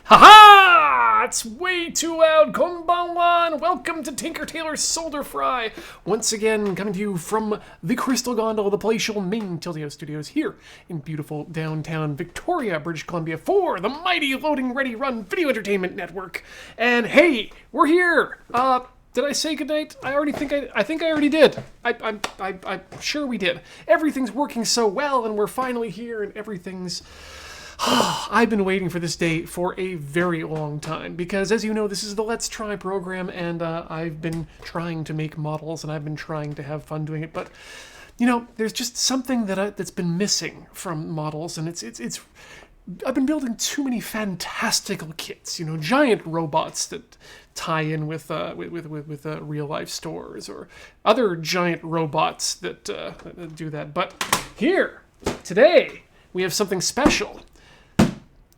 Ha-ha! It's way too loud. Konbanwa, and welcome to Tinker Tailor Solder Fry. Once again, coming to you from the Crystal Gondola, the palatial main Tildio Studios here in beautiful downtown Victoria, British Columbia, for the mighty Loading Ready Run Video Entertainment Network. And hey, we're here. Did I say goodnight? I think I already did. I'm sure we did. Everything's working so well, and we're finally here, and everything's... I've been waiting for this day for a very long time, because as you know, this is the Let's Try program, and I've been trying to make models, and I've been trying to have fun doing it, but, you know, there's just something that's been missing from models, and it's I've been building too many fantastical kits, you know, giant robots that tie in with real-life stores, or other giant robots that do that. But here, today, we have something special.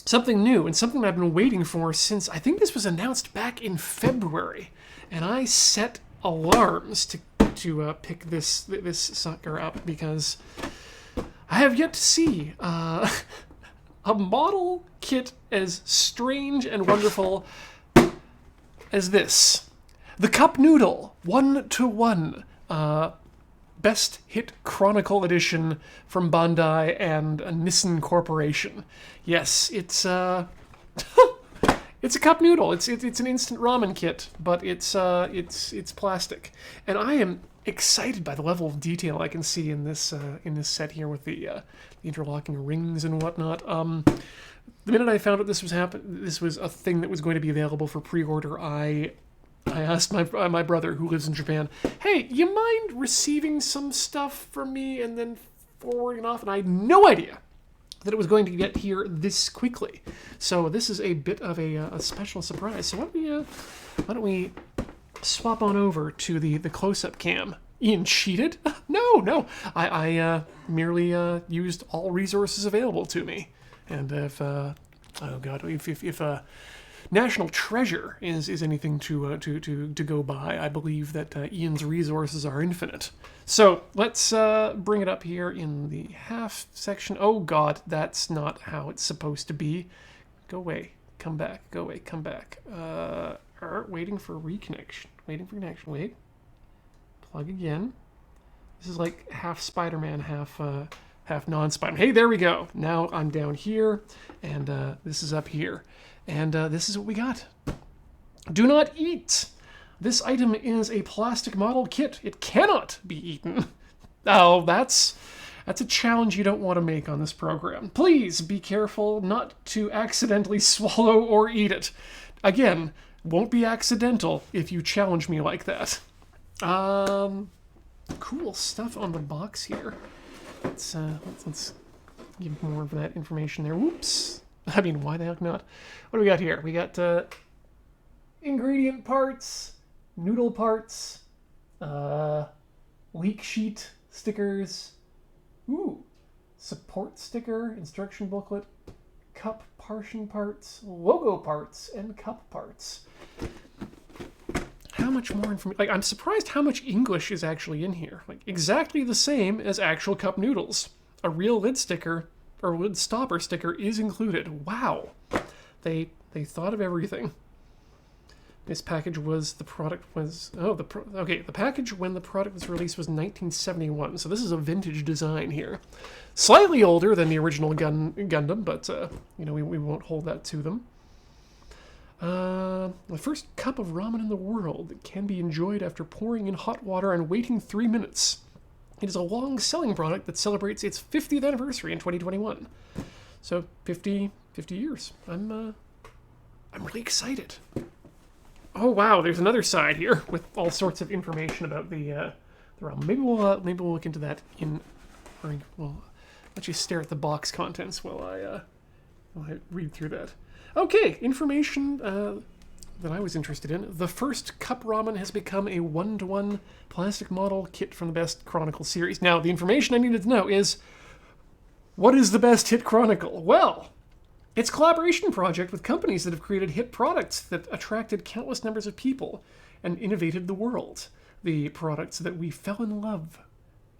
Something new, and something that I've been waiting for since, I think this was announced back in February. And I set alarms to pick this sucker up, because I have yet to see a model kit as strange and wonderful as this. The Cup Noodle 1-to-1 Best Hit Chronicle Edition from Bandai and Nissan Corporation. Yes, it's it's a cup noodle. It's an instant ramen kit, but it's plastic, and I am excited by the level of detail I can see in this set here with the interlocking rings and whatnot. The minute I found out this was a thing that was going to be available for pre-order, I asked my brother, who lives in Japan, hey, you mind receiving some stuff from me and then forwarding off? And I had no idea that it was going to get here this quickly. So this is a bit of a special surprise. So why don't we swap on over to the close-up cam? Ian cheated? No. I merely used all resources available to me. And if National Treasure is anything to go by, I believe that Ian's resources are infinite. So let's bring it up here in the half section. Oh God, that's not how it's supposed to be. Go away, come back. Go away, come back. Waiting for reconnection. Waiting for connection. Wait. Plug again. This is like half Spider-Man, half non-Spider-Man. Hey, there we go. Now I'm down here, and this is up here. And this is what we got. Do not eat. This item is a plastic model kit. It cannot be eaten. Oh, that's a challenge you don't want to make on this program. Please be careful not to accidentally swallow or eat it. Again, won't be accidental if you challenge me like that. Cool stuff on the box here. Let's give more of that information there. Whoops. I mean, why the heck not? What do we got here? We got ingredient parts, noodle parts, leak sheet stickers, support sticker, instruction booklet, cup portion parts, logo parts, and cup parts. How much more information? Like, I'm surprised how much English is actually in here. Like, exactly the same as actual cup noodles. A real lid sticker, or lid stopper sticker, is included. Wow. They thought of everything. This package was, the package when the product was released was 1971, so this is a vintage design here. Slightly older than the original Gundam, but, we won't hold that to them. The first cup of ramen in the world that can be enjoyed after pouring in hot water and waiting 3 minutes. It is a long-selling product that celebrates its 50th anniversary in 2021. So 50 years. I'm really excited. Oh wow, there's another side here with all sorts of information about the realm. Maybe we'll look into that we'll let you stare at the box contents while I read through that. Okay, information that I was interested in. The first cup ramen has become a 1-to-1 plastic model kit from the Best Chronicle series. Now, the information I needed to know is, what is the Best Hit Chronicle? Well, it's a collaboration project with companies that have created hit products that attracted countless numbers of people and innovated the world. The products that we fell in love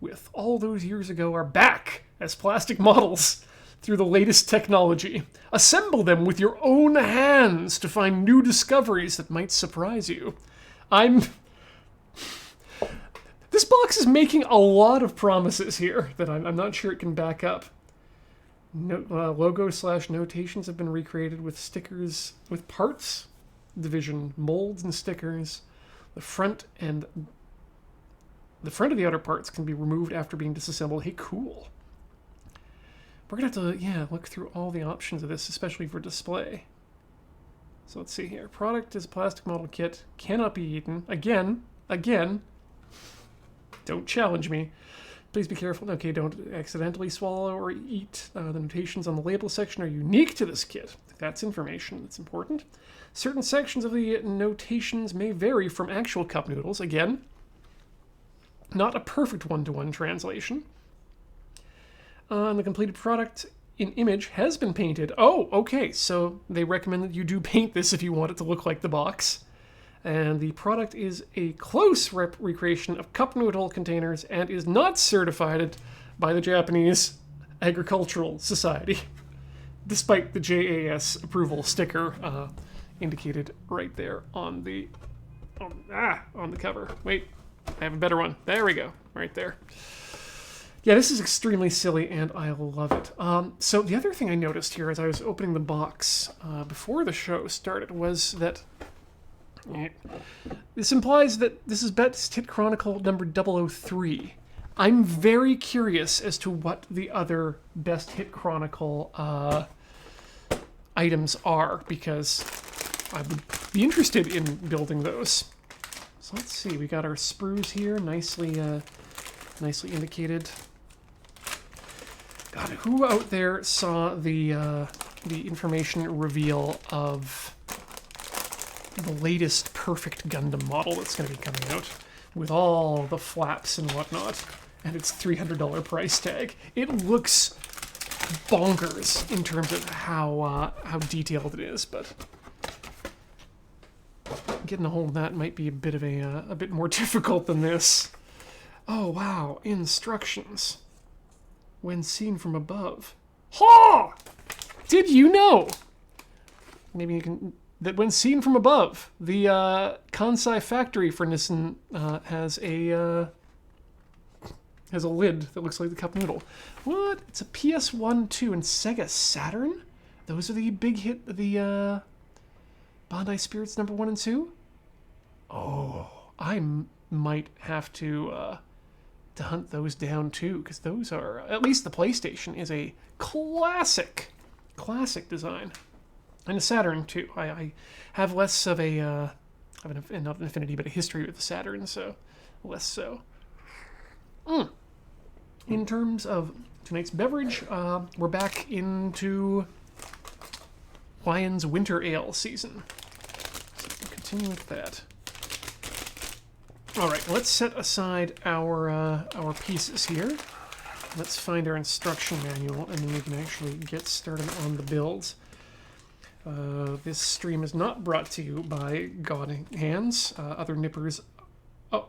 with all those years ago are back as plastic models through the latest technology. Assemble them with your own hands to find new discoveries that might surprise you. This box is making a lot of promises here that I'm not sure it can back up. Logo/notations have been recreated with stickers, with parts, division, molds, and stickers. The front of the outer parts can be removed after being disassembled. Hey, cool. We're going to have to, look through all the options of this, especially for display. So let's see here. Product is a plastic model kit. Cannot be eaten. Again. Don't challenge me. Please be careful. Okay, don't accidentally swallow or eat. The notations on the label section are unique to this kit. That's information that's important. Certain sections of the notations may vary from actual cup noodles. Again, not a perfect one-to-one translation. And the completed product in image has been painted. Oh, okay, so they recommend that you do paint this if you want it to look like the box. And the product is a close recreation of cup noodle containers and is not certified by the Japanese Agricultural Society, despite the JAS approval sticker indicated right there on the cover. Wait, I have a better one. There we go, right there. Yeah, this is extremely silly, and I love it. So the other thing I noticed here as I was opening the box before the show started was that this implies that this is Best Hit Chronicle number 003. I'm very curious as to what the other Best Hit Chronicle items are, because I would be interested in building those. So let's see, we got our sprues here, nicely indicated. God, who out there saw the information reveal of the latest Perfect Gundam model that's going to be coming out with all the flaps and whatnot, and its $300 price tag? It looks bonkers in terms of how detailed it is, but getting a hold of that might be a bit more difficult than this. Oh wow, instructions. When seen from above. Ha! Did you know? Maybe you can... that when seen from above, the Kansai factory for Nissan has a lid that looks like the cup noodle. What? It's a PS1, 2, and Sega Saturn? Those are the big hit, the Bandai Spirits number 1 and 2? Oh, I might have to hunt those down too, because those are, at least the PlayStation is a classic design. And the Saturn too. I have less of not an affinity, but a history with the Saturn, so less so. In terms of tonight's beverage, we're back into Lions Winter Ale season. So we'll continue with that. All right, let's set aside our pieces here. Let's find our instruction manual, and then we can actually get started on the builds. This stream is not brought to you by God Hands. Other nippers. That's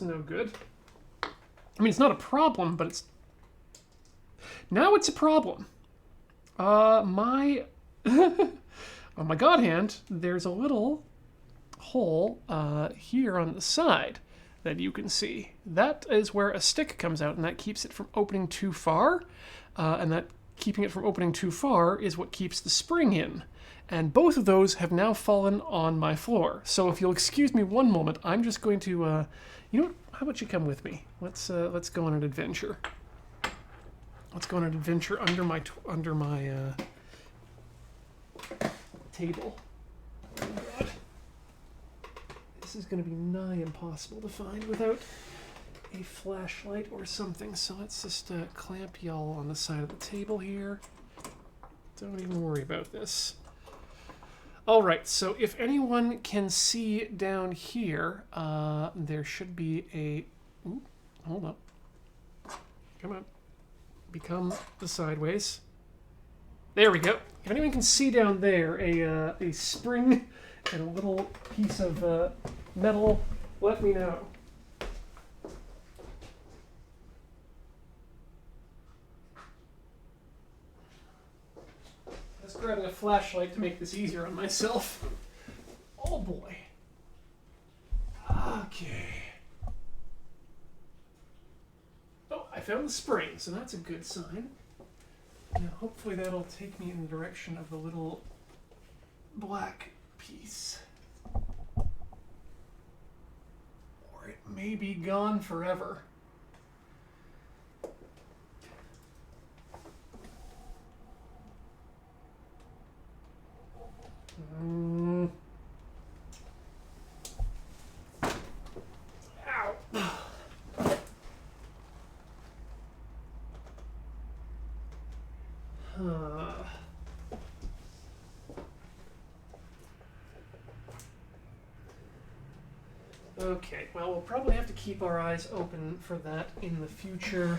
no good. I mean, it's not a problem, but it's... Now it's a problem. On my God Hand, there's a little hole here on the side that you can see. That is where a stick comes out, and that keeps it from opening too far. And that keeping it from opening too far is what keeps the spring in. And both of those have now fallen on my floor. So if you'll excuse me one moment, I'm just going to, you know what? How about you come with me? Let's go on an adventure. Let's go on an adventure under my table. Oh God. This is going to be nigh impossible to find without a flashlight or something. So let's just clamp y'all on the side of the table here. Don't even worry about this. All right, so if anyone can see down here, there should be a... Ooh, hold up. Come on. Become the sideways. There we go. If anyone can see down there a spring and a little piece of metal, let me know. grabbing a flashlight to make this easier on myself. Oh boy. Okay. Oh, I found the spring, so that's a good sign. Now hopefully that'll take me in the direction of the little black piece. Or it may be gone forever. Ow. Okay, well, we'll probably have to keep our eyes open for that in the future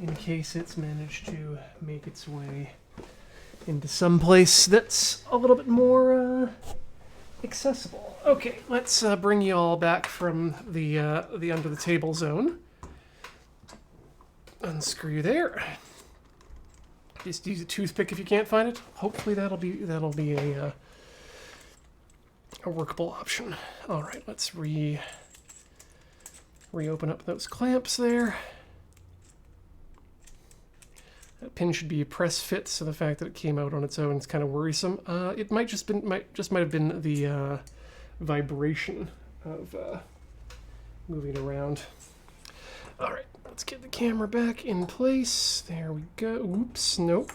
in case it's managed to make its way into some place that's a little bit more accessible. Okay, let's bring you all back from the under the table zone. Unscrew there. Just use a toothpick if you can't find it. Hopefully that'll be a workable option. All right, let's reopen up those clamps there. That pin should be a press fit, so the fact that it came out on its own is kind of worrisome. It might have been the vibration of moving around. All right, let's get the camera back in place. There we go. Oops, nope.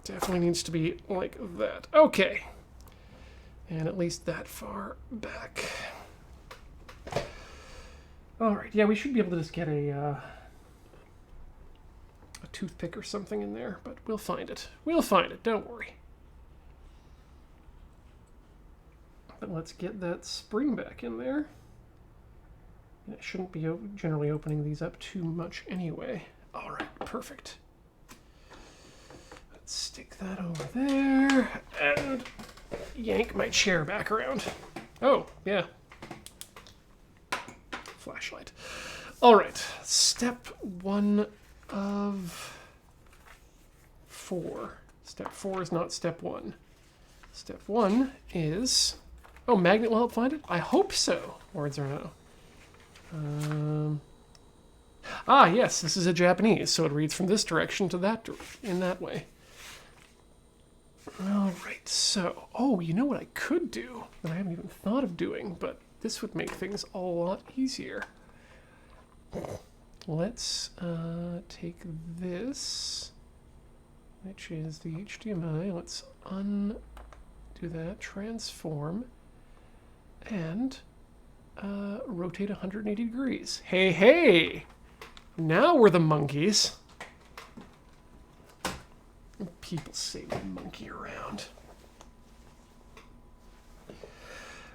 Definitely needs to be like that. Okay. And at least that far back. All right, yeah, we should be able to just get a toothpick or something in there, but we'll find it. We'll find it, don't worry. But let's get that spring back in there. And it shouldn't be generally opening these up too much anyway. All right, perfect. Let's stick that over there and yank my chair back around. Oh, yeah. Flashlight. All right, step 1 of 4. Step 4 is not step 1. Step 1 is... Oh, magnet will help find it? I hope so. Words are no. Yes, this is a Japanese, so it reads from this direction to that in that way. All right, so... Oh, you know what I could do that I haven't even thought of doing, but this would make things a lot easier. Let's take this, which is the HDMI. Let's undo that, transform, and rotate 180 degrees. Hey, hey! Now we're the monkeys. People say we monkey around.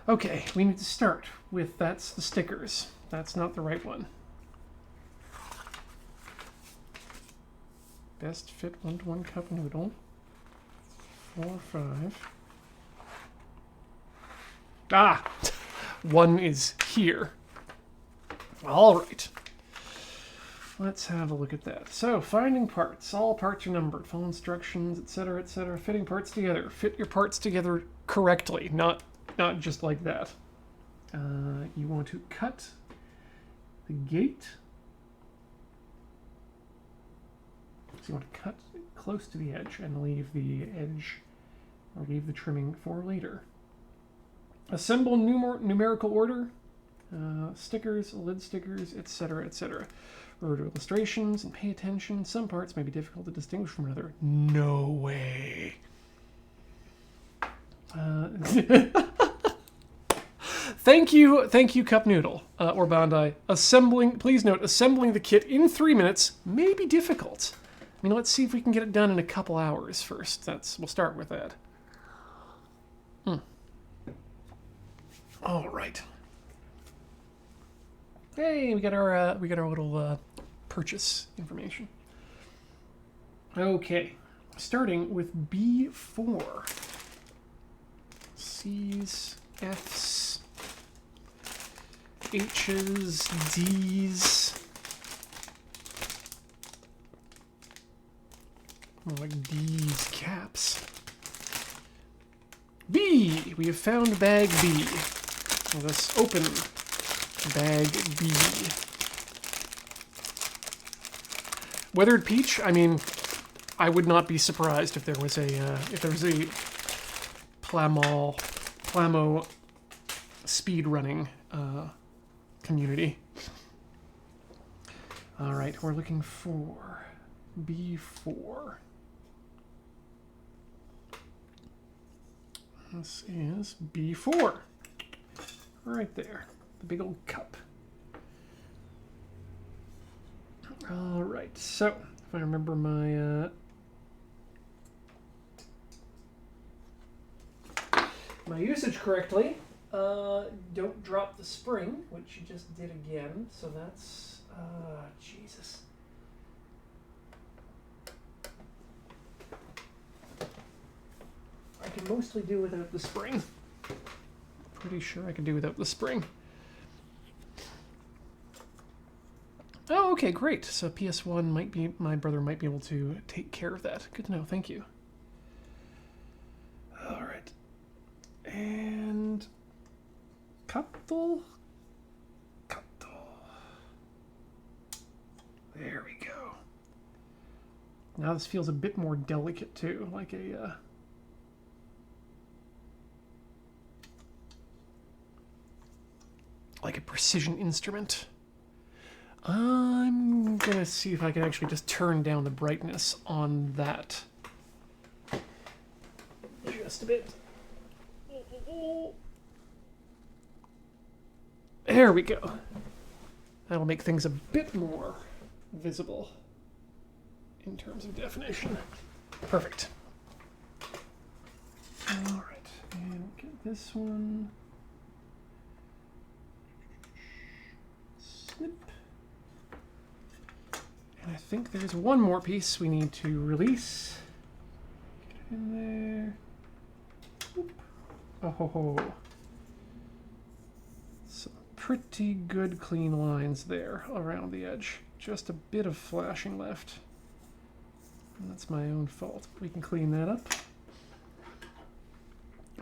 Okay, we need to start with that's the stickers. That's not the right one. Best fit 1-to-1 cup noodle. 4, 5. Ah! One is here. All right. Let's have a look at that. So, finding parts. All parts are numbered. Follow instructions, etc., etc. Fitting parts together. Fit your parts together correctly, not just like that. You want to cut the gate. So you want to cut close to the edge and leave the edge, or leave the trimming for later. Assemble numerical order. Stickers, lid stickers, etc., etc. Remember illustrations and pay attention. Some parts may be difficult to distinguish from another. No way. Thank you, Cup Noodle, or Bandai. Please note, assembling the kit in 3 minutes may be difficult. I mean, let's see if we can get it done in a couple hours first. We'll start with that. All right. Hey, we got our little purchase information. Okay, starting with B4. C's, F's, H's, D's, More like D's caps. B! We have found bag B. Let us open bag B. Weathered peach, I mean, I would not be surprised if there was a Plamo speed running community. All right, we're looking for B4. This is B4. Right there, the big old cup. All right, so if I remember my my usage correctly, don't drop the spring, which you just did again. So that's Jesus. I can mostly do without the spring. Pretty sure I can do without the spring. Oh, okay, great. So PS1 might be, my brother might be able to take care of that. Good to know, thank you. All right. And couple. There we go. Now this feels a bit more delicate too, like a precision instrument. I'm gonna see if I can actually just turn down the brightness on that just a bit. There we go. That'll make things a bit more visible in terms of definition. Perfect. All right, and we'll get this one. Snip. And I think there's one more piece we need to release. Get it in there. Oop. Oh ho ho. Some pretty good clean lines there around the edge. Just a bit of flashing left. And that's my own fault. We can clean that up.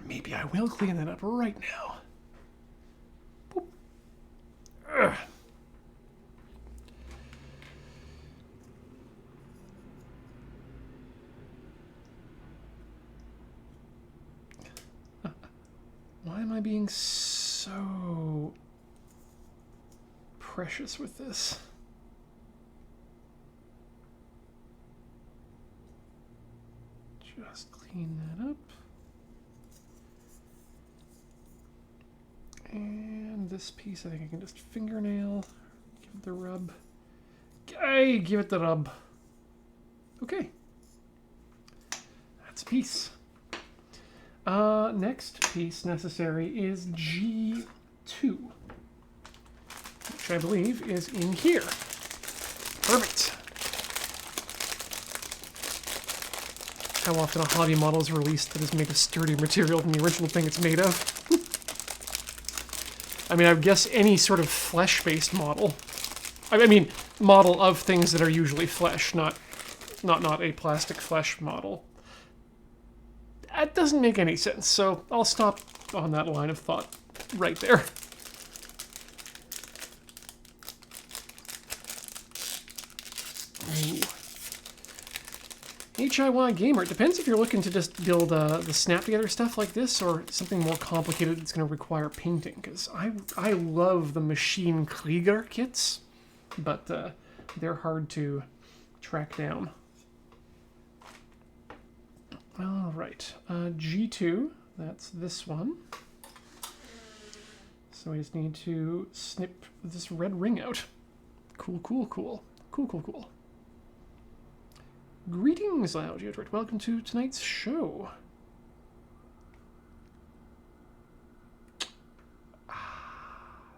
Maybe I will clean that up right now. Boop. Ugh. Why am I being so precious with this? Just clean that up. And this piece, I think I can just fingernail, give it the rub. Hey, give it the rub. Okay. That's a piece. Next piece necessary is G2, which I believe is in here. Perfect. How often a hobby model is released that is made of sturdier material than the original thing it's made of? I mean, I would guess any sort of flesh-based model. I mean, model of things that are usually flesh, not a plastic flesh model. That doesn't make any sense, so I'll stop on that line of thought right there. Ooh. HIY Gamer. It depends if you're looking to just build the snap together stuff like this or something more complicated that's going to require painting, because I love the Machine Krieger kits, but they're hard to track down. All right, G2, that's this one. So we just need to snip this red ring out. Cool, cool, cool. Cool, cool, cool. Greetings, Loud Geotort. Welcome to tonight's show.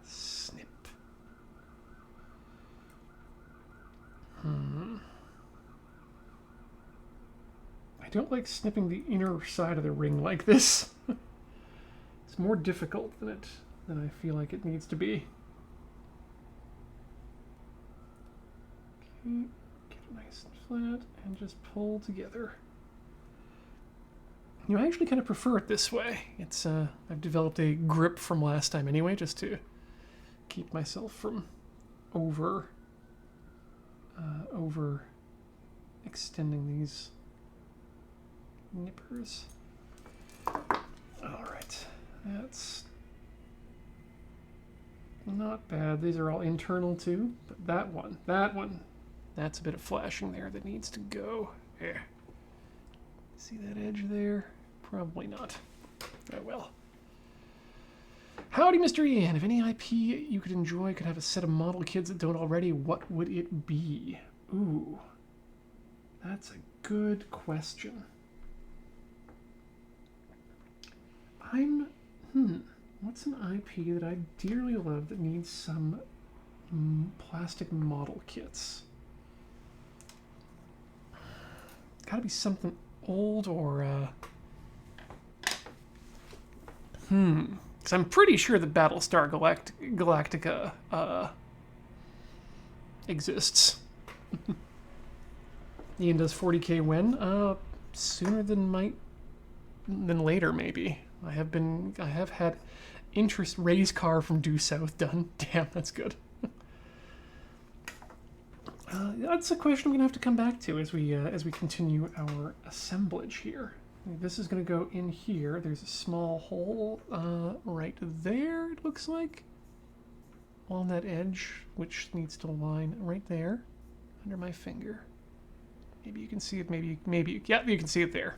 Snip. I don't like snipping the inner side of the ring like this. It's more difficult than I feel like it needs to be. Okay, get nice and flat, and just pull together. You know, I actually kind of prefer it this way. It's I've developed a grip from last time anyway, just to keep myself from over extending these nippers. All right, that's not bad. These are all internal too, but that one, that's a bit of flashing there that needs to go. Yeah. See that edge there? Probably not. Oh well. Howdy, Mr. Ian. If any IP you could enjoy could have a set of model kits that don't already, what would it be? Ooh. That's a good question. What's an IP that I dearly love that needs some plastic model kits? Gotta be something old or, because I'm pretty sure that Battlestar Galactica exists. Ian does 40k when? Sooner than later, maybe. I have had interest raise car from Due South done. Damn, that's good. That's a question we're gonna have to come back to as we continue our assemblage here. This is gonna go in here. There's a small hole right there. It looks like on that edge, which needs to line right there under my finger. Maybe you can see it. Maybe yeah, you can see it there.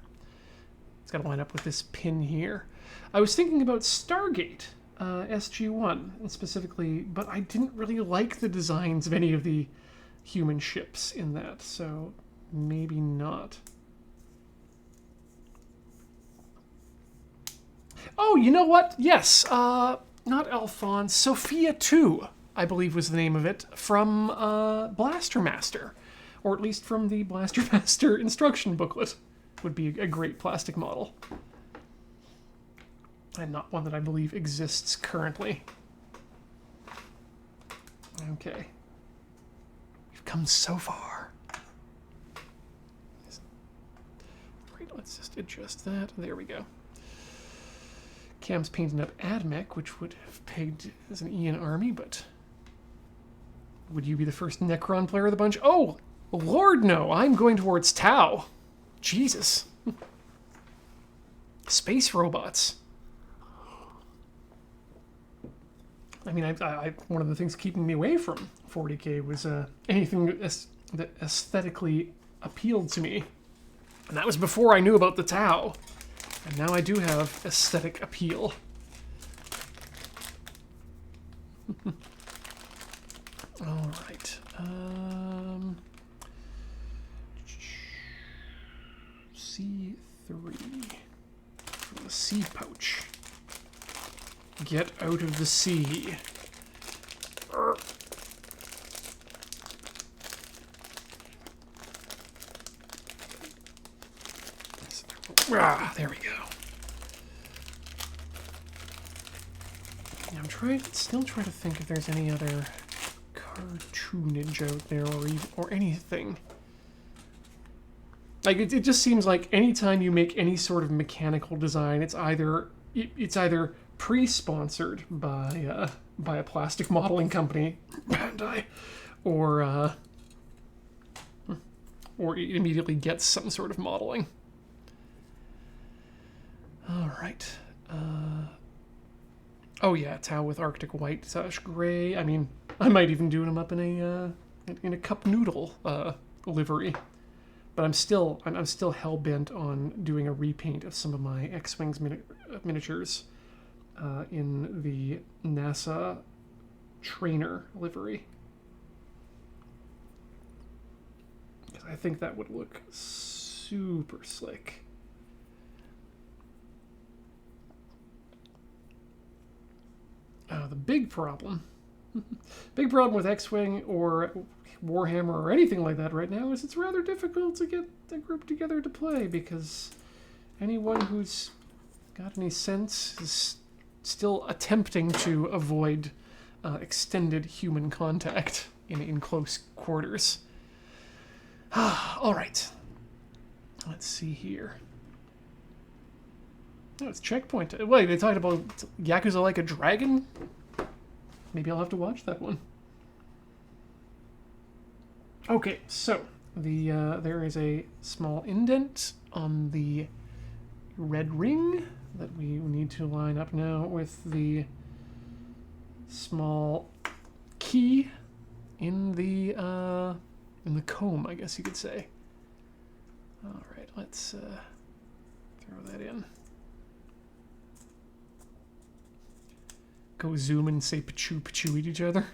It's got to line up with this pin here. I was thinking about Stargate SG-1 and specifically, but I didn't really like the designs of any of the human ships in that, so maybe not. Oh, you know what? Yes, not Alphonse. Sophia 2, I believe was the name of it, from Blaster Master, or at least from the Blaster Master instruction booklet. Would be a great plastic model. And not one that I believe exists currently. Okay. We've come so far. Right, let's just adjust that. There we go. Cam's painting up Admech, which would have pegged as an Ian army, but would you be the first Necron player of the bunch? Oh, Lord, no. I'm going towards Tau. Jesus. Space robots. I mean, I one of the things keeping me away from 40k was anything that aesthetically appealed to me. And that was before I knew about the Tau. And now I do have aesthetic appeal. All right. C3 from the sea pouch. Get out of the sea. Ah, there we go. I'm still trying to think if there's any other cartoonage out there or anything. Like it just seems like anytime you make any sort of mechanical design, it's either pre-sponsored by a plastic modeling company, Bandai, or it immediately gets some sort of modeling. All right. Oh yeah, Tau with Arctic white / gray. I mean, I might even do them up in a cup noodle livery. But I'm still hell bent on doing a repaint of some of my X-Wings miniatures in the NASA trainer livery, because I think that would look super slick. The big problem with X-Wing or Warhammer or anything like that right now is it's rather difficult to get a group together to play, because anyone who's got any sense is still attempting to avoid extended human contact in close quarters. All right. Let's see here. Oh, it's Checkpoint. Wait, they talked about Yakuza Like a Dragon? Maybe I'll have to watch that one. Okay, so there is a small indent on the red ring that we need to line up now with the small key in the comb, I guess you could say. All right, let's throw that in. Go zoom and say pachoo pachoo at each other.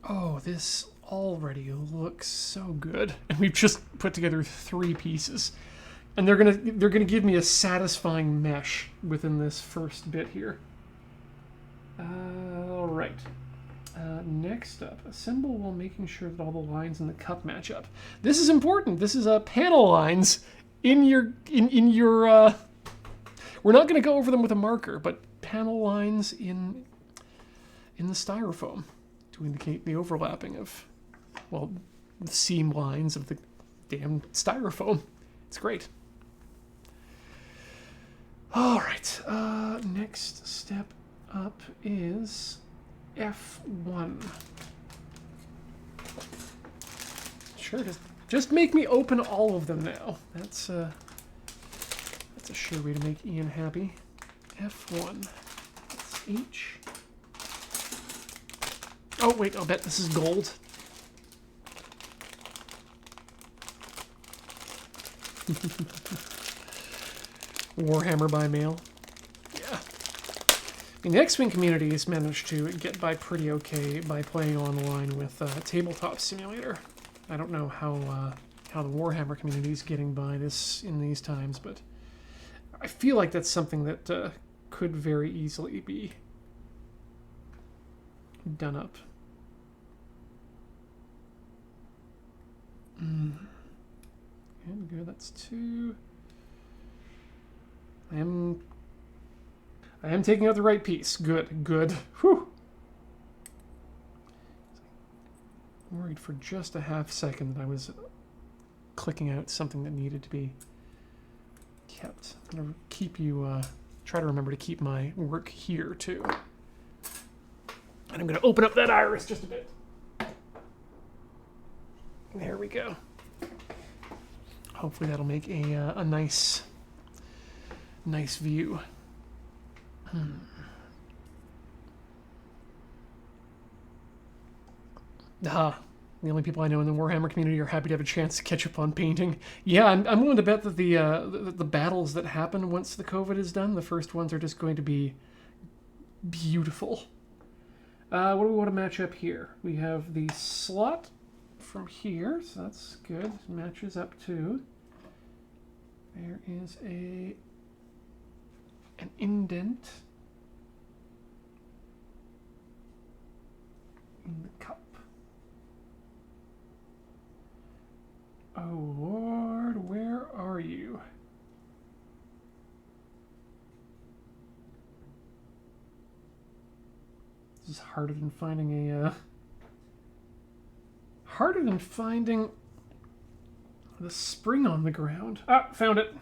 Oh, this already looks so good. And we've just put together 3 pieces. And they're gonna give me a satisfying mesh within this first bit here. All right. Next up, assemble while making sure that all the lines in the cup match up. This is important. This is panel lines in your we're not going to go over them with a marker, but panel lines in the styrofoam to indicate the overlapping of, well, the seam lines of the damn styrofoam. It's great. All right. Next step up is F1. Sure, just make me open all of them now. That's a sure way to make Ian happy. F1. That's H. Oh wait, I'll bet this is gold. Warhammer by mail. Yeah. The X-Wing community has managed to get by pretty okay by playing online with Tabletop Simulator. I don't know how the Warhammer community is getting by this in these times, but I feel like that's something that could very easily be done up. Good, that's 2. I am taking out the right piece. Good, good. Whew. Worried for just a half second that I was clicking out something that needed to be kept. I'm gonna keep you, try to remember to keep my work here too. And I'm gonna open up that iris just a bit. There we go. Hopefully that'll make a nice view. The only people I know in the Warhammer community are happy to have a chance to catch up on painting. Yeah, I'm willing to bet that the battles that happen once the COVID is done, the first ones are just going to be beautiful. What do we want to match up here? We have the slot from here, so that's good. It matches up too. There is an indent in the cup. Oh Lord, where are you? This is harder than finding the spring on the ground. Ah, found it.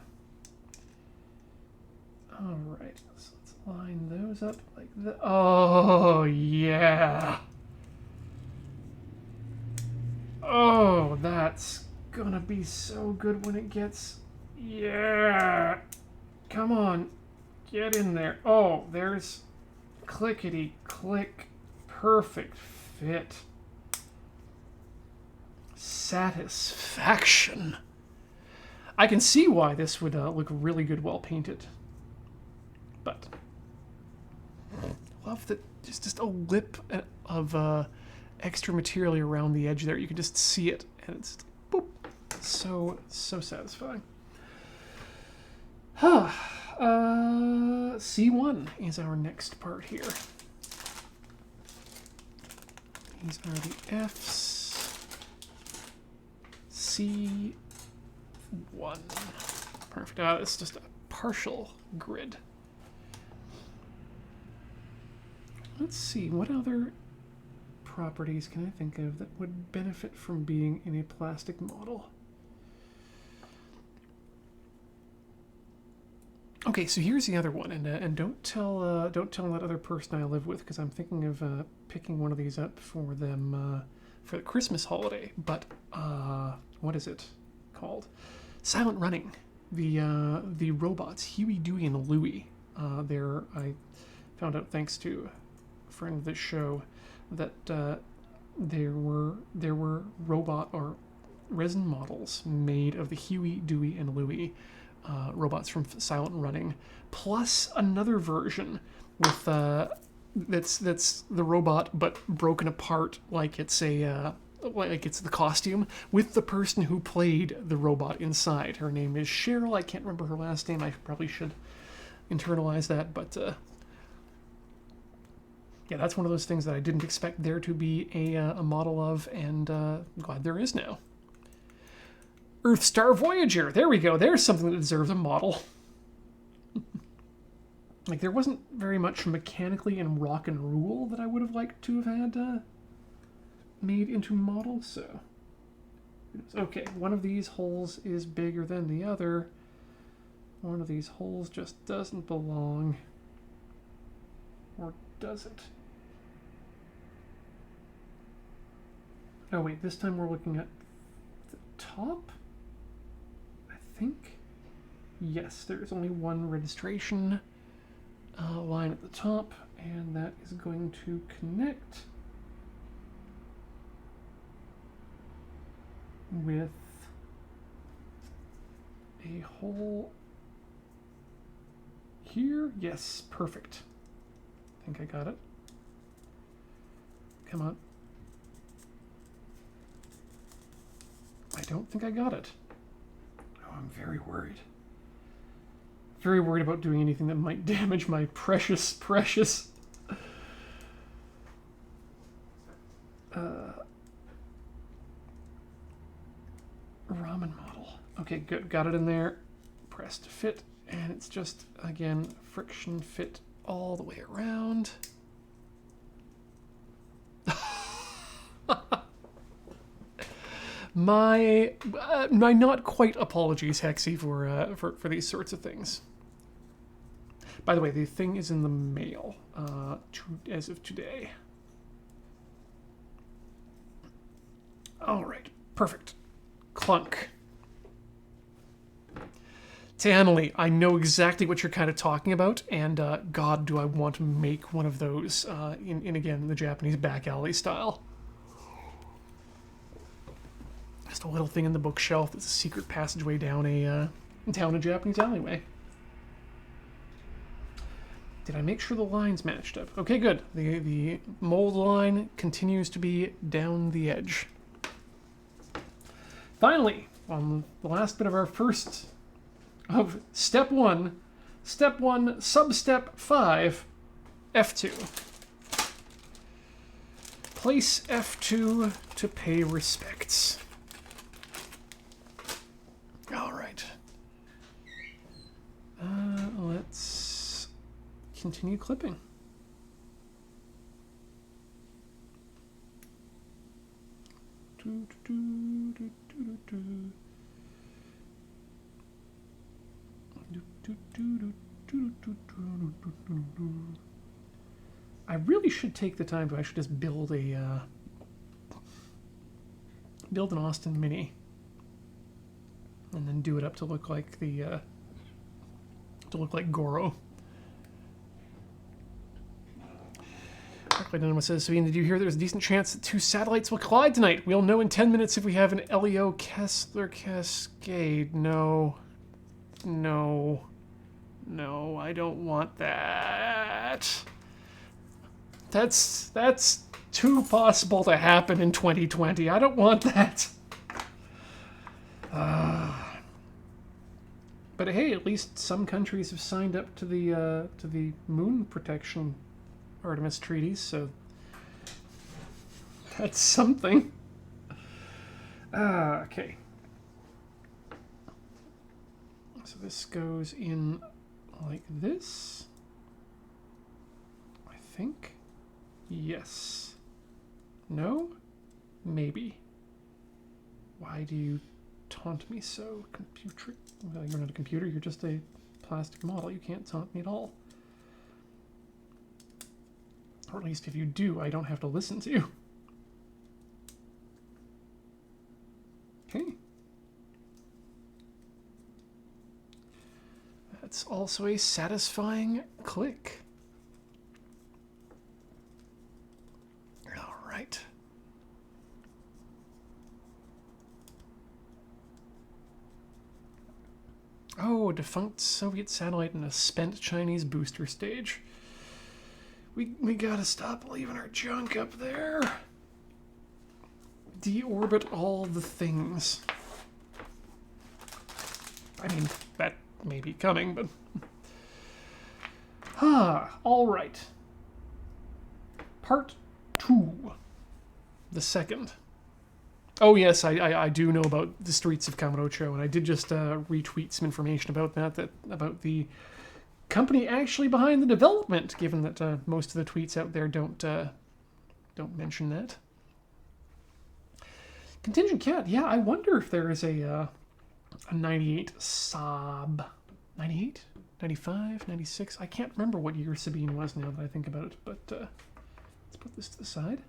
All right, so let's line those up like that. Oh yeah. Oh, that's gonna be so good when it gets... Yeah! Come on. Get in there. Oh, there's... Clickety-click. Perfect fit. Satisfaction. I can see why this would look really good while painted. But... love that just a lip of extra material around the edge there. You can just see it, and it's boop. So satisfying. C1 is our next part here. These are the F's. C1. Perfect. It's just a partial grid. Let's see, what other properties can I think of that would benefit from being in a plastic model? Okay, so here's the other one, and don't tell that other person I live with, because I'm thinking of picking one of these up for them for the Christmas holiday. But what is it called? Silent Running. The robots Huey, Dewey, and Louie. I found out thanks to a friend of this show that there were robot or resin models made of the Huey, Dewey, and Louie. Robots from Silent Running, plus another version with that's the robot but broken apart like it's the costume, with the person who played the robot inside. Her name is Cheryl. I can't remember her last name. I probably should internalize that, but yeah, that's one of those things that I didn't expect there to be a model of, and I'm glad there is now. Earthstar Voyager. There we go. There's something that deserves a model. Like, there wasn't very much mechanically in Rock and Rule that I would have liked to have had made into models, so... Okay, one of these holes is bigger than the other. One of these holes just doesn't belong. Or does it? Oh wait, this time we're looking at the top? Think yes, there's only one registration line at the top, and that is going to connect with a hole here. Yes, perfect. I think I got it. Come on. I don't think I got it. I'm very worried. Very worried about doing anything that might damage my precious ramen model. Okay, good. Got it in there. Press to fit, and it's just, again, friction fit all the way around. My not quite apologies, Hexy, for these sorts of things. By the way, the thing is in the mail as of today. All right, perfect. Clunk. Tamily, I know exactly what you're kind of talking about, and God, do I want to make one of those in again the Japanese back alley style. Just a little thing in the bookshelf that's a secret passageway down a Japanese alleyway. Did I make sure the lines matched up? Okay, good. The mold line continues to be down the edge. Finally, on the last bit of our first of step one, sub-step 5, F2. Place F2 to pay respects. All right. Let's continue clipping. I really should take the time to actually just build an Austin Mini, and then do it up to look like Goro. Anonymous says, Sabine, did you hear there's a decent chance that 2 satellites will collide tonight? We'll know in 10 minutes if we have an LEO Kessler cascade. No, I don't want that. That's too possible to happen in 2020. I don't want that. But hey, at least some countries have signed up to the moon protection Artemis treaties, so that's something. Okay. So this goes in like this, I think. Yes. No? Maybe. Why do you taunt me so? Computer? Well, you're not a computer, you're just a plastic model. You can't taunt me at all. Or at least if you do, I don't have to listen to you. Okay. That's also a satisfying click. All right. Oh, a defunct Soviet satellite and a spent Chinese booster stage. We gotta stop leaving our junk up there. Deorbit all the things. I mean, that may be coming, but... alright. Part 2. The second. Oh yes, I do know about the Streets of Kamurocho, and I did just retweet some information about that about the company actually behind the development, given that most of the tweets out there don't mention that. Contingent Cat, yeah, I wonder if there is a 98 Saab. 98? 95? 96? I can't remember what year Sabine was now that I think about it, but let's put this to the side.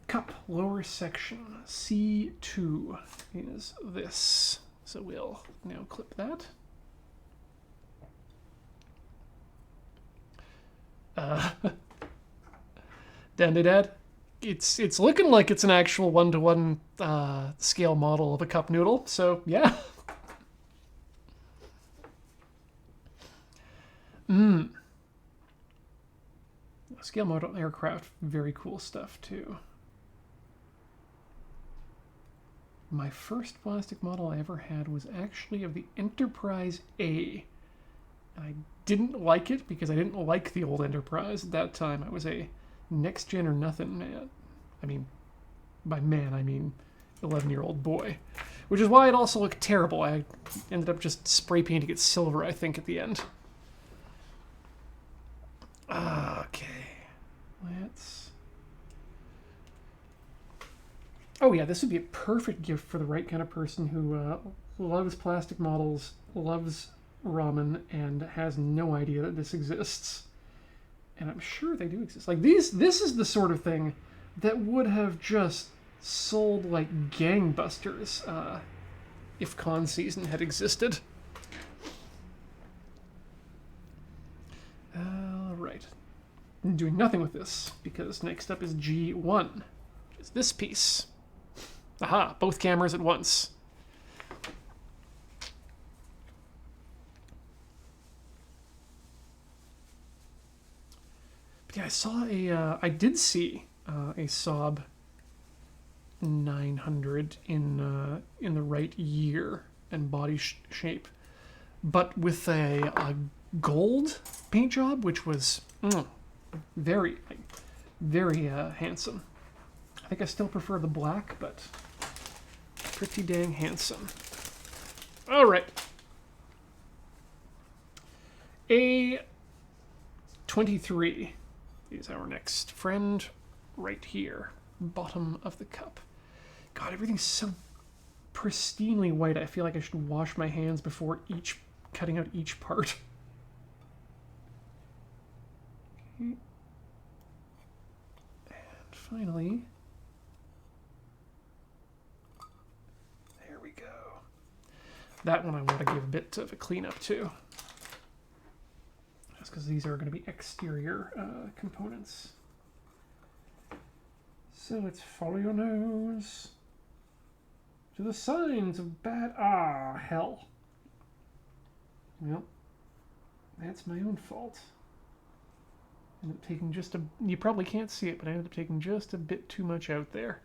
Cup, lower section, C2 is this. So we'll now clip that. Dad, it's looking like it's an actual 1-to-1 scale model of a cup noodle, so yeah. Scale model aircraft, very cool stuff too. My first plastic model I ever had was actually of the Enterprise A. I didn't like it because I didn't like the old Enterprise at that time. I was a next gen or nothing man. I mean, by man, I mean 11-year-old boy. Which is why it also looked terrible. I ended up just spray painting it silver, I think, at the end. Okay. Let's... Oh yeah, this would be a perfect gift for the right kind of person who loves plastic models, loves ramen, and has no idea that this exists. And I'm sure they do exist. Like this is the sort of thing that would have just sold like gangbusters if con season had existed. Alright. I'm doing nothing with this, because next up is G1. Which is this piece. Aha, both cameras at once. But yeah, I saw I did see a Saab 900 in the right year and body shape, but with a gold paint job, which was very, very handsome. I think I still prefer the black, but pretty dang handsome. All right. A23 is our next friend right here. Bottom of the cup. God, everything's so pristinely white. I feel like I should wash my hands before cutting out each part. Okay. And finally... That one I want to give a bit of a cleanup to. Just because these are going to be exterior components. So let's follow your nose to the signs of bad... hell. Well, that's my own fault. I ended up taking just a... You probably can't see it, but I ended up taking just a bit too much out there.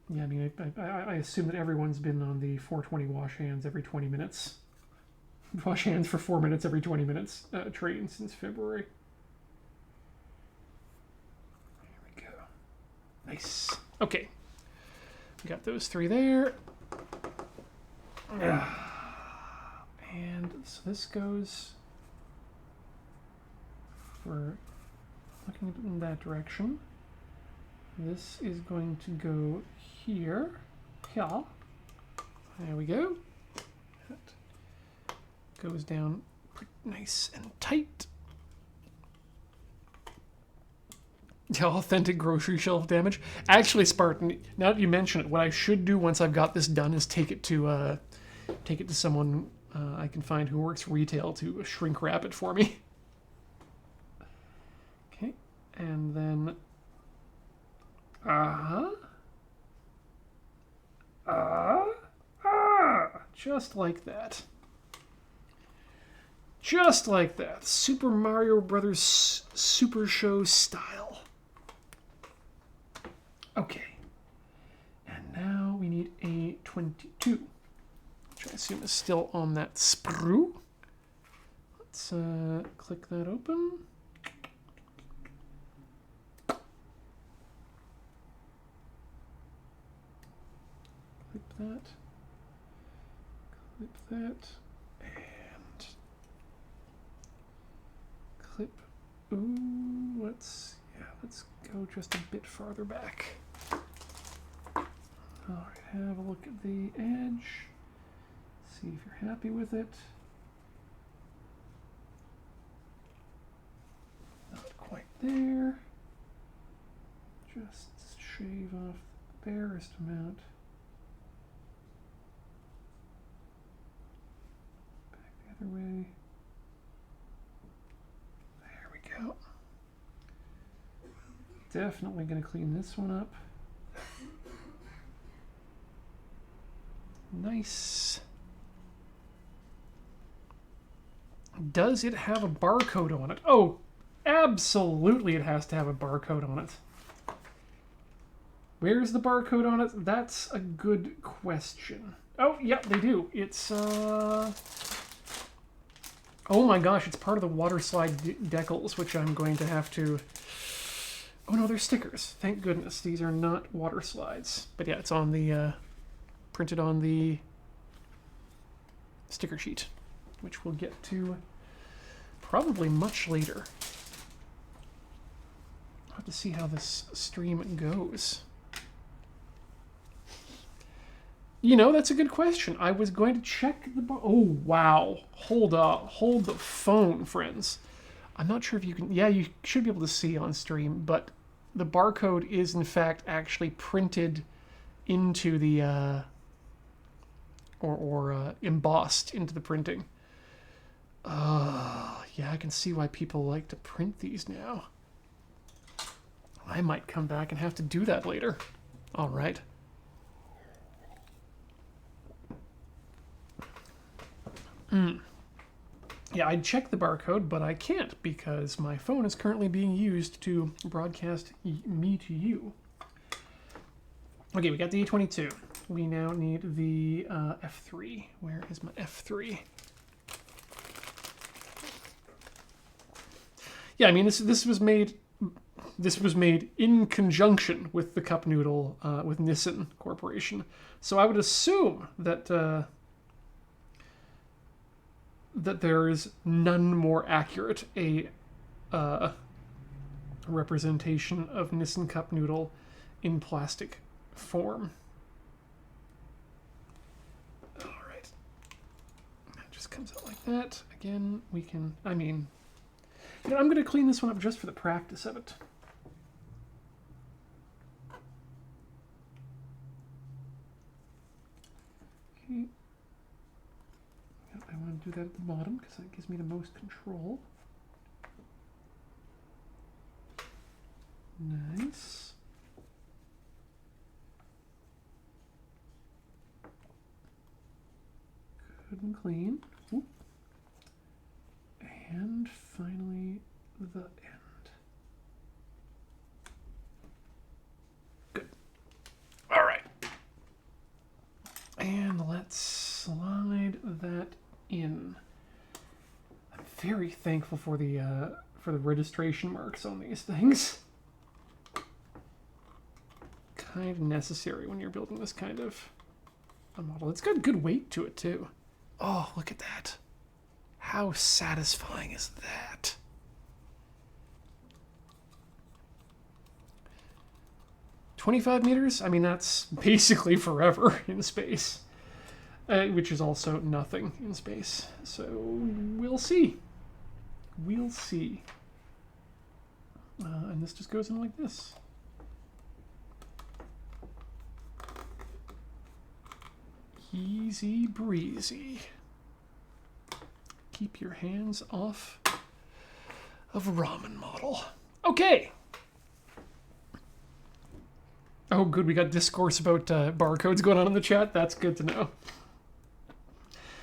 Yeah, I mean, I assume that everyone's been on the 420 wash hands every 20 minutes. Wash hands for 4 minutes every 20 minutes train since February. There we go. Nice. Okay. We got those three there. And so this goes we're looking in that direction, this is going to go here. Yeah. There we go. That goes down pretty nice and tight. Yeah, authentic grocery shelf damage. Actually, Spartan, now that you mention it, what I should do once I've got this done is take it to someone I can find who works retail to shrink wrap it for me. Okay, and then just like that. Just like that. Super Mario Brothers Super Show style. Okay. And now we need a 22, which I assume is still on that sprue. Let's click that open. Clip that. Clip that. And clip. Ooh, let's go just a bit farther back. Alright, have a look at the edge. See if you're happy with it. Not quite there. Just shave off the barest amount. Back the other way. There we go. Definitely going to clean this one up. Nice. Does it have a barcode on it? Oh, absolutely it has to have a barcode on it. Where's the barcode on it? That's a good question. Oh, yeah, they do. It's, oh my gosh, it's part of the water slide decals, which I'm going to have to... Oh no, they're stickers. Thank goodness. These are not water slides. But yeah, it's on the, printed on the sticker sheet, which we'll get to probably much later. I'll have to see how this stream goes. You know, that's a good question. I was going to check the... Oh, wow. Hold up. Hold the phone, friends. I'm not sure if you can... Yeah, you should be able to see on stream, but the barcode is, in fact, actually printed into the... embossed into the printing. Yeah, I can see why people like to print these now. I might come back and have to do that later. All right. Yeah, I'd check the barcode, but I can't because my phone is currently being used to broadcast me to you. Okay, we got the A22. We now need the F3. Where is my F3? Yeah, I mean this was made in conjunction with the Cup Noodle with Nissan Corporation. So I would assume that that there is none more accurate a representation of Nissan Cup Noodle in plastic form. All right, that just comes out like that. Again, we can. I mean, you know, I'm going to clean this one up just for the practice of it. Okay. I want to do that at the bottom because that gives me the most control. Nice. Good and clean. Ooh. And finally, the end. Good. All right. And let's slide that in. I'm very thankful for the registration marks on these things. Kind of necessary when you're building this kind of a model. It's got good weight to it too. Oh, look at that. How satisfying is that? 25 meters? I mean, that's basically forever in space. Which is also nothing in space. So, we'll see. We'll see. And this just goes in like this. Easy breezy. Keep your hands off of ramen model. Okay. Oh, good. We got discourse about barcodes going on in the chat. That's good to know.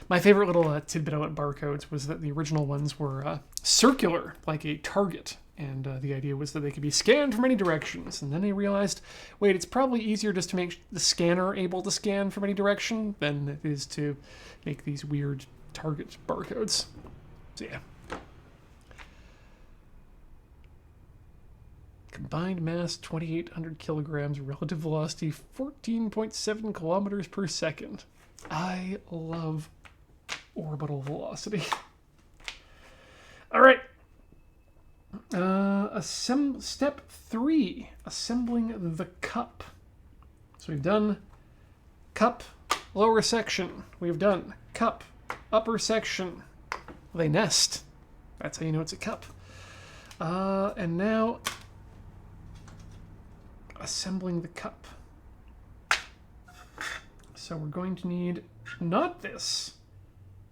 My favorite little tidbit about barcodes was that the original ones were circular, like a target. And the idea was that they could be scanned from any directions. And then they realized, wait, it's probably easier just to make the scanner able to scan from any direction than it is to make these weird target barcodes. So yeah. Combined mass 2,800 kilograms, relative velocity 14.7 kilometers per second. I love orbital velocity. All right. Step 3, assembling the cup. So we've done cup, lower section. We've done cup, upper section. They nest. That's how you know it's a cup. And now assembling the cup. So we're going to need not this.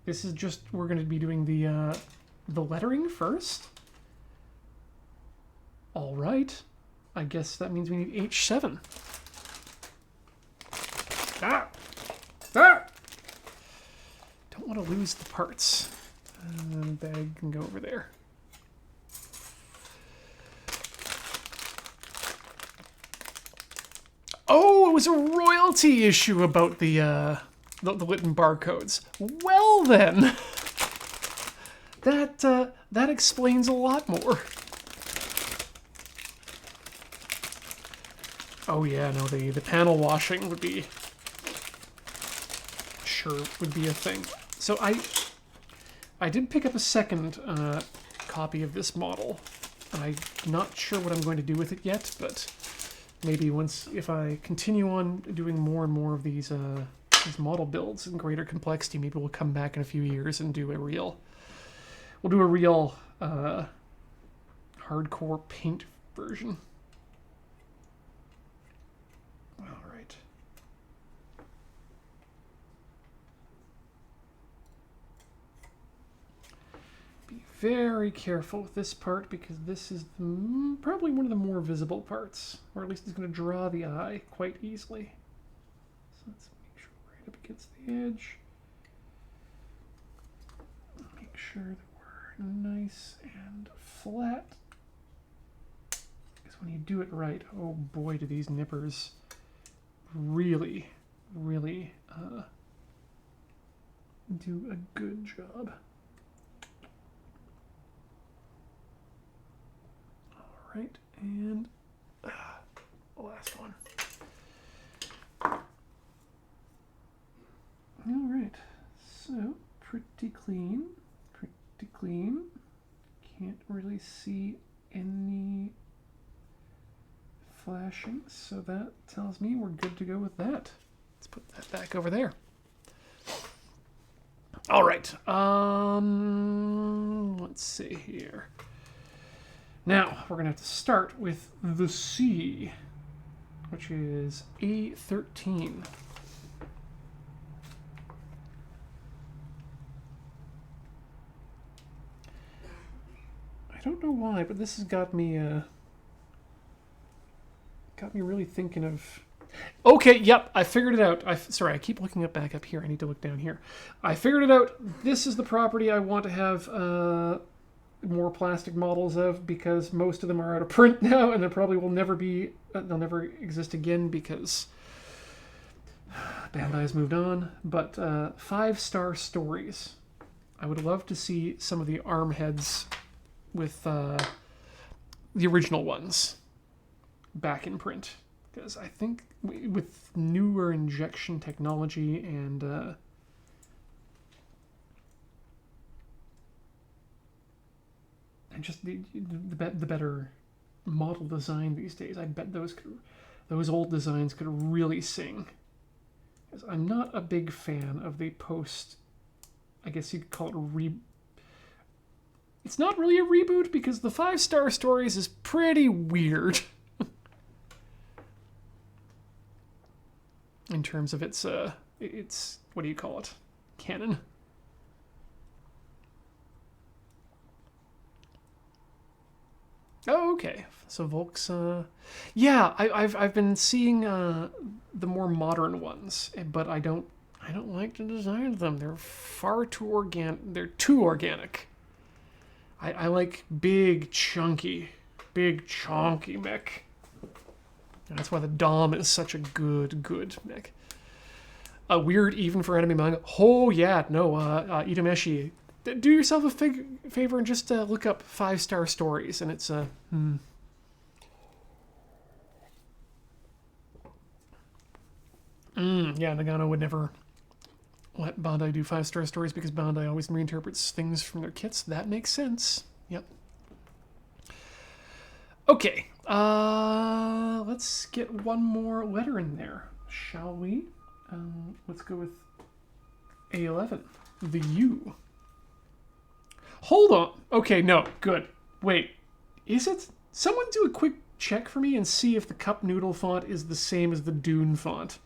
This is just, we're going to be doing the lettering first. All right. I guess that means we need H7. Ah! Ah! Don't want to lose the parts. The bag can go over there. Oh, it was a royalty issue about the Lytton barcodes. Well then, that explains a lot more. Oh yeah, no, the panel washing would be a thing. So I did pick up a second copy of this model. I'm not sure what I'm going to do with it yet, but maybe if I continue on doing more and more of these model builds in greater complexity, maybe we'll come back in a few years and do a real hardcore paint version. All right. Be very careful with this part because this is probably one of the more visible parts, or at least it's going to draw the eye quite easily. So let's make sure we're right up against the edge. Make sure that we're nice and flat. Because when you do it right, oh boy, do these nippers really, really do a good job. All right, and the last one. All right, so pretty clean, pretty clean. Can't really see any flashing, so that tells me we're good to go with that. Let's put that back over there. All right, let's see here. Now, we're going to have to start with the C, which is A13. I don't know why, but this has got me really thinking of... Okay, yep, I figured it out. Sorry, I keep looking back up here. I need to look down here. I figured it out. This is the property I want to have more plastic models of, because most of them are out of print now, and there probably will never be... they'll never exist again because Bandai's moved on. But 5-star stories. I would love to see some of the arm heads with the original ones back in print, because I think with newer injection technology and just the better model design these days, I bet those those old designs could really sing. Because I'm not a big fan of the post, I guess you'd call it it's not really a reboot because the 5-Star Stories is pretty weird. In terms of its what do you call it? Canon. Oh, okay. So Volk's, yeah, I've been seeing the more modern ones, but I don't like the design of them. They're far too organic. They're too organic. I like big chunky mech. And that's why the Dom is such a good mech. Weird even for anime manga. Oh yeah, no, Itameshi. Do yourself a favor and just look up 5-Star Stories, and it's yeah, Nagano would never let Bandai do 5-Star Stories because Bandai always reinterprets things from their kits. That makes sense. Yep. Okay, let's get one more letter in there, shall we? Let's go with A11, the U. Hold on. Okay, no, good. Wait, is it? Someone do a quick check for me and see if the Cup Noodle font is the same as the Dune font.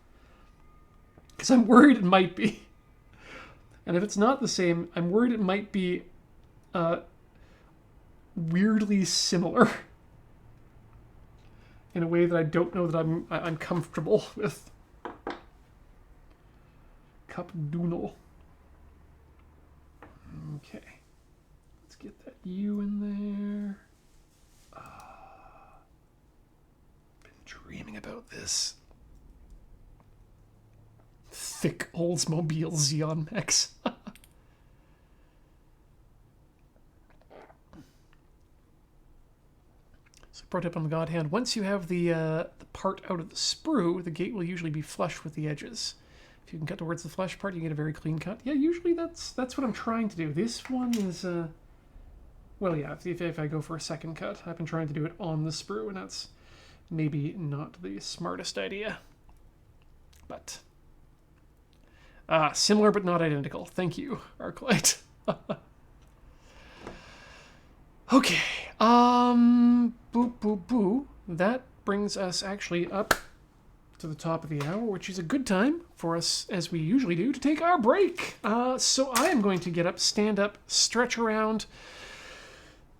Because I'm worried it might be. And if it's not the same, I'm worried it might be weirdly similar. In a way that I don't know that I'm comfortable with. Cup Noodle. Okay. Let's get that U in there. Been dreaming about this. Thick Oldsmobile Xeon mechs. So pro tip on the God Hand, once you have the part out of the sprue, the gate will usually be flush with the edges. If you can cut towards the flesh part, you get a very clean cut. Yeah, usually that's what I'm trying to do. This one is, well, yeah, if I go for a second cut, I've been trying to do it on the sprue, and that's maybe not the smartest idea. But, similar but not identical. Thank you, Arclight. Okay, boo. That brings us actually up to the top of the hour, which is a good time for us, as we usually do, to take our break. So I am going to get up, stand up, stretch around,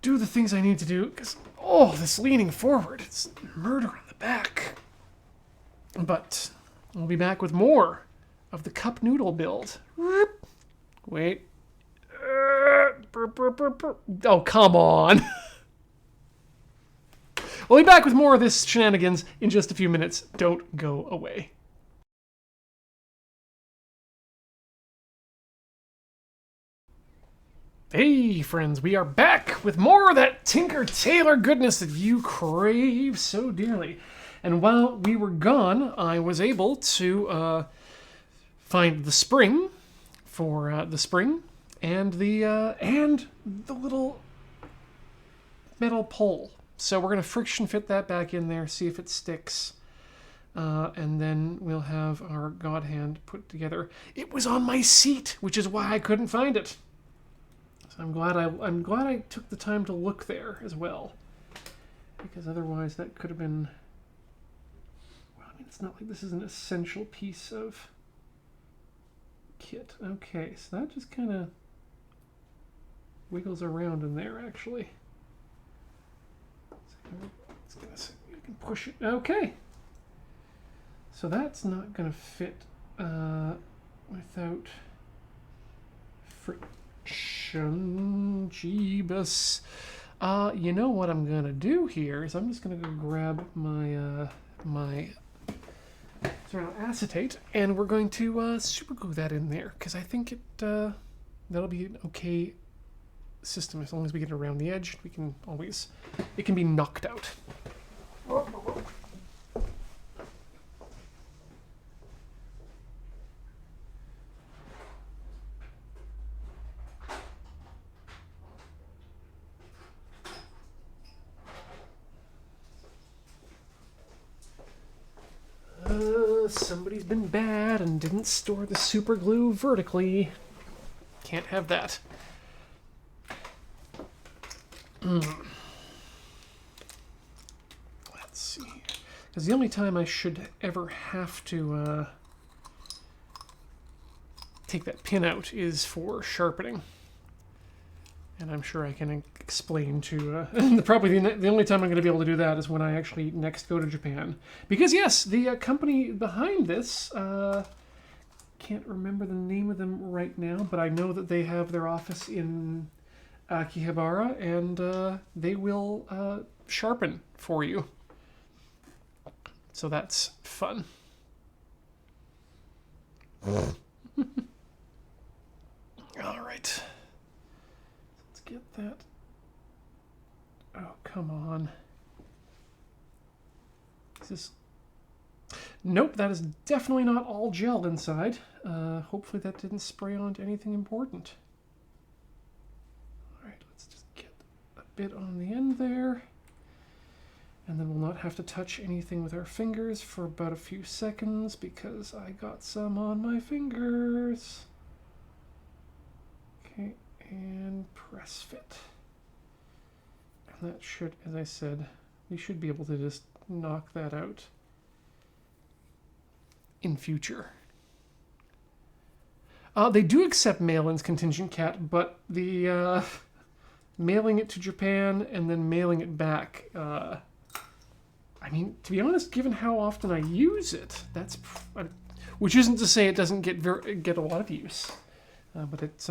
do the things I need to do, because, oh, this leaning forward, it's murder on the back. But we'll be back with more of the Cup Noodle build. Wait. Oh, come on. We'll be back with more of this shenanigans in just a few minutes. Don't go away. Hey, friends, we are back with more of that Tinker Tailor goodness that you crave so dearly. And while we were gone, I was able to find the spring for the spring and the little metal pole. So we're going to friction fit that back in there, see if it sticks. And then we'll have our God Hand put together. It was on my seat, which is why I couldn't find it. So I'm glad I took the time to look there as well. Because otherwise that could have been... Well, I mean, it's not like this is an essential piece of kit. Okay, so that just kind of wiggles around in there, actually. It's gonna see if you can push it. Okay. So that's not gonna fit without friction. Jeebus. You know what I'm gonna do here is I'm just gonna go grab my my acetate, and we're going to super glue that in there because I think it that'll be an okay system. As long as we get it around the edge, we can always, it can be knocked out. Somebody's been bad and didn't store the super glue vertically. Can't have that. Let's see. Because the only time I should ever have to take that pin out is for sharpening. And I'm sure I can explain to... probably the only time I'm going to be able to do that is when I actually next go to Japan. Because yes, the company behind this... can't remember the name of them right now, but I know that they have their office in Akihabara, and they will sharpen for you. So that's fun. All right. Let's get that. Oh, come on. Is this... Nope, that is definitely not all gel inside. Hopefully that didn't spray onto anything important. Alright, let's just get a bit on the end there. And then we'll not have to touch anything with our fingers for about a few seconds because I got some on my fingers. Okay, and press fit. And that should, as I said, we should be able to just knock that out in future. They do accept mail-ins, Contingent Cat, but the mailing it to Japan and then mailing it back, I mean, to be honest, given how often I use it, that's... which isn't to say it doesn't get a lot of use, but it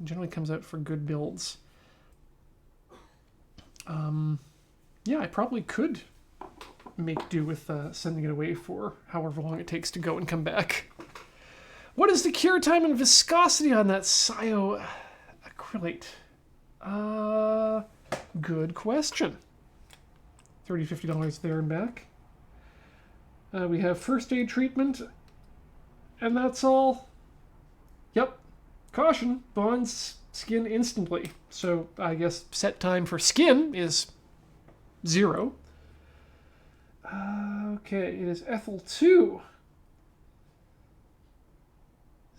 generally comes out for good builds. Yeah, I probably could make do with sending it away for however long it takes to go and come back. What is the cure time and viscosity on that Scio acrylate? Good question. $30, $50 there and back. We have first aid treatment, and that's all. Yep. Caution, bonds skin instantly. So I guess set time for skin is 0. Okay, it is ethyl 2.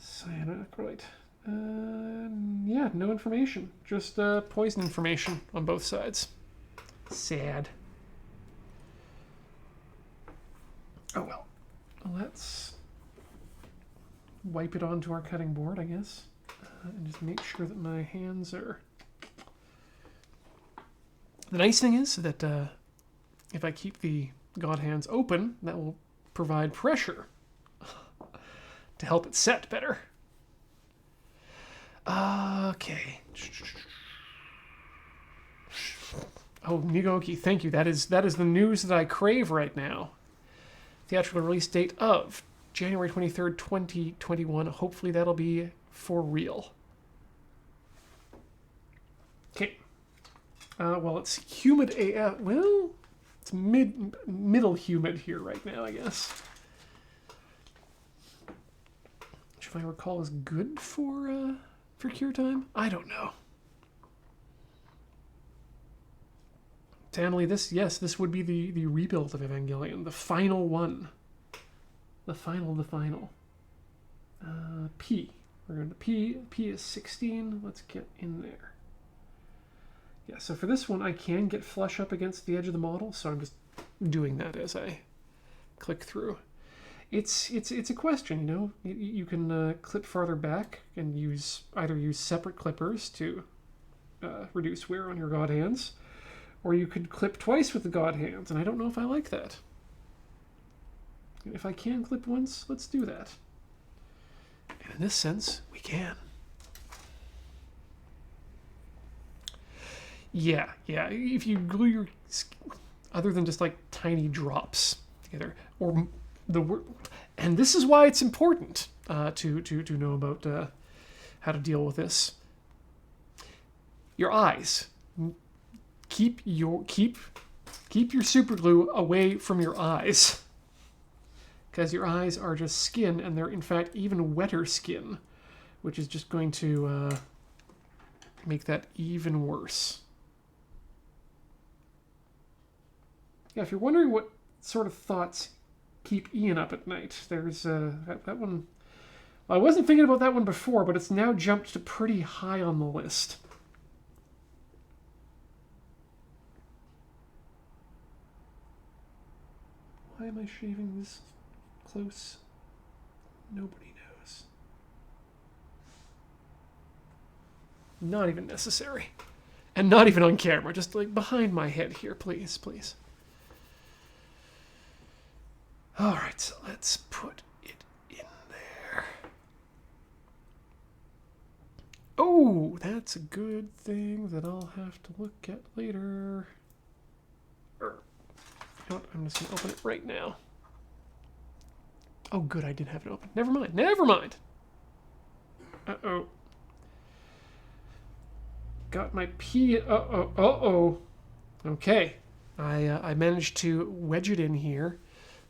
Cyanacrylate. Yeah, no information. Just poison information on both sides. Sad. Oh well. Let's wipe it onto our cutting board, I guess. And just make sure that my hands are... The nice thing is that if I keep the God hands open, that will provide pressure to help it set better. Okay. Oh, Migoki, thank you. That is the news that I crave right now. Theatrical release date of January 23rd, 2021. Hopefully that'll be for real. Okay. Well, it's humid AF. Well, it's middle humid here right now, I guess. Which, if I recall, is good for cure time. I don't know. Tamily, this would be the rebuild of Evangelion, the final one, the final. P. We're going to P. P is 16. Let's get in there. Yeah, so for this one, I can get flush up against the edge of the model, so I'm just doing that as I click through. It's a question, you know. You can clip farther back and either use separate clippers to reduce wear on your God hands, or you could clip twice with the God hands, and I don't know if I like that. If I can clip once, let's do that. And in this sense, we can. Yeah. If you glue your... other than just like tiny drops together, or and this is why it's important to know about how to deal with this. Your eyes. Keep your super glue away from your eyes, because your eyes are just skin, and they're in fact even wetter skin, which is just going to make that even worse. Yeah, if you're wondering what sort of thoughts keep Ian up at night. There's that one. Well, I wasn't thinking about that one before, but it's now jumped to pretty high on the list. Why am I shaving this close? Nobody knows. Not even necessary. And not even on camera, just like behind my head here, please, please. Alright, so let's put it in there. Oh, that's a good thing that I'll have to look at later. You know what, I'm just going to open it right now. Oh, good, I did have it open. Never mind, never mind. Uh-oh. Got my P. Uh-oh. Okay. I managed to wedge it in here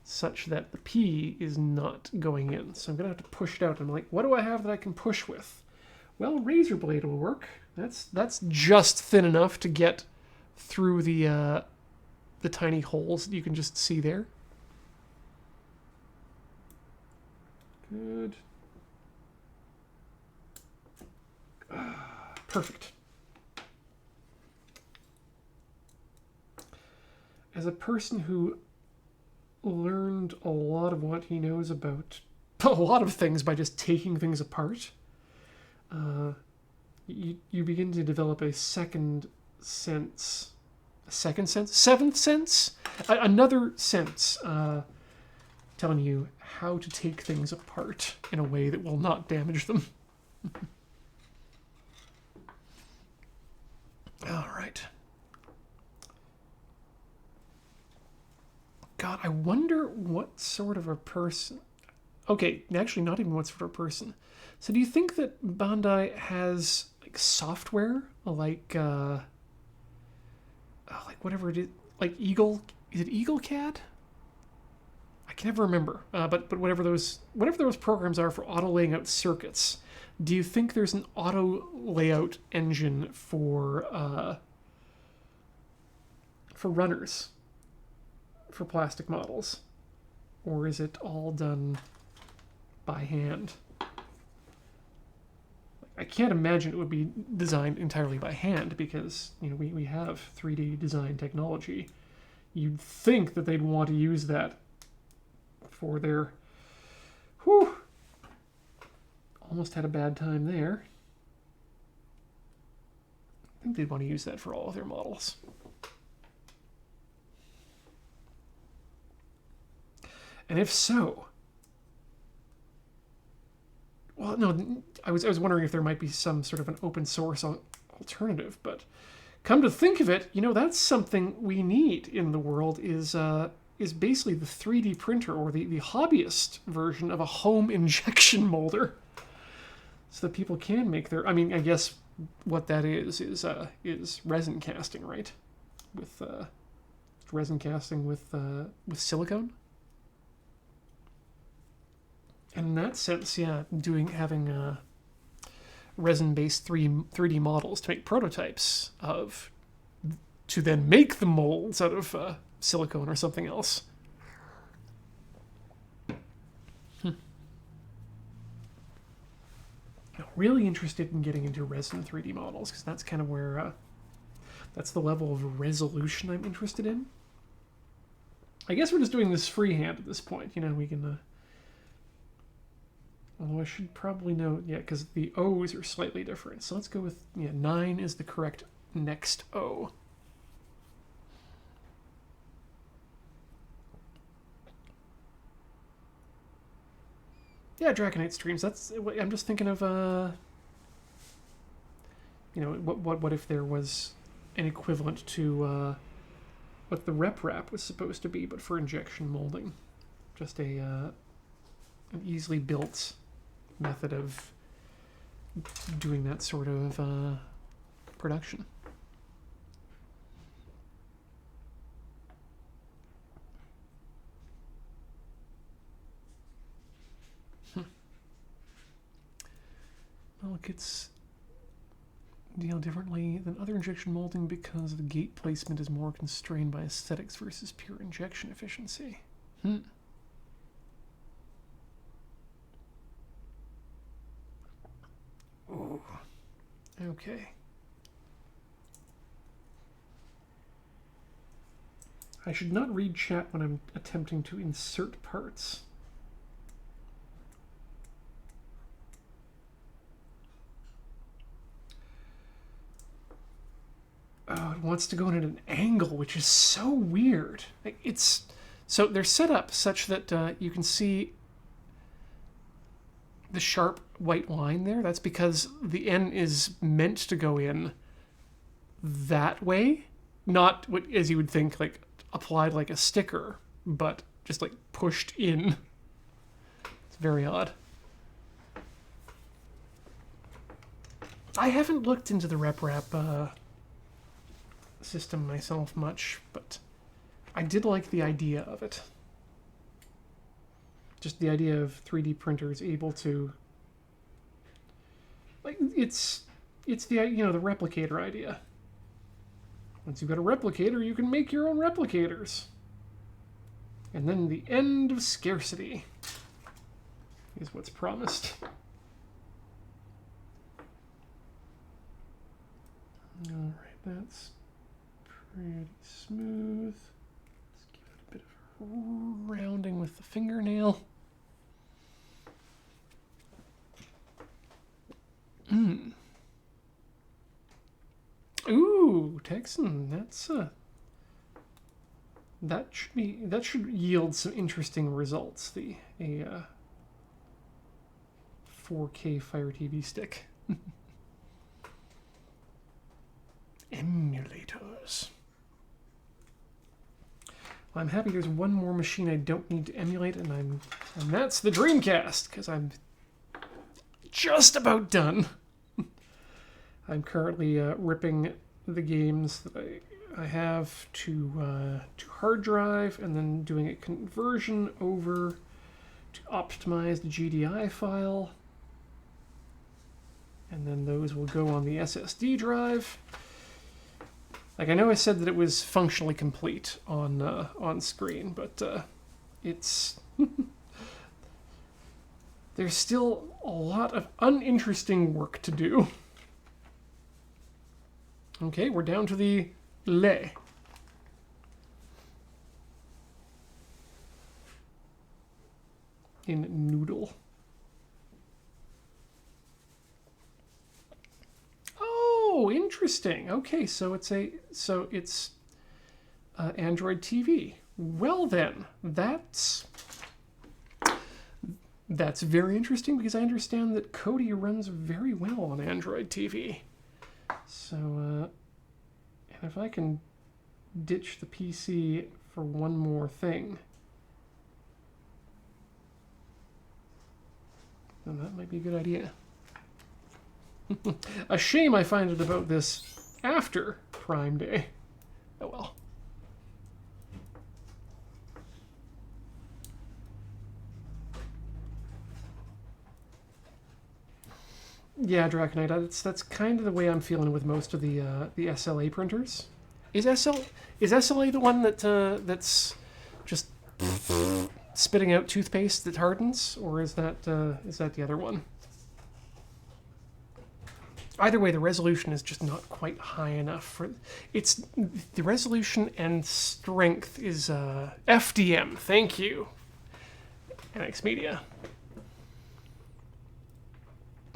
such that the P is not going in. So I'm going to have to push it out. I'm like, what do I have that I can push with? Well, razor blade will work. That's just thin enough to get through the tiny holes that you can just see there. Good. Perfect. As a person who learned a lot of what he knows about a lot of things by just taking things apart, you begin to develop a seventh sense, another sense, telling you how to take things apart in a way that will not damage them. All right. God, I wonder what sort of a person... Okay, actually not even what sort of a person. So do you think that Bandai has like software like whatever it is, like Eagle, is it EagleCAD? I can never remember. But whatever those programs are for auto laying out circuits, do you think there's an auto layout engine for runners? For plastic models, or is it all done by hand? I can't imagine it would be designed entirely by hand because we have 3D design technology. You'd think that they'd want to use that for their... Whew! Almost had a bad time there. I think they'd want to use that for all of their models. And if so, well, no, I was wondering if there might be some sort of an open source alternative, but come to think of it, that's something we need in the world is basically the 3D printer or the hobbyist version of a home injection molder, so that people can make their. I mean, I guess what that is resin casting, right? With resin casting with silicone. And in that sense, yeah, having resin-based 3D models to make prototypes of, to then make the molds out of silicone or something else. I'm really interested in getting into resin 3D models because that's kind of where, that's the level of resolution I'm interested in. I guess we're just doing this freehand at this point. We can... Although I should probably know, yeah, because the O's are slightly different. So let's go with, 9 is the correct next O. Yeah, Dragonite streams. I'm just thinking of, what if there was an equivalent to what the rep wrap was supposed to be, but for injection molding. Just an easily built method of doing that sort of production. Well, it gets deal differently than other injection molding because the gate placement is more constrained by aesthetics versus pure injection efficiency. Okay. I should not read chat when I'm attempting to insert parts. Oh, it wants to go in at an angle, which is so weird. Like, it's so they're set up such that you can see the sharp white line there. That's because the N is meant to go in that way, not what as you would think, like applied like a sticker, but just like pushed in. It's very odd. I haven't looked into the RepRap system myself much, but I did like the idea of it. Just the idea of 3D printers able to, like, it's the, you know, the replicator idea. Once you've got a replicator, you can make your own replicators. And then the end of scarcity is what's promised. All right, that's pretty smooth. Let's give it a bit of rounding with the fingernail. Ooh, Texan, that's that should yield some interesting results. A 4K Fire TV stick. Emulators. Well, I'm happy there's one more machine I don't need to emulate, and that's the Dreamcast, because I'm just about done. I'm currently ripping the games that I have to hard drive, and then doing a conversion over to optimize the GDI file, and then those will go on the SSD drive. Like, I know I said that it was functionally complete on screen, but it's there's still a lot of uninteresting work to do. Okay, we're down to the lait. In Noodle. Oh, interesting. Okay, so it's Android TV. Well then, that's very interesting, because I understand that Kodi runs very well on Android TV. So, and if I can ditch the PC for one more thing, then that might be a good idea. A shame I find it about this after Prime Day. Oh well. Yeah, Draconite, that's kind of the way I'm feeling with most of the SLA printers. Is SLA the one that's just spitting out toothpaste that hardens, or is that the other one? Either way, the resolution is just not quite high enough for it's the resolution and strength is FDM. Thank you, NX Media.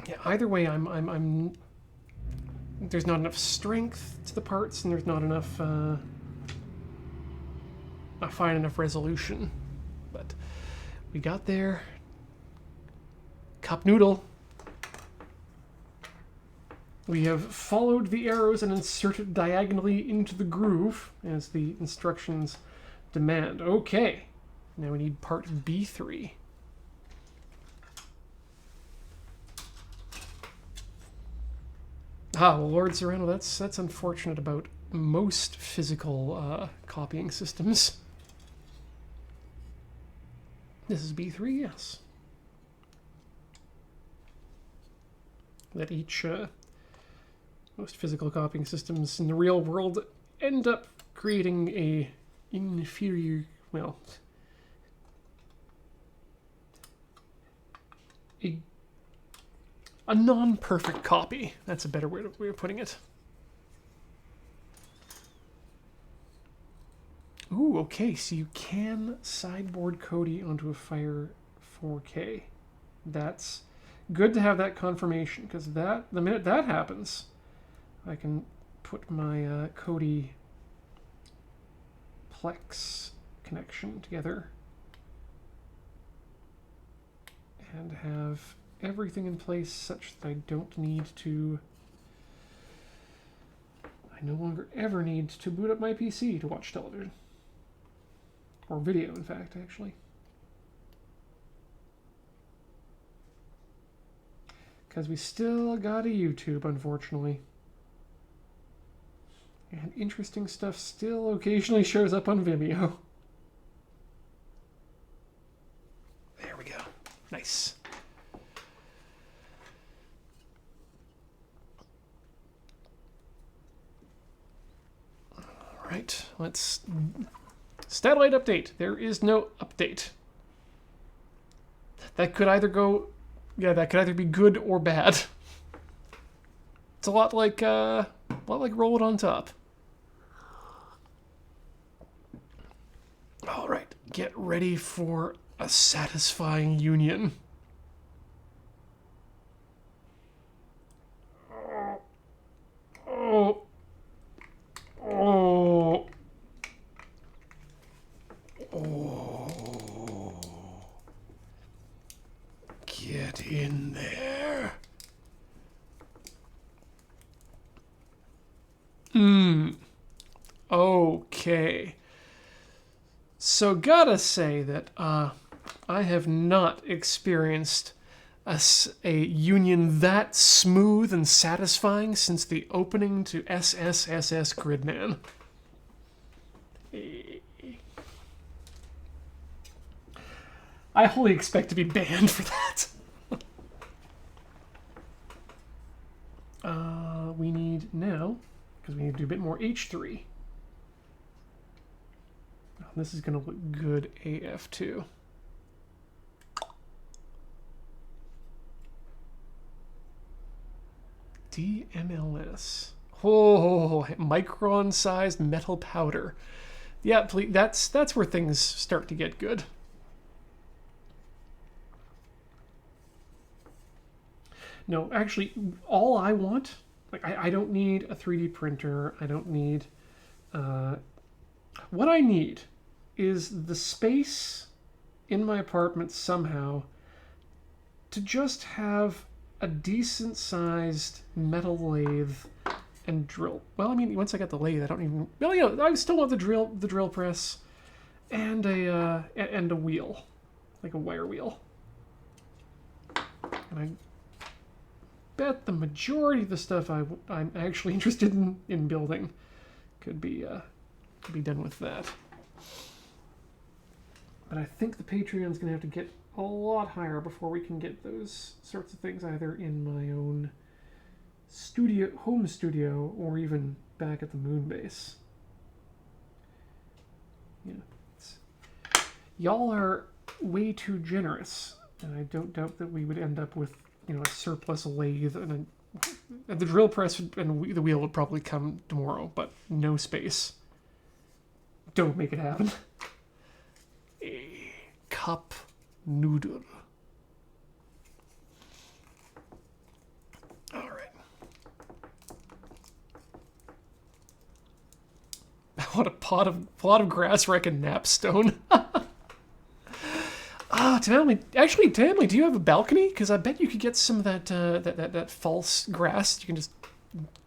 Yeah, either way, I'm there's not enough strength to the parts, and there's not enough a fine enough resolution. But we got there. Cup noodle. We have followed the arrows and inserted diagonally into the groove as the instructions demand. Okay, now we need part B3. Ah, well, Lord Serrano, that's unfortunate about most physical copying systems. This is B3, yes. That each most physical copying systems in the real world end up creating a inferior, well, a non-perfect copy. That's a better way of putting it. Ooh, okay, so you can sideboard Cody onto a Fire 4K. That's good to have that confirmation, because the minute that happens, I can put my Cody Plex connection together and have everything in place such that I don't need to... I no longer ever need to boot up my PC to watch television. Or video, in fact, actually. Because we still got a YouTube, unfortunately. And interesting stuff still occasionally shows up on Vimeo. There we go. Nice. All right, let's... Satellite update. There is no update. That could either go... Yeah, that could either be good or bad. It's a lot like Roll It On Top. All right, get ready for a satisfying union. Oh. Oh. Oh. Get in there. Okay. So gotta say that I have not experienced a union that smooth and satisfying since the opening to SSSS Gridman. I wholly expect to be banned for that. We need now, because we need to do a bit more H3. Oh, this is going to look good AF too. DMLS. Oh, micron-sized metal powder. Yeah, please, that's where things start to get good. No, actually, all I want, like, I don't need a 3D printer. I don't need... what I need is the space in my apartment somehow to just have a decent-sized metal lathe and drill. Well, I mean, once I got the lathe, I don't even... Well, you know, I still want the drill press and a wheel, like a wire wheel. And I bet the majority of the stuff I'm actually interested in building could be done with that. But I think the Patreon's going to have to get a lot higher before we can get those sorts of things either in my own home studio, or even back at the moon base. Yeah, y'all are way too generous, and I don't doubt that we would end up with, you know, a surplus lathe and the drill press and the wheel would probably come tomorrow, but no space. Don't make it happen. A cup noodle. All right. What a pot of grass wreck and napstone. Tamley, do you have a balcony? Because I bet you could get some of that false grass you can just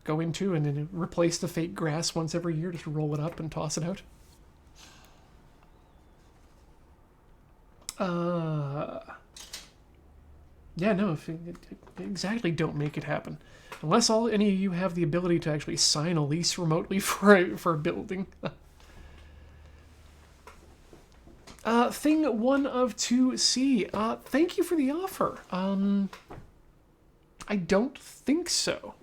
go into and then replace the fake grass once every year. Just roll it up and toss it out. Yeah, no, exactly, don't make it happen. Unless any of you have the ability to actually sign a lease remotely for a building. Thing 1 of 2C. Thank you for the offer. I don't think so.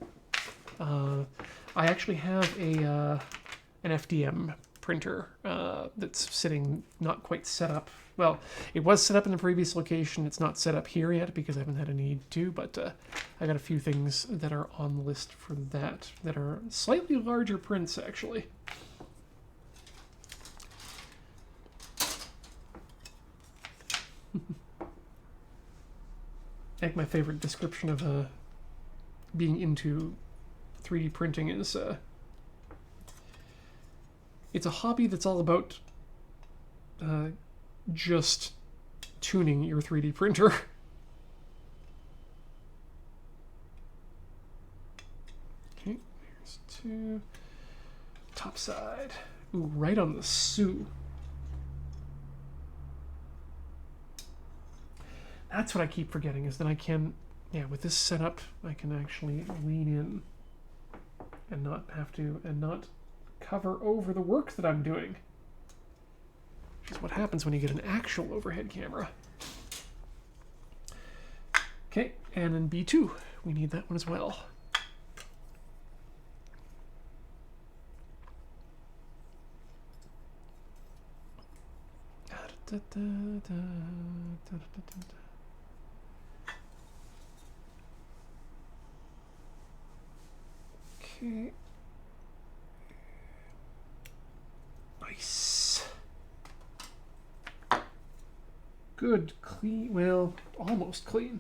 I actually have an FDM printer that's sitting not quite set up. Well, it was set up in the previous location. It's not set up here yet because I haven't had a need to, but I got a few things that are on the list for that are slightly larger prints, actually. I think my favorite description of being into 3D printing is it's a hobby that's all about just tuning your 3D printer. Okay, here's 2. Top side. Ooh, right on the Sioux. That's what I keep forgetting, is that I can, with this setup, I can actually lean in and not have to, and not cover over the work that I'm doing. Which is what happens when you get an actual overhead camera. Okay, and then B2, we need that one as well. Okay. Nice. Good, clean, well, almost clean.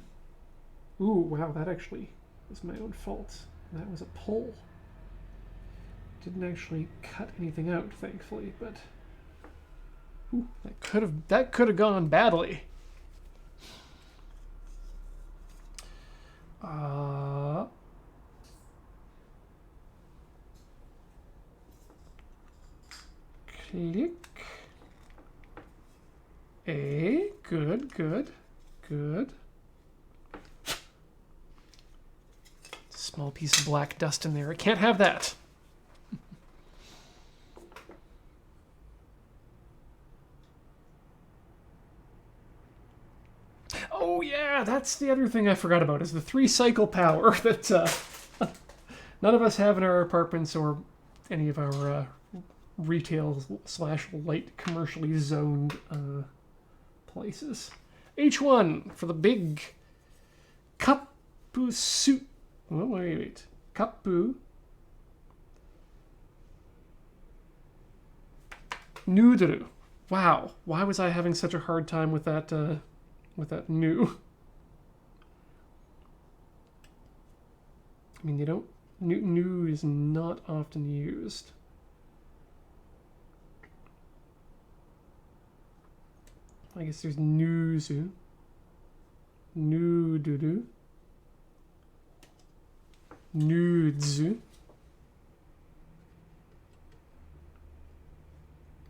Ooh, wow, that actually was my own fault. That was a pull. Didn't actually cut anything out, thankfully, but ooh, that could have gone badly. Click. A, good, good, good. Small piece of black dust in there. I can't have that. Oh yeah, that's the other thing I forgot about, is the 3-cycle power that none of us have in our apartments or any of our retail/light commercially zoned places. H1 for the big Kapu suit. Oh, wait. Kapu Noodle. Wow. Why was I having such a hard time with that new? I mean, they don't. New is not often used. I guess there's Nuzu. Nududu. Nudzu.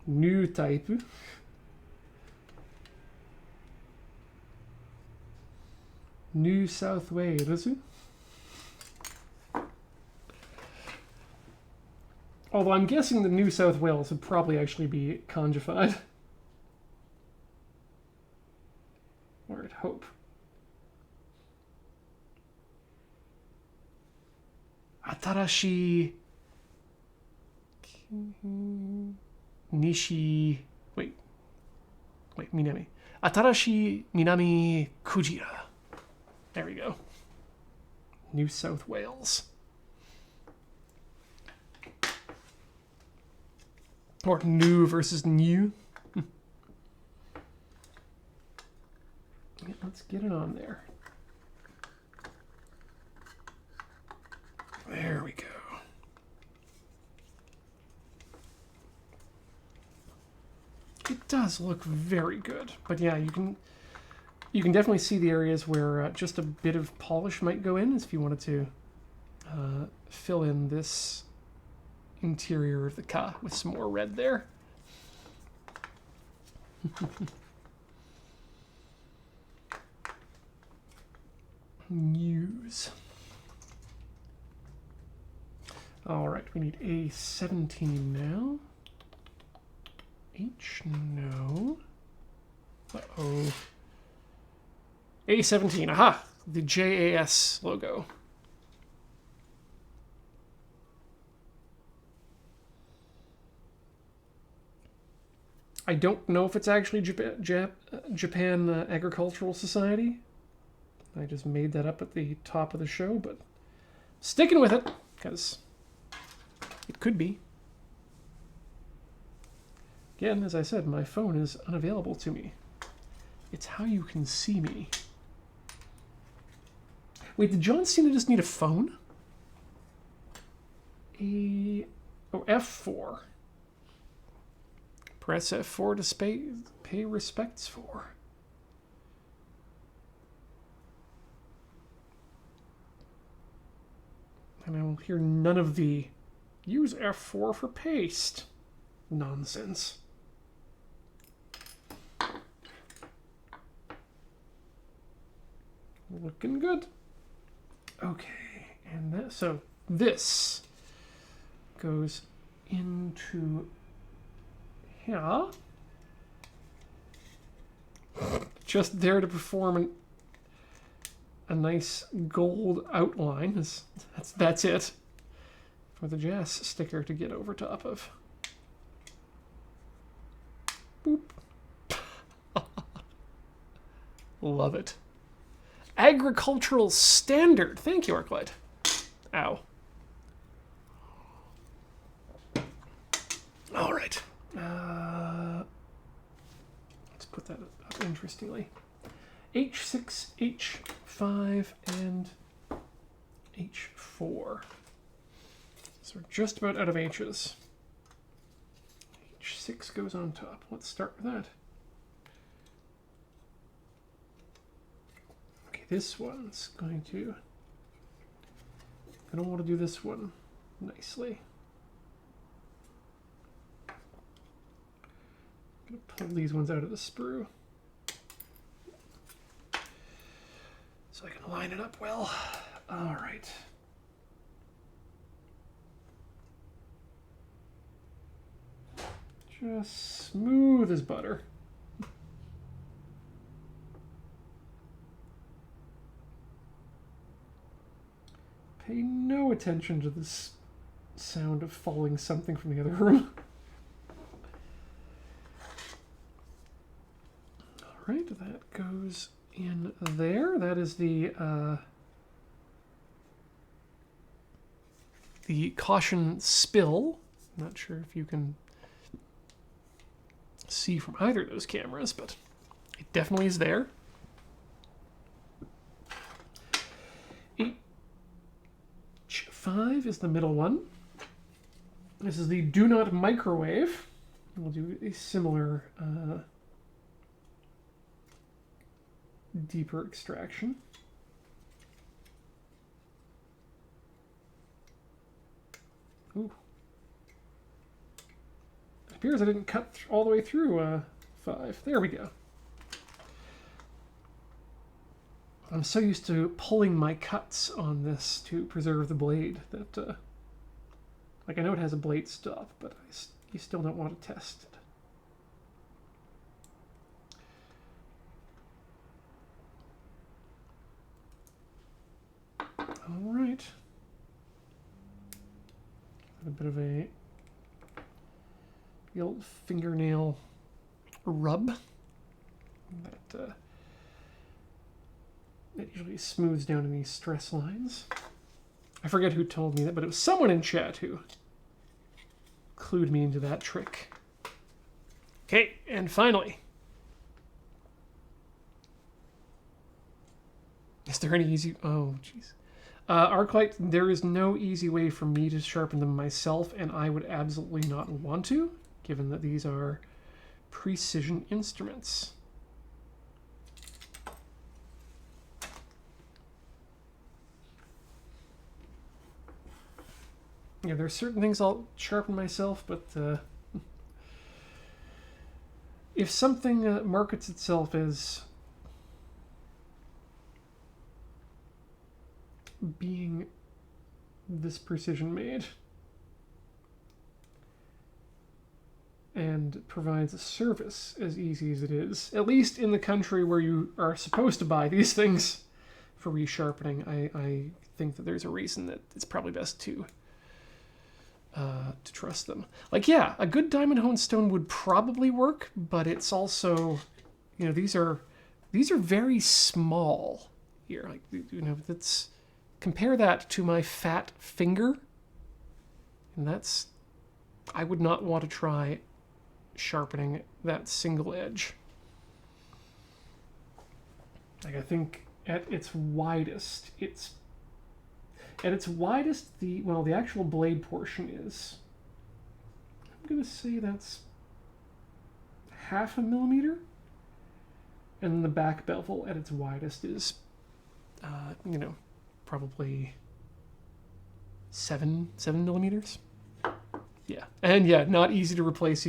New type. New South Wales. Although I'm guessing the New South Wales would probably actually be conjugified. Or I'd hope. Atarashi Nishi. Wait, Minami. Atarashi Minami Kujira. There we go. New South Wales. Or new versus new. Let's get it on there. There we go. It does look very good, but yeah, you can definitely see the areas where just a bit of polish might go in, as if you wanted to fill in this interior of the ka with some more red there. News. All right, we need A17 now. H, no. Uh-oh. A17, aha! The JAS logo. I don't know if it's actually Japan Agricultural Society. I just made that up at the top of the show, but sticking with it, because it could be. Again, as I said, my phone is unavailable to me. It's how you can see me. Wait, did John Cena just need a phone? F4. Press F4 to pay respects for. And I will hear none of the use F4 for paste nonsense. Looking good. Okay, and so this goes into here. Just there to perform a nice gold outline. That's it for the Jazz sticker to get over top of. Boop. Love it. Agricultural standard. Thank you, Arclight. Ow. All right. Let's put that up interestingly. H6, H5, and H4. So we're just about out of H's. H6 goes on top. Let's start with that. Okay, this one's going to... I don't want to do this one nicely. I'm going to pull these ones out of the sprue so I can line it up well. All right. Just smooth as butter. Pay no attention to this sound of falling something from the other room. All right, that goes in there. That is the caution spill. Not sure if you can see from either of those cameras, but it definitely is there. H5 is the middle one. This is the do not microwave. We'll do a similar deeper extraction. Ooh. It appears I didn't cut all the way through 5. There we go. I'm so used to pulling my cuts on this to preserve the blade that, like I know it has a blade stop, but you still don't want to test it. All right. A bit of the old fingernail rub that usually smooths down any stress lines. I forget who told me that, but it was someone in chat who clued me into that trick. Okay, and finally, is there any easy... Oh, jeez. Arclight, there is no easy way for me to sharpen them myself, and I would absolutely not want to, given that these are precision instruments. Yeah, there are certain things I'll sharpen myself, but if something markets itself as being this precision made and provides a service as easy as it is, at least in the country where you are supposed to buy these things for resharpening, I think that there's a reason that it's probably best to to trust them. Like, yeah, a good diamond honed stone would probably work, but it's also, you know, these are very small here. Like, you know, that's, compare that to my fat finger, and that's, I would not want to try sharpening that single edge. Like, I think at its widest, the actual blade portion is, I'm going to say that's 0.5 millimeter. And the back bevel at its widest is, you know, probably 7 millimeters. Yeah, and yeah, not easy to replace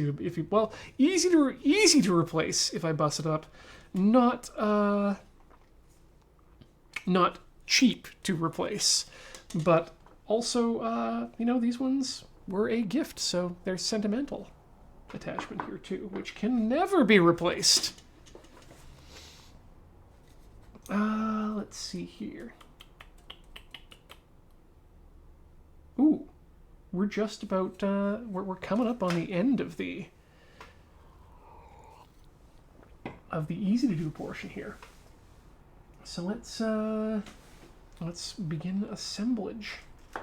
easy to replace if I bust it up. Not cheap to replace, but also, you know, these ones were a gift, so there's sentimental attachment here too, which can never be replaced. Let's see here. Ooh, we're just about, we're coming up on the end of the easy to do portion here. So let's begin assemblage. Am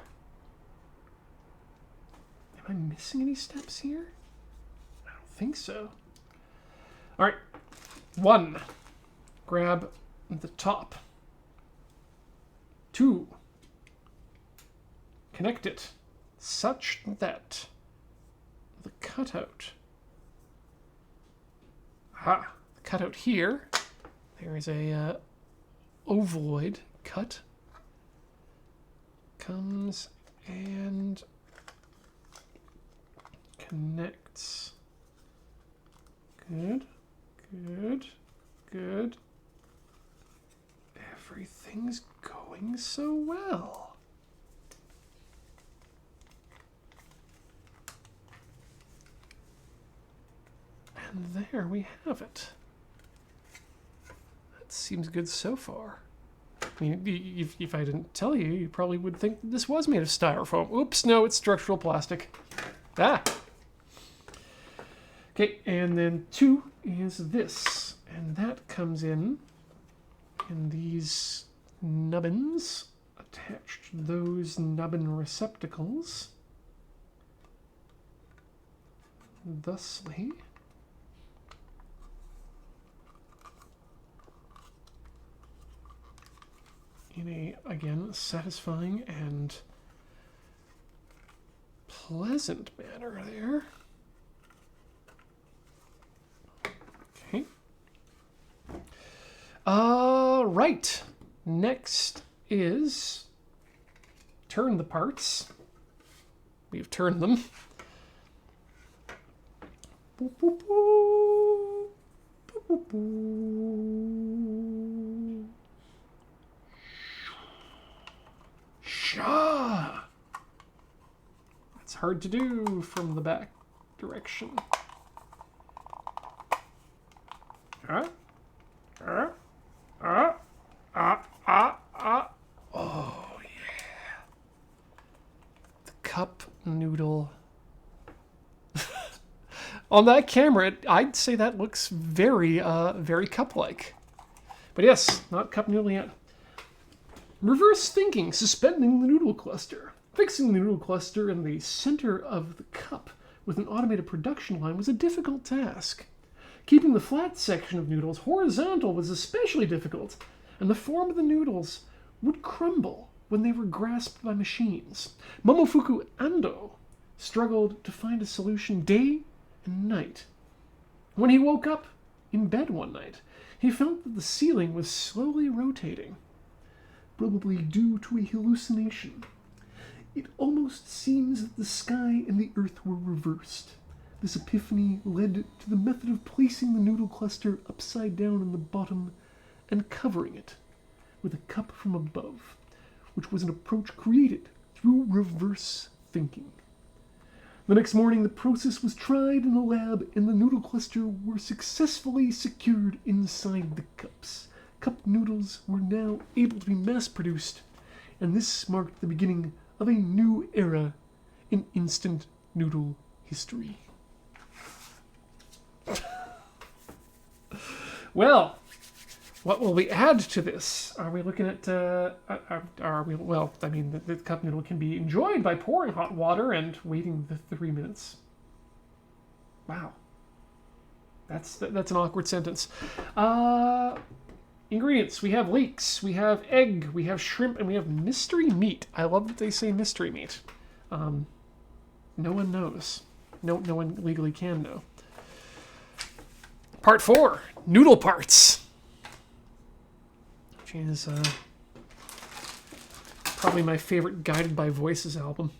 I missing any steps here? I don't think so. All right, 1, grab the top. 2, connect it such that the cutout, the cutout here, there is a ovaloid cut, comes and connects. Good, good, good. Everything's going so well. And there we have it. That seems good so far. I mean, if I didn't tell you, you probably would think this was made of styrofoam. Oops, no, it's structural plastic. Ah! Okay, and then 2 is this. And that comes in these nubbins attached to those nubbin receptacles. Thusly, in a, again, satisfying and pleasant manner there. Okay. Right. Next is turn the parts. We've turned them. Boop, boop, boop. Boop, boop, boop. Shah! That's hard to do from the back direction. Oh, yeah. The cup noodle. On that camera, I'd say that looks very, very cup-like. But yes, not cup noodle yet. Reverse thinking, suspending the noodle cluster. Fixing the noodle cluster in the center of the cup with an automated production line was a difficult task. Keeping the flat section of noodles horizontal was especially difficult, and the form of the noodles would crumble when they were grasped by machines. Momofuku Ando struggled to find a solution day and night. When he woke up in bed one night, he felt that the ceiling was slowly rotating, probably due to a hallucination. It almost seems that the sky and the earth were reversed. This epiphany led to the method of placing the noodle cluster upside down on the bottom and covering it with a cup from above, which was an approach created through reverse thinking. The next morning, the process was tried in the lab, and the noodle cluster were successfully secured inside the cups. Cup noodles were now able to be mass-produced, and this marked the beginning of a new era in instant noodle history. Well, what will we add to this? Are we looking at, are we, well, I mean, the cup noodle can be enjoyed by pouring hot water and waiting the 3 minutes. Wow. That's an awkward sentence. Ingredients. We have leeks, we have egg, we have shrimp, and we have mystery meat. I love that they say mystery meat. No one knows. No one legally can know. Part 4, noodle parts. Which is probably my favorite Guided by Voices album.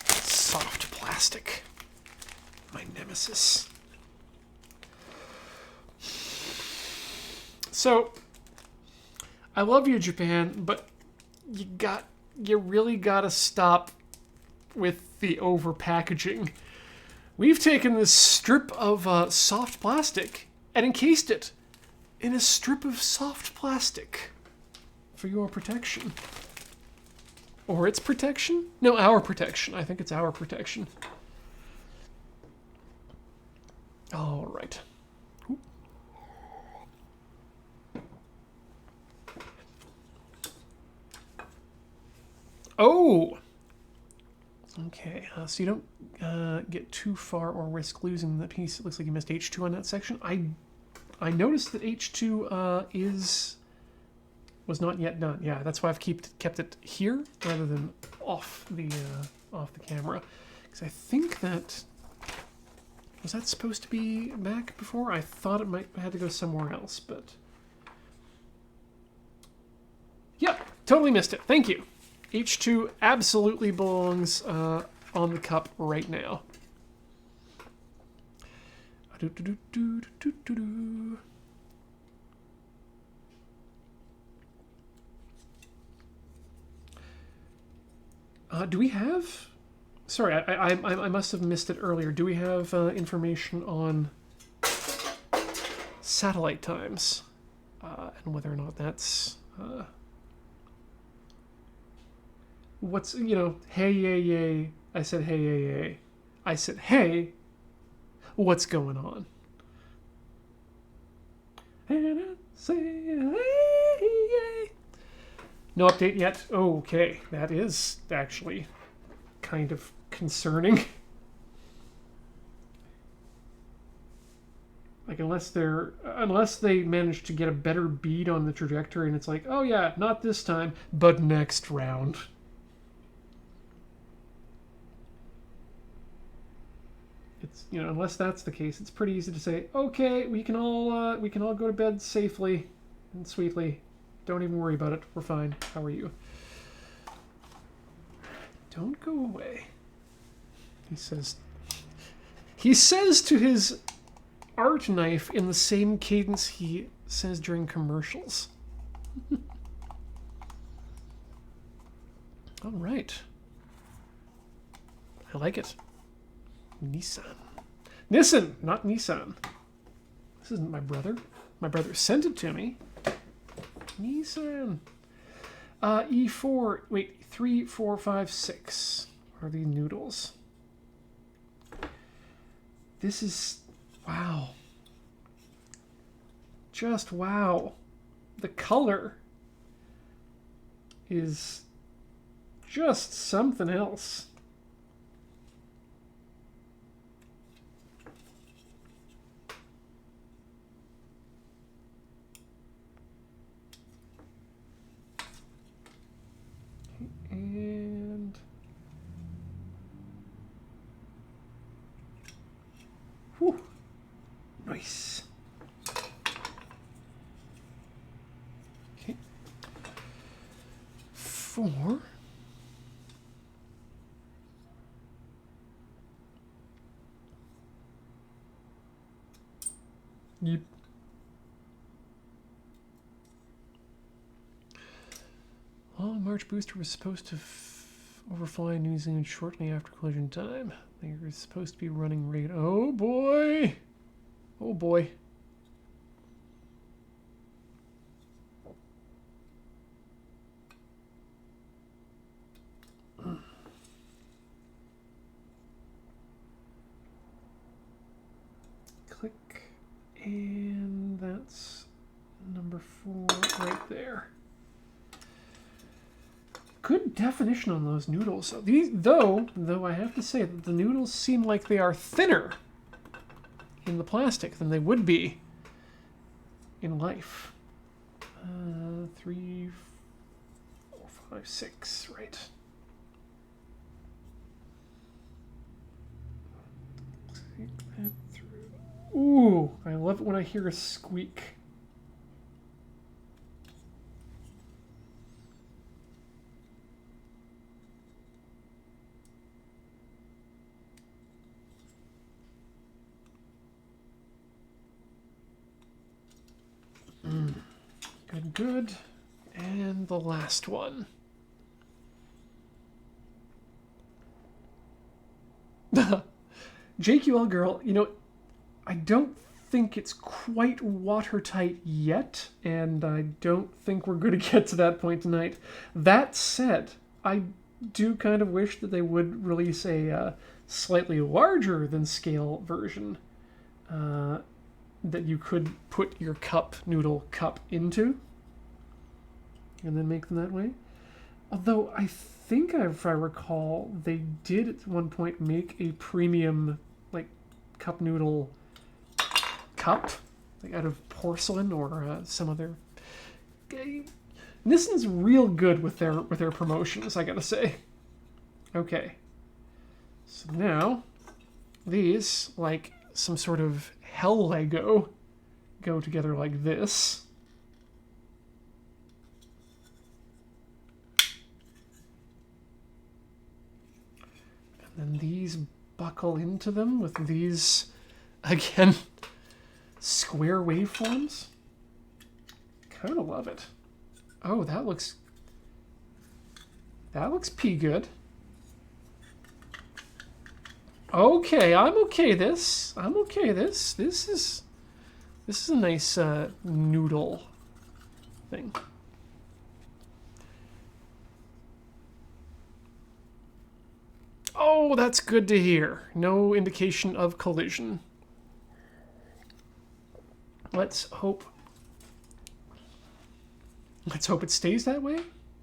Soft plastic. My nemesis. So, I love you, Japan, but you really gotta stop with the over packaging. We've taken this strip of soft plastic and encased it in a strip of soft plastic for your protection. Or its protection? No, our protection. I think it's our protection. All right. Oh! Okay, so you don't get too far or risk losing the piece. It looks like you missed H2 on that section. I noticed that H2 was not yet done. Yeah, that's why I've kept it here rather than off the camera. Because I think that... Was that supposed to be back before? I thought it might have to go somewhere else, but... Yep, totally missed it. Thank you. H2 absolutely belongs on the cup right now. Do we have... Sorry, I must have missed it earlier. Do we have information on satellite times? And whether or not that's... What's, you know, hey, yay, yay. I said, hey, yay, yay. I said, hey, what's going on? And I say, hey, yay. No update yet? Okay, that is actually kind of concerning. Like, unless they manage to get a better bead on the trajectory and it's like, oh yeah, not this time, but next round. It's, you know, unless that's the case, it's pretty easy to say, okay, we can all go to bed safely and sweetly. Don't even worry about it. We're fine. How are you? Don't go away. He says to his art knife in the same cadence he says during commercials. All right. I like it. Nissan, not Nissan. This isn't my brother. My brother sent it to me. Nissan. E4, wait, 3, 4, 5, 6 are the noodles. This is, wow. Just wow. The color is just something else. And whew, nice. Okay. 4. Yep. Long March booster was supposed to overfly New Zealand shortly after collision time. They were supposed to be running rate. Oh boy! Oh boy. And that's number 4 right there. Good definition on those noodles. So these, though I have to say that the noodles seem like they are thinner in the plastic than they would be in life. 3, 4, 5, 6, right. Take that through. Ooh, I love it when I hear a squeak. Good, good. And the last one. JQL girl, you know, I don't think it's quite watertight yet, and I don't think we're going to get to that point tonight. That said, I do kind of wish that they would release a slightly larger than scale version that you could put your noodle cup into and then make them that way. Although I think, if I recall, they did at one point make a premium like cup noodle cup, like out of porcelain or some other. Nissan's real good with their promotions, I gotta say. Okay, so now these, like some sort of hell Lego, go together like this. And then these buckle into them with these, again, square waveforms. Kind of love it. Oh, that looks pea good. Okay, I'm okay this. This is a nice noodle thing. Oh, that's good to hear. No indication of collision. Let's hope it stays that way.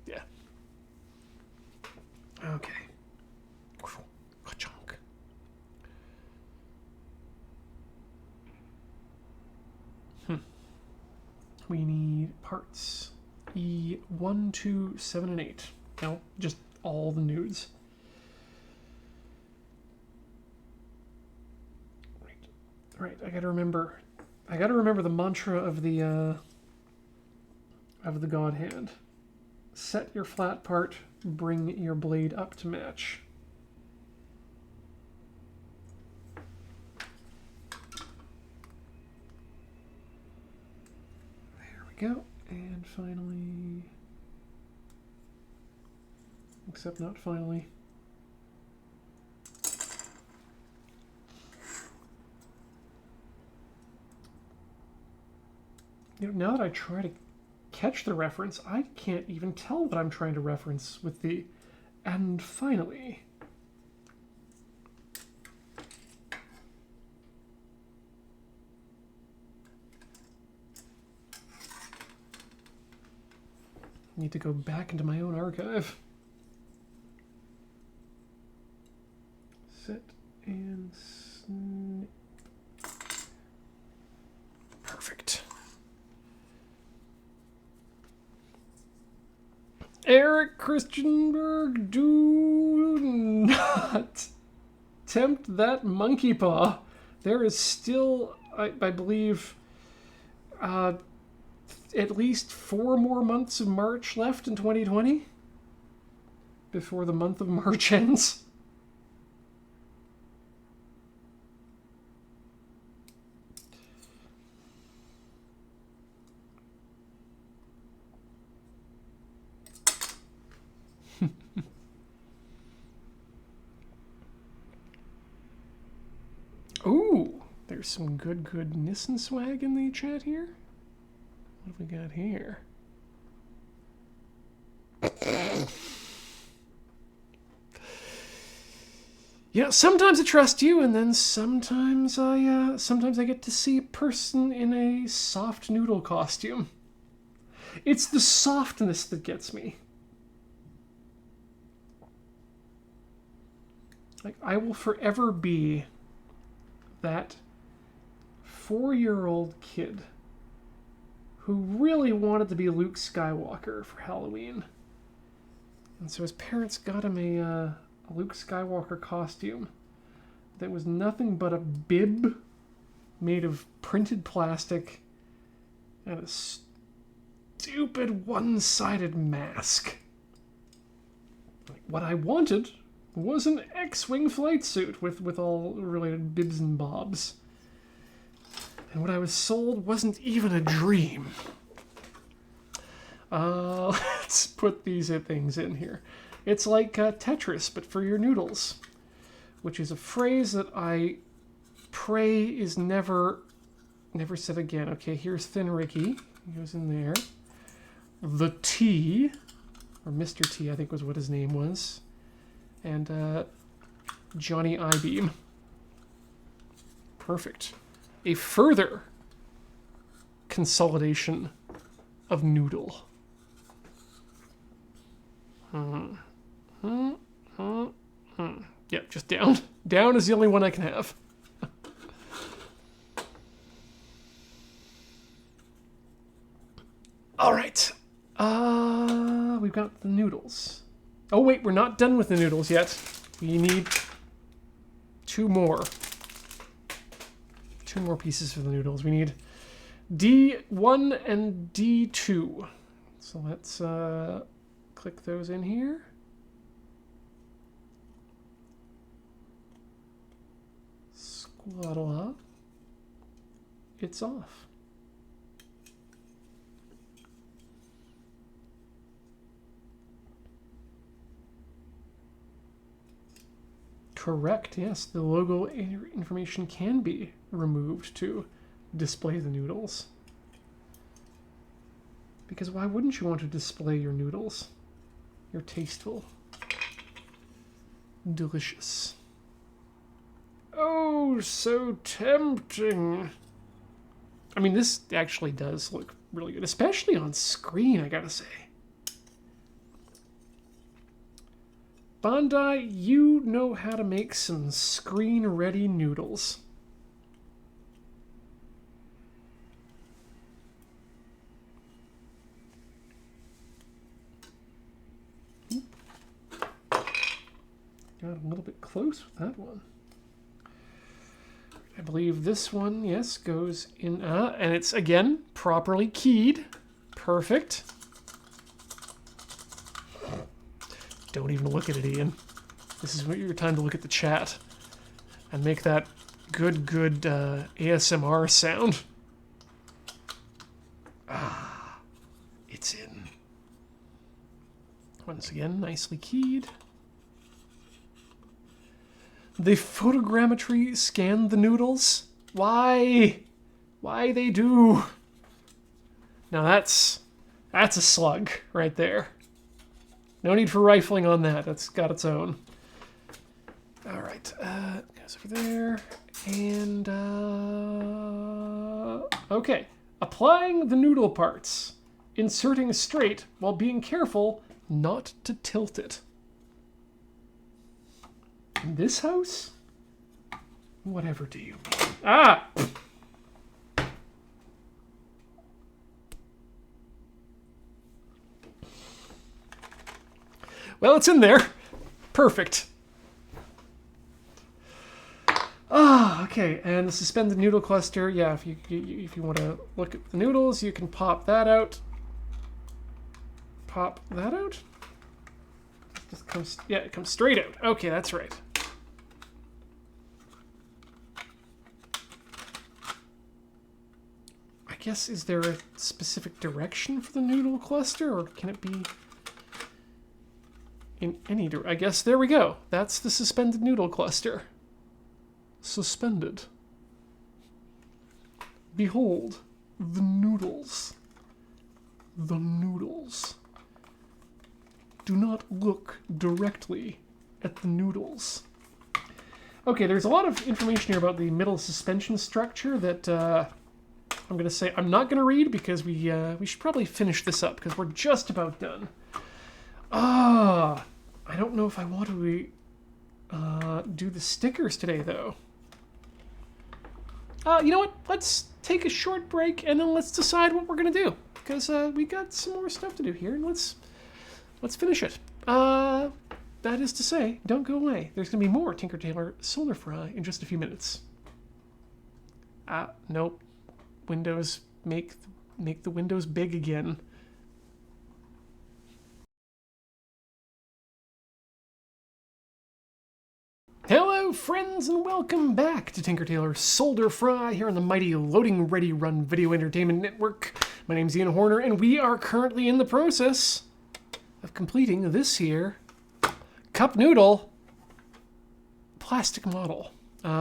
Yeah. Okay. Chunk. We need parts E1, 2, 7, and 8. No, just all the nudes. Right, I gotta remember the mantra of the God Hand. Set your flat part, bring your blade up to match. There we go. And finally, except not finally. You know, now that I try to catch the reference, I can't even tell what I'm trying to reference with the "and finally." I need to go back into my own archive. Set and snip. Perfect. Eric Christianberg, do not tempt that monkey paw. There is still, I believe, at least 4 more months of March left in 2020 before the month of March ends. Ooh, there's some good Nissan swag in the chat here. What have we got here? sometimes I trust you, and then sometimes I get to see a person in a soft noodle costume. It's the softness that gets me. Like, I will forever be that 4-year-old kid who really wanted to be Luke Skywalker for Halloween. And so his parents got him a Luke Skywalker costume that was nothing but a bib made of printed plastic and a stupid one-sided mask. Like, what I wanted was an X-Wing flight suit with all related bibs and bobs. And what I was sold wasn't even a dream. Let's put these things in here. It's like Tetris, but for your noodles, which is a phrase that I pray is never said again. Okay, here's Thin Ricky. He goes in there. The T, or Mr. T, I think was what his name was. And Johnny I-Beam. Perfect. A further consolidation of Noodle. Yep, just down. Down is the only one I can have. All right. We've got the noodles. Oh, wait, we're not done with the noodles yet. We need 2 more. 2 more pieces for the noodles. We need D1 and D2. So let's click those in here. Squaddle up. It's off. Correct, yes. The logo information can be removed to display the noodles. Because why wouldn't you want to display your noodles? You're tasteful. Delicious. Oh, so tempting. I mean, this actually does look really good, especially on screen, I gotta say. Bandai, you know how to make some screen-ready noodles. Got a little bit close with that one. I believe this one, yes, goes in, and it's, again, properly keyed. Perfect. Don't even look at it, Ian. This is your time to look at the chat and make that good ASMR sound. Ah, it's in. Once again, nicely keyed. The photogrammetry scanned the noodles. Why? Why they do? Now that's a slug right there. No need for rifling on that. That's got its own. All right, goes over there, and okay. Applying the noodle parts, inserting straight while being careful not to tilt it. In this house? Whatever do you mean? Ah! Well, it's in there. Perfect. Ah, okay. And the suspended noodle cluster. Yeah, if you want to look at the noodles, you can pop that out. Pop that out. It just comes. Yeah, it comes straight out. Okay, that's right. I guess, is there a specific direction for the noodle cluster, or can it be in any direction? I guess there we go. That's the suspended noodle cluster. Suspended. Behold, the noodles. The noodles. Do not look directly at the noodles. Okay, there's a lot of information here about the middle suspension structure that I'm going to say I'm not going to read because we should probably finish this up because we're just about done. I don't know if I want to do the stickers today, though. You know what? Let's take a short break and then let's decide what we're going to do because we got some more stuff to do here, and let's finish it. That is to say, don't go away. There's going to be more Tinker Tailor Solder Fry in just a few minutes. Nope. Windows, make the windows big again. Hello, friends, and welcome back to Tinker Tailor Solder Fry here on the mighty Loading Ready Run Video Entertainment Network. My name's Ian Horner, and we are currently in the process of completing this here Cup Noodle plastic model.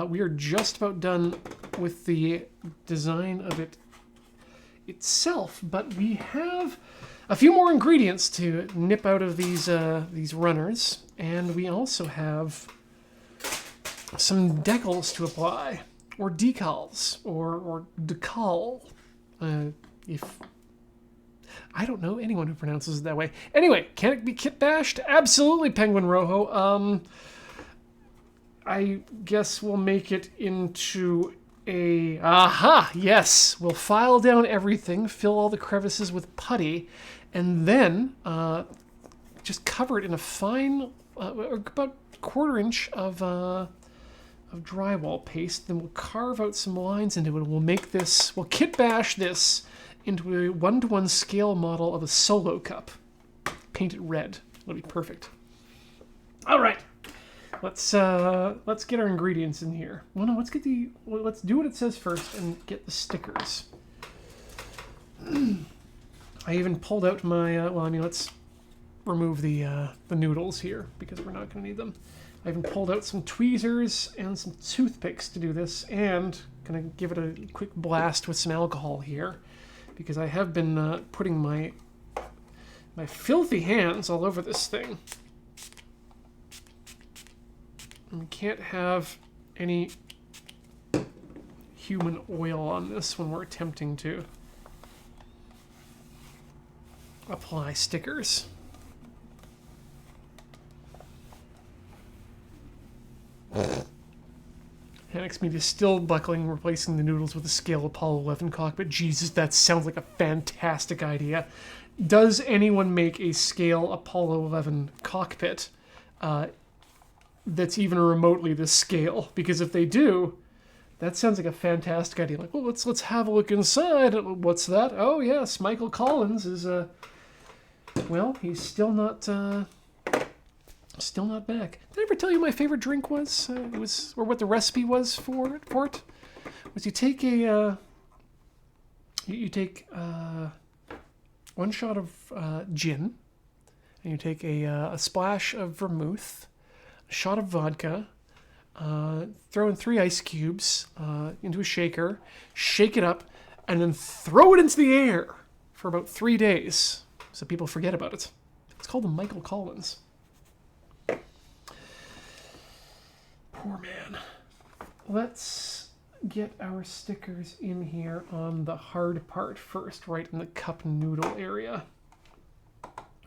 We are just about done with the design of it itself, but we have a few more ingredients to nip out of these runners, and we also have some decals to apply, or decals, or decal, if I don't know anyone who pronounces it that way. Anyway, can it be kit bashed? Absolutely, Penguin Rojo. I guess we'll make it into a... Aha! Yes! We'll file down everything, fill all the crevices with putty, and then just cover it in a fine, about quarter-inch of drywall paste. Then we'll carve out some lines into it. We'll kit bash this into a 1-to-1 scale model of a solo cup. Paint it red. It'll be perfect. All right. Let's get our ingredients in here. Well, no, let's do what it says first and get the stickers. I even pulled out my, let's remove the noodles here because we're not going to need them. I even pulled out some tweezers and some toothpicks to do this, and going to give it a quick blast with some alcohol here because I have been putting my filthy hands all over this thing. We can't have any human oil on this when we're attempting to apply stickers. Next me to still buckling, replacing the noodles with a scale Apollo 11 cockpit. Jesus, that sounds like a fantastic idea. Does anyone make a scale Apollo 11 cockpit that's even remotely this scale? Because if they do, that sounds like a fantastic idea. Like, well, let's have a look inside. What's that? Oh yes, Michael Collins is well, he's still not back. Did I ever tell you my favorite drink was? Or what the recipe was for it? Was you take a you take 1 shot of gin, and you take a splash of vermouth, a shot of vodka, throw in 3 ice cubes into a shaker, shake it up, and then throw it into the air for about 3 days so people forget about it. It's called the Michael Collins. Poor man. Let's get our stickers in here on the hard part first, right in the cup noodle area.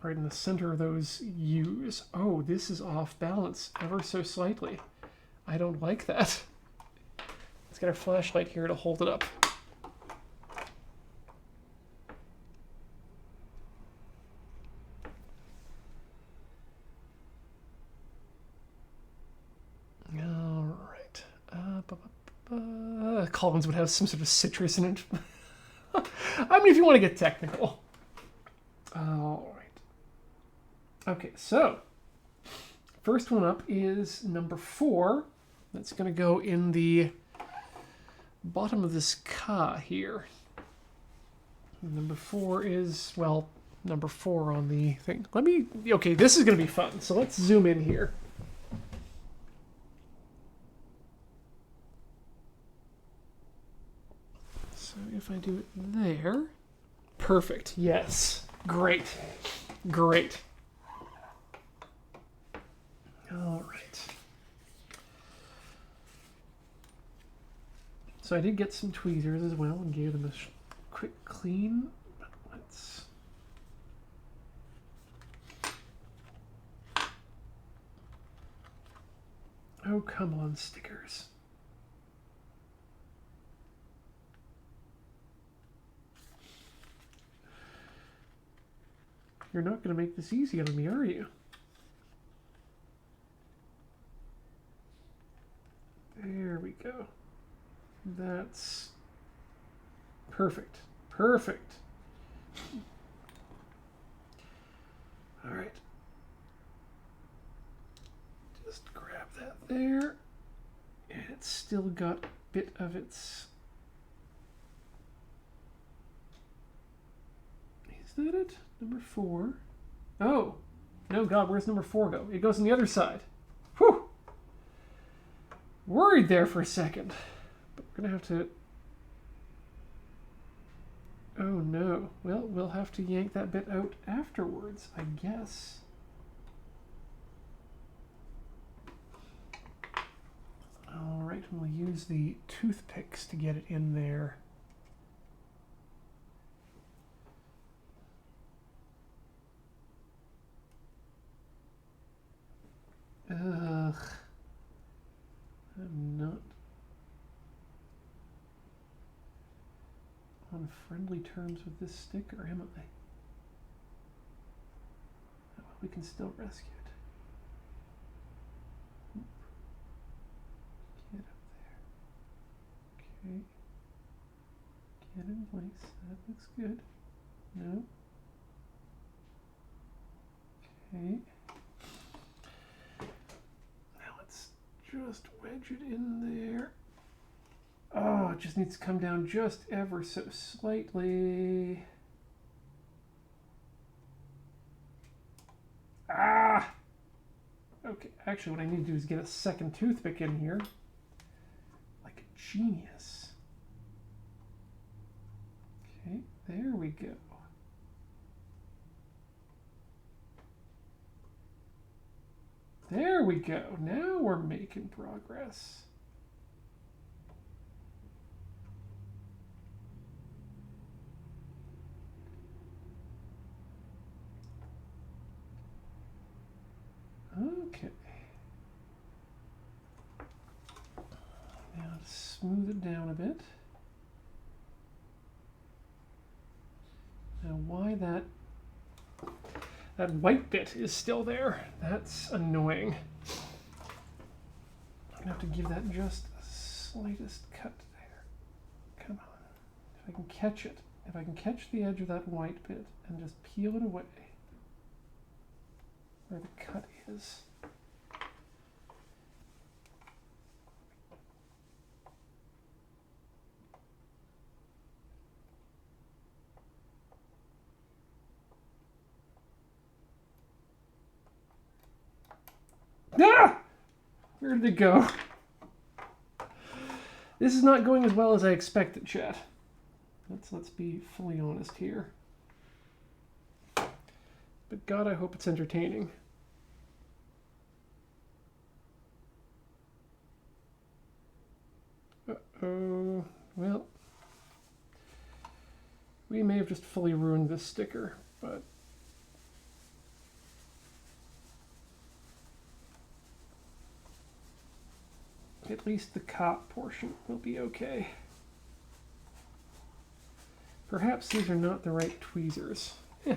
Right in the center of those U's. Oh, this is off balance ever so slightly. I don't like that. Let's get our flashlight here to hold it up. All right. Collins would have some sort of citrus in it. I mean, if you want to get technical. All right. Okay, so first one up is number 4. That's going to go in the bottom of this ka here. Number 4 is, well, number 4 on the thing. Okay, this is going to be fun. So let's zoom in here. So if I do it there, perfect. Yes, great, great. All right. So I did get some tweezers as well and gave them a quick clean. But let's... Oh, come on, stickers. You're not going to make this easy on me, are you? There we go. That's perfect. Perfect. All right. Just grab that there. And it's still got a bit of its... Is that it? Number 4. Oh. No, God, where's number 4 go? It goes on the other side. Whew. Worried there for a second. But we're going to have to... Oh, no. Well, we'll have to yank that bit out afterwards, I guess. All right, we'll use the toothpicks to get it in there. Ugh. I'm not on friendly terms with this sticker, am I? Oh, we can still rescue it. Get up there. Okay. Get in place. That looks good. No. Okay. Just wedge it in there. Oh, it just needs to come down just ever so slightly. Ah! Okay, actually what I need to do is get a second toothpick in here. Like a genius. Okay, there we go. There we go. Now we're making progress. Okay. Now to smooth it down a bit. Now why that white bit is still there. That's annoying. I'm gonna have to give that just the slightest cut there. Come on. If I can catch it. If I can catch the edge of that white bit and just peel it away where the cut is. Ah! Where did it go? This is not going as well as I expected, chat. Let's be fully honest here. But God, I hope it's entertaining. Uh-oh. Well, we may have just fully ruined this sticker, but at least the cop portion will be okay. Perhaps these are not the right tweezers. Yeah.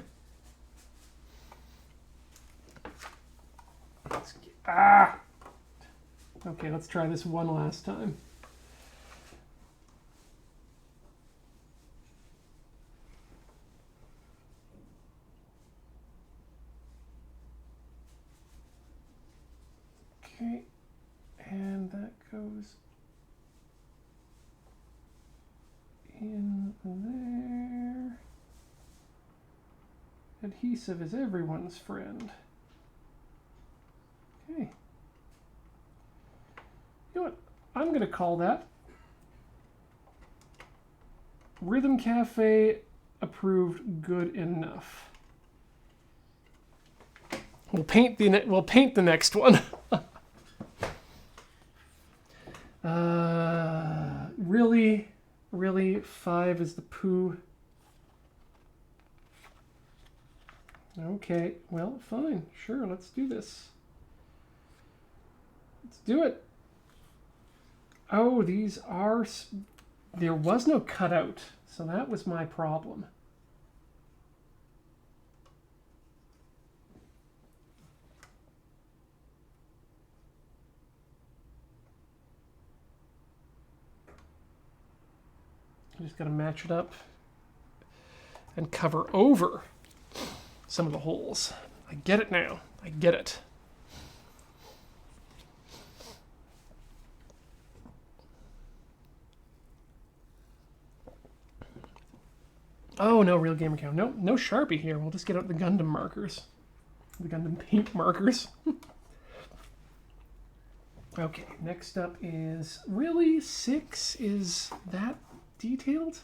Okay, let's try this one last time. Okay. And that goes in there. Adhesive is everyone's friend. Okay. You know what? I'm going to call that Rhythm Cafe approved good enough. We'll paint the really, really 5 is the poo. Okay, well, fine. Sure, let's do this. Let's do it. Oh, these are... There was no cutout, so that was my problem. I just got to match it up and cover over some of the holes. I get it now. I get it. Oh, no real gamer count. No Sharpie here. We'll just get out the Gundam markers. The Gundam paint markers. Okay, next up is... Really? 6 is that detailed?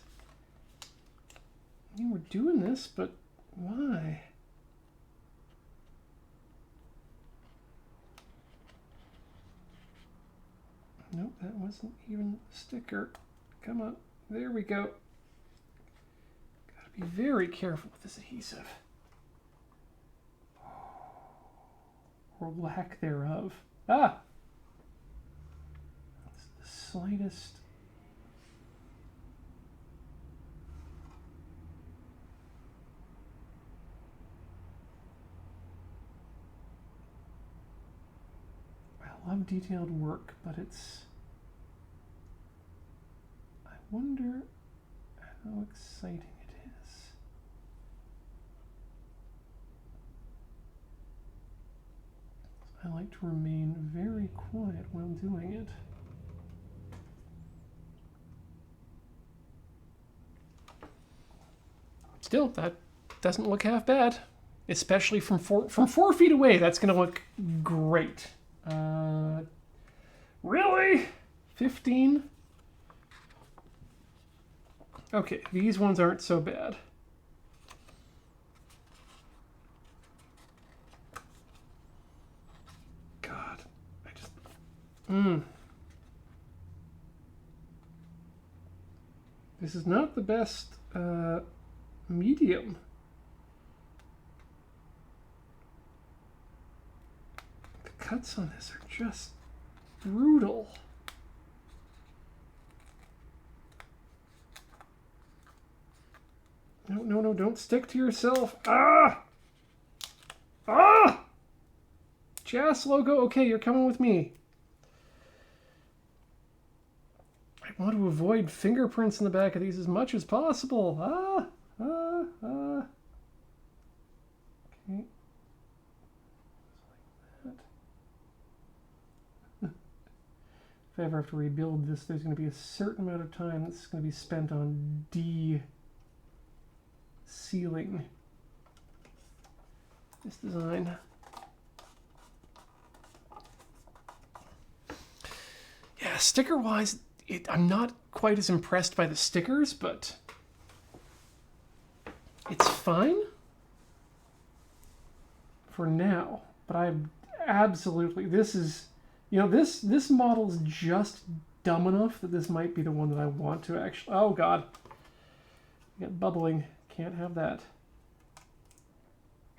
I mean, we're doing this, but why? Nope, that wasn't even a sticker. Come on. There we go. Gotta be very careful with this adhesive. Or lack thereof. Ah! That's the slightest... I love detailed work, but it's... I wonder how exciting it is. I like to remain very quiet while doing it. Still, that doesn't look half bad. Especially from 4 feet away, that's going to look great. Really? 15? Okay, these ones aren't so bad. God, I just... This is not the best medium. The cuts on this are just brutal. No, don't stick to yourself. Ah! Ah! JAS logo, okay, you're coming with me. I want to avoid fingerprints in the back of these as much as possible. Okay. If I ever have to rebuild this, there's going to be a certain amount of time that's going to be spent on sealing this design. Yeah, sticker-wise, I'm not quite as impressed by the stickers, but it's fine for now. But I'm absolutely... This is... You know, this model's just dumb enough that this might be the one that I want to actually... Oh, God. I got bubbling. Can't have that.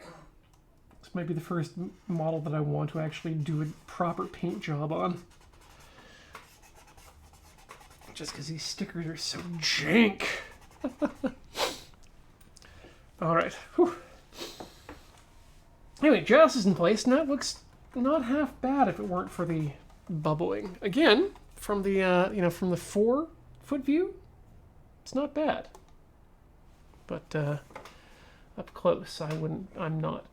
This might be the first model that I want to actually do a proper paint job on. Just because these stickers are so jank. All right. Whew. Anyway, JAS is in place, and that looks not half bad if it weren't for the bubbling. Again, from the from the 4-foot view, it's not bad. But up close, I'm not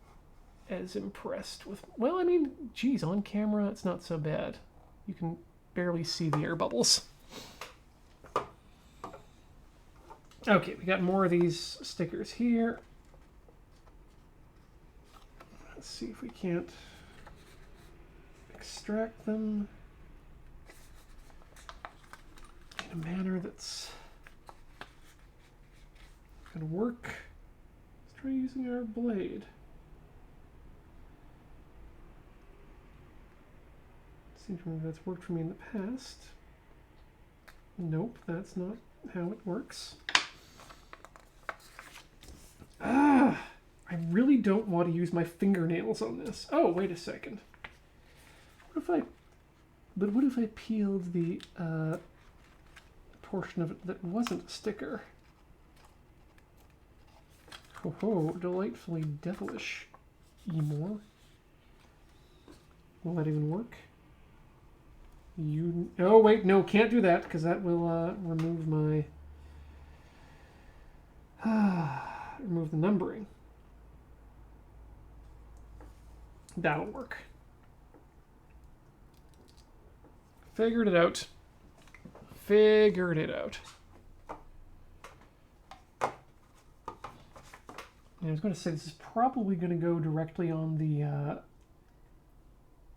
as impressed with. Well, I mean, geez, on camera, it's not so bad. You can barely see the air bubbles. Okay, we got more of these stickers here. Let's see if we can't extract them in a manner that's going to work. Let's try using our blade. Seems to remember that's worked for me in the past. Nope, that's not how it works. Ah, I really don't want to use my fingernails on this. Oh, wait a second. What if I peeled the portion of it that wasn't a sticker? Ho ho, delightfully devilish. More. Will that even work? Oh wait, no, can't do that because that will remove my remove the numbering. That'll work. Figured it out. Figured it out. And I was going to say this is probably going to go directly on the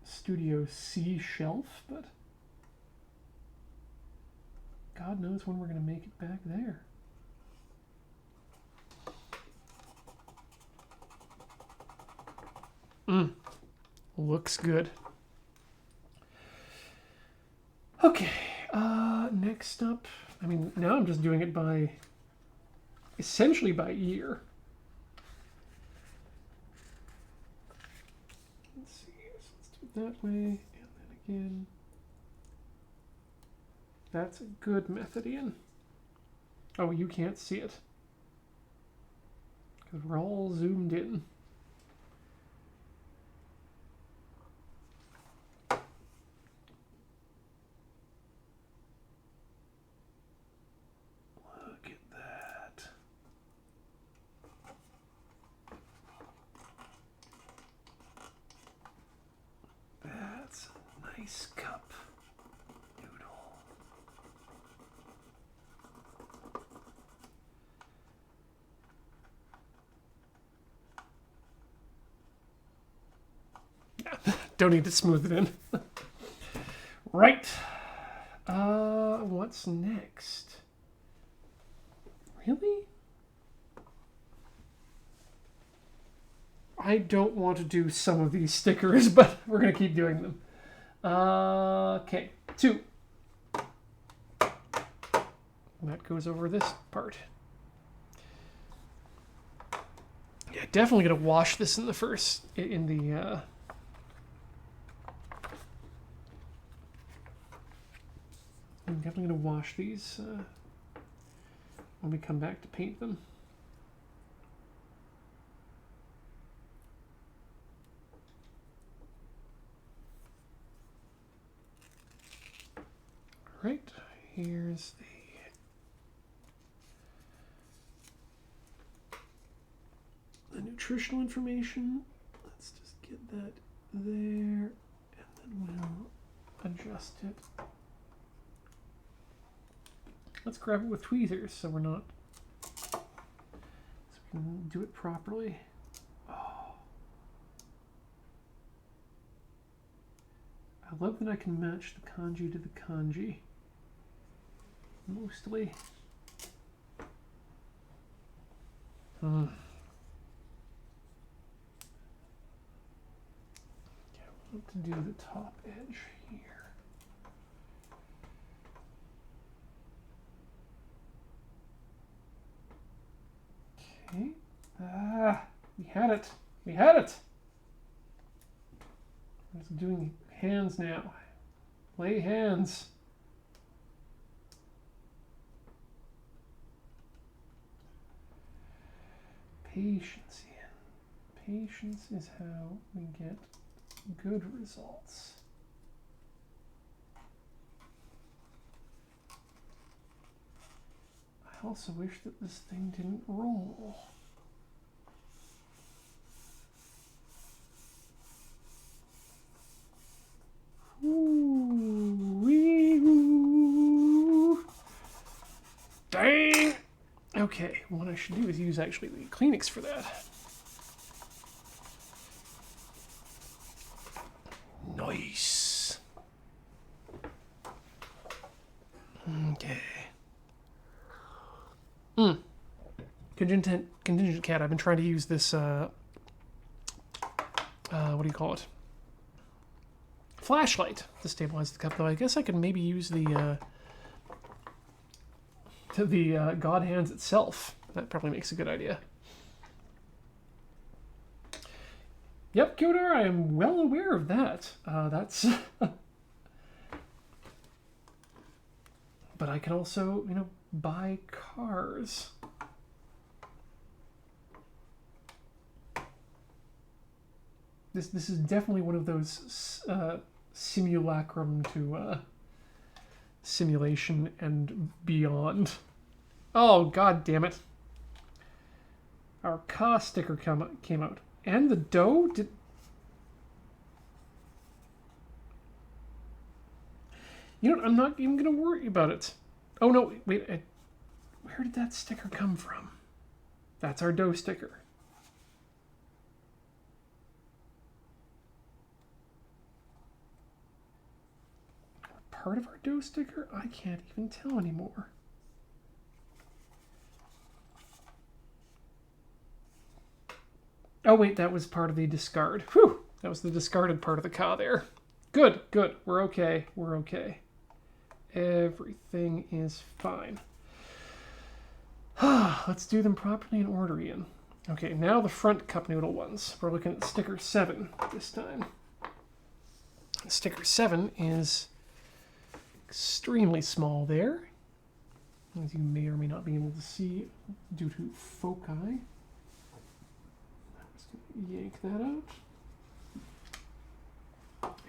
Studio C shelf, but God knows when we're going to make it back there. Looks good. Okay, next up, I mean, now I'm just doing it essentially by ear. Let's see, so let's do it that way, and then again. That's a good method, Ian. Oh, you can't see it. Because we're all zoomed in. Nice cup. Noodle. Don't need to smooth it in. Right. What's next? Really? I don't want to do some of these stickers, but we're going to keep doing them. Okay, 2. That goes over this part. Yeah, definitely gonna wash this in the first, I'm definitely gonna wash these when we come back to paint them. Right, here's the nutritional information. Let's just get that there, and then we'll adjust it. Let's grab it with tweezers so we're not, so we can do it properly. Oh. I love that I can match the kanji to the kanji. Mostly. Okay, I want to do the top edge here. Okay. We had it. We had it. I'm just doing hands now. Lay hands. Patience, Ian. Patience is how we get good results. I also wish that this thing didn't roll. Ooh, dang! Okay, what I should do is use actually the Kleenex for that. Nice. Okay. Contingent cat. I've been trying to use this. What do you call it? Flashlight to stabilize the cup. Though I guess I could maybe use the to the God Hands itself. That probably makes a good idea. Yep, Kyodar, I am well aware of that. That's... But I can also, buy cars. This is definitely one of those simulacrum to simulation and beyond. Oh, god damn it. Our Ka sticker came out. And the dough did... You know what? I'm not even going to worry about it. Oh, no. Wait. Where did that sticker come from? That's our dough sticker. Part of our dough sticker? I can't even tell anymore. Oh, wait. That was part of the discard. Whew. That was the discarded part of the Ka there. Good. We're okay. Everything is fine. Let's do them properly in order, Ian. Okay, now the front cup noodle ones. We're looking at sticker 7 this time. Sticker 7 is extremely small there, as you may or may not be able to see due to foci. I'm just going to yank that out.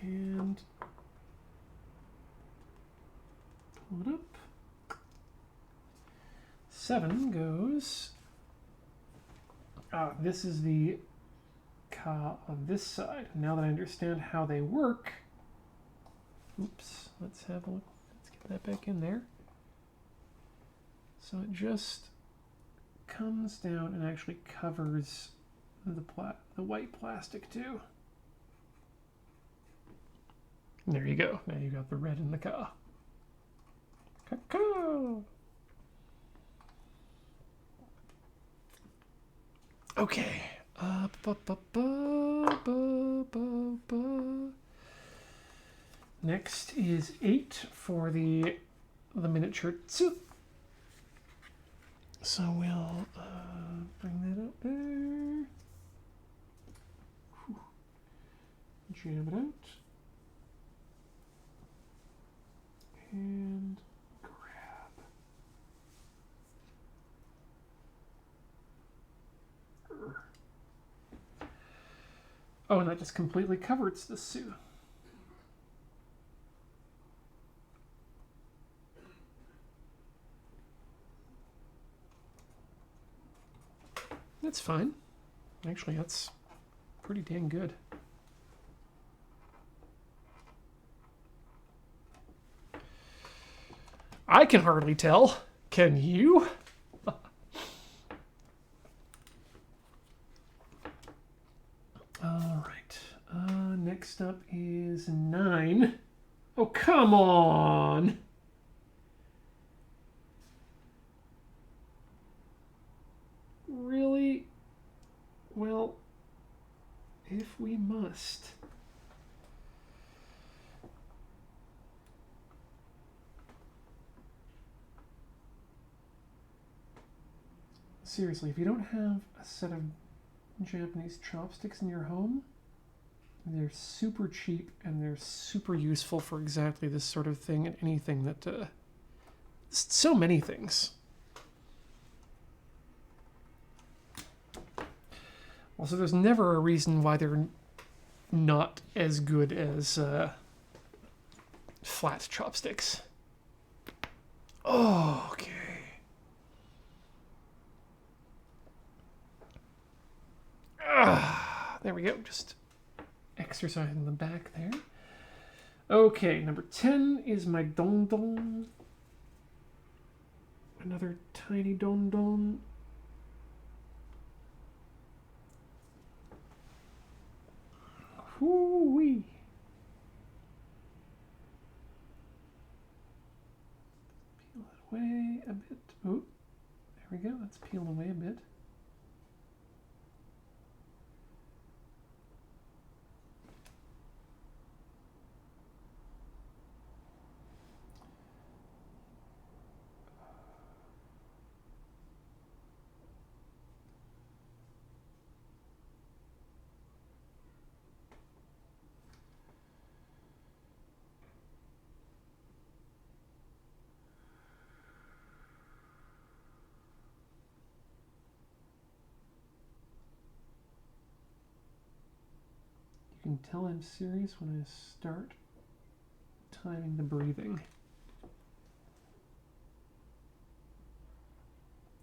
And pull it up. 7 goes... this is the Ka on this side. Now that I understand how they work... Oops, let's have a look. Let's get that back in there. So it just comes down and actually covers the white plastic too. There you go. Now you got the red in the Ka. Cacao! Okay. Next is 8 for the miniature tsu. So we'll bring that up there. Whew. Jam it out. And grab. Oh, and that just completely covers the Sue. That's fine. Actually, that's pretty dang good. I can hardly tell. Can you? All right. Next up is 9. Oh, come on. Really? Well, if we must. Seriously, if you don't have a set of Japanese chopsticks in your home, they're super cheap and they're super useful for exactly this sort of thing and anything that, so many things. Also, there's never a reason why they're not as good as flat chopsticks. Oh, okay. There we go. Just exercising the back there. Okay, number 10 is my don don. Another tiny don don. Whoo-wee. Peel it away a bit. Oh, there we go. Let's peel away a bit. can tell I'm serious when I start timing the breathing.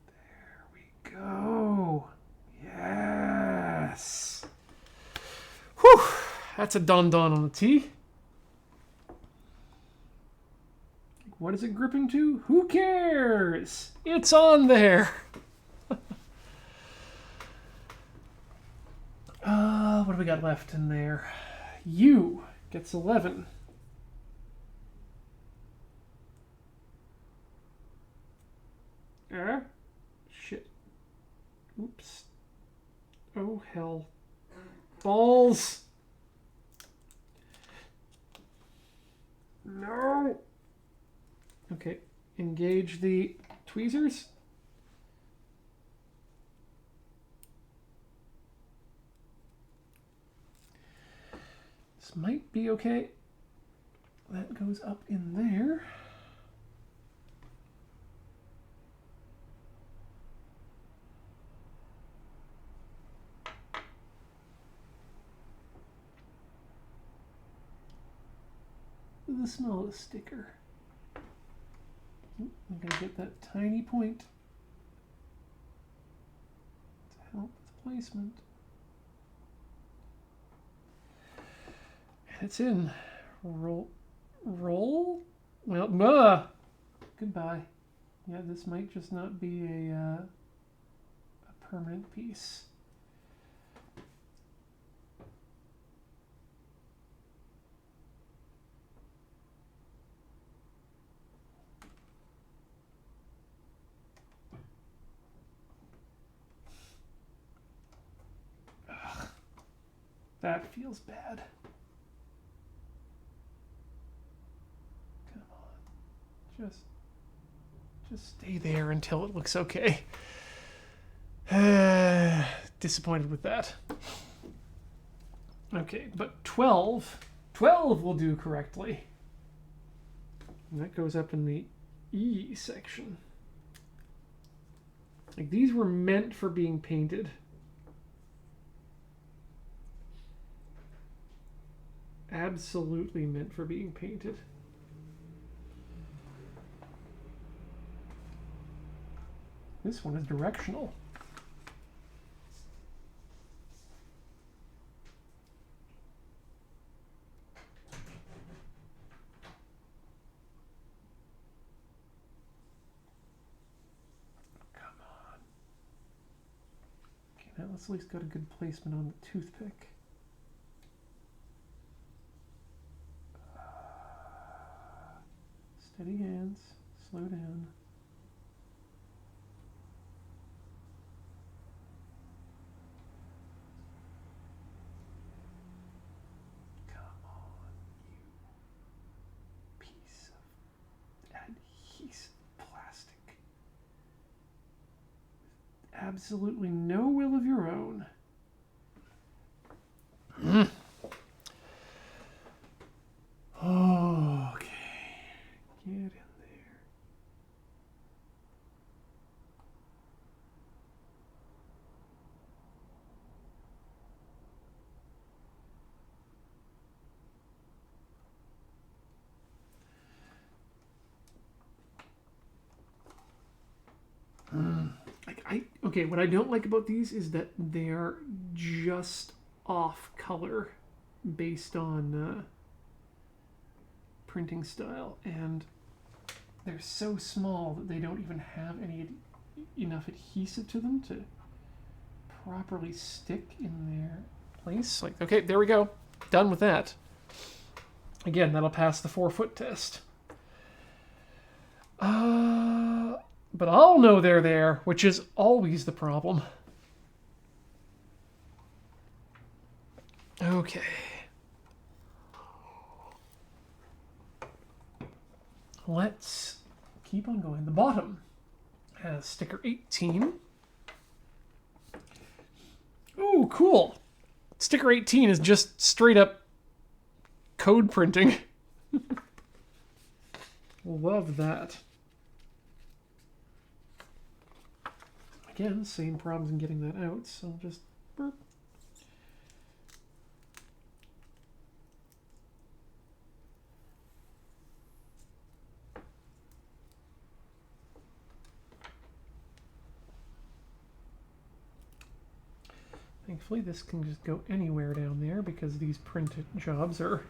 There we go. Yes. Whew. That's a don-don on the T. What is it gripping to? Who cares? It's on there. What do we got left in there? U gets 11. Shit. Oops. Oh, hell. Balls. No. Okay. Engage the tweezers. This might be okay. That goes up in there. The smell of the sticker. I'm going to get that tiny point to help with placement. And it's in. Roll? Well, goodbye. Yeah, this might just not be a permanent piece. Ugh, that feels bad. Come on. Just stay there until it looks okay. Disappointed with that. Okay, but 12 will do correctly. And that goes up in the E section. Like, these were meant for being painted. Absolutely meant for being painted. This one is directional. Come on. Okay, now let's at least get a good placement on the toothpick. Steady hands, slow down. Come on, you piece of adhesive plastic. With absolutely no will of your own. Oh, okay. Get in there. Okay, what I don't like about these is that they're just off color based on printing style, and they're so small that they don't even have enough adhesive to them to properly stick in their place. Like, okay, there we go. Done with that. Again, that'll pass the 4-foot test. But I'll know they're there, which is always the problem. Okay. Let's keep on going. The bottom has sticker 18. Ooh, cool. Sticker 18 is just straight up code printing. Love that. Again, same problems in getting that out, so just burp. Thankfully, this can just go anywhere down there because these print jobs are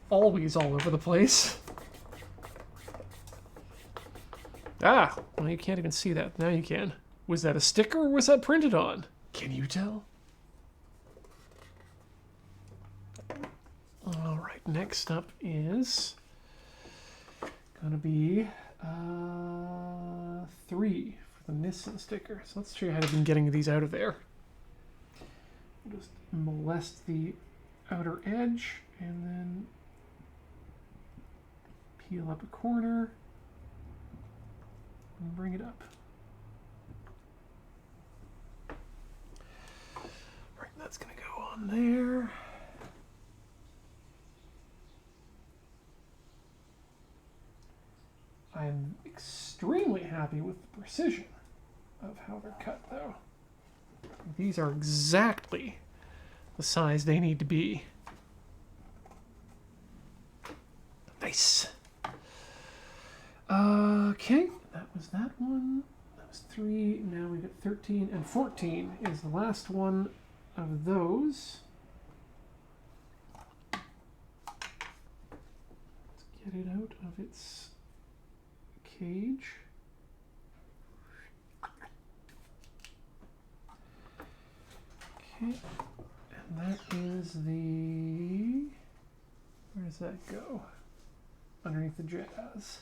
always all over the place. Ah, well, you can't even see that. Now you can. Was that a sticker or was that printed on? Can you tell? All right, next up is gonna be 3 for the Nissan sticker. So let's show you how to be getting these out of there. We'll just molest the outer edge and then peel up a corner and bring it up. Right, that's gonna go on there. I'm extremely happy with the precision of how they're cut, though. These are exactly the size they need to be. Nice. Okay, that was that one. That was 3. Now we got 13 and 14 is the last one of those. Let's get it out of its cage. Okay, and that is the... Where does that go? Underneath the jazz.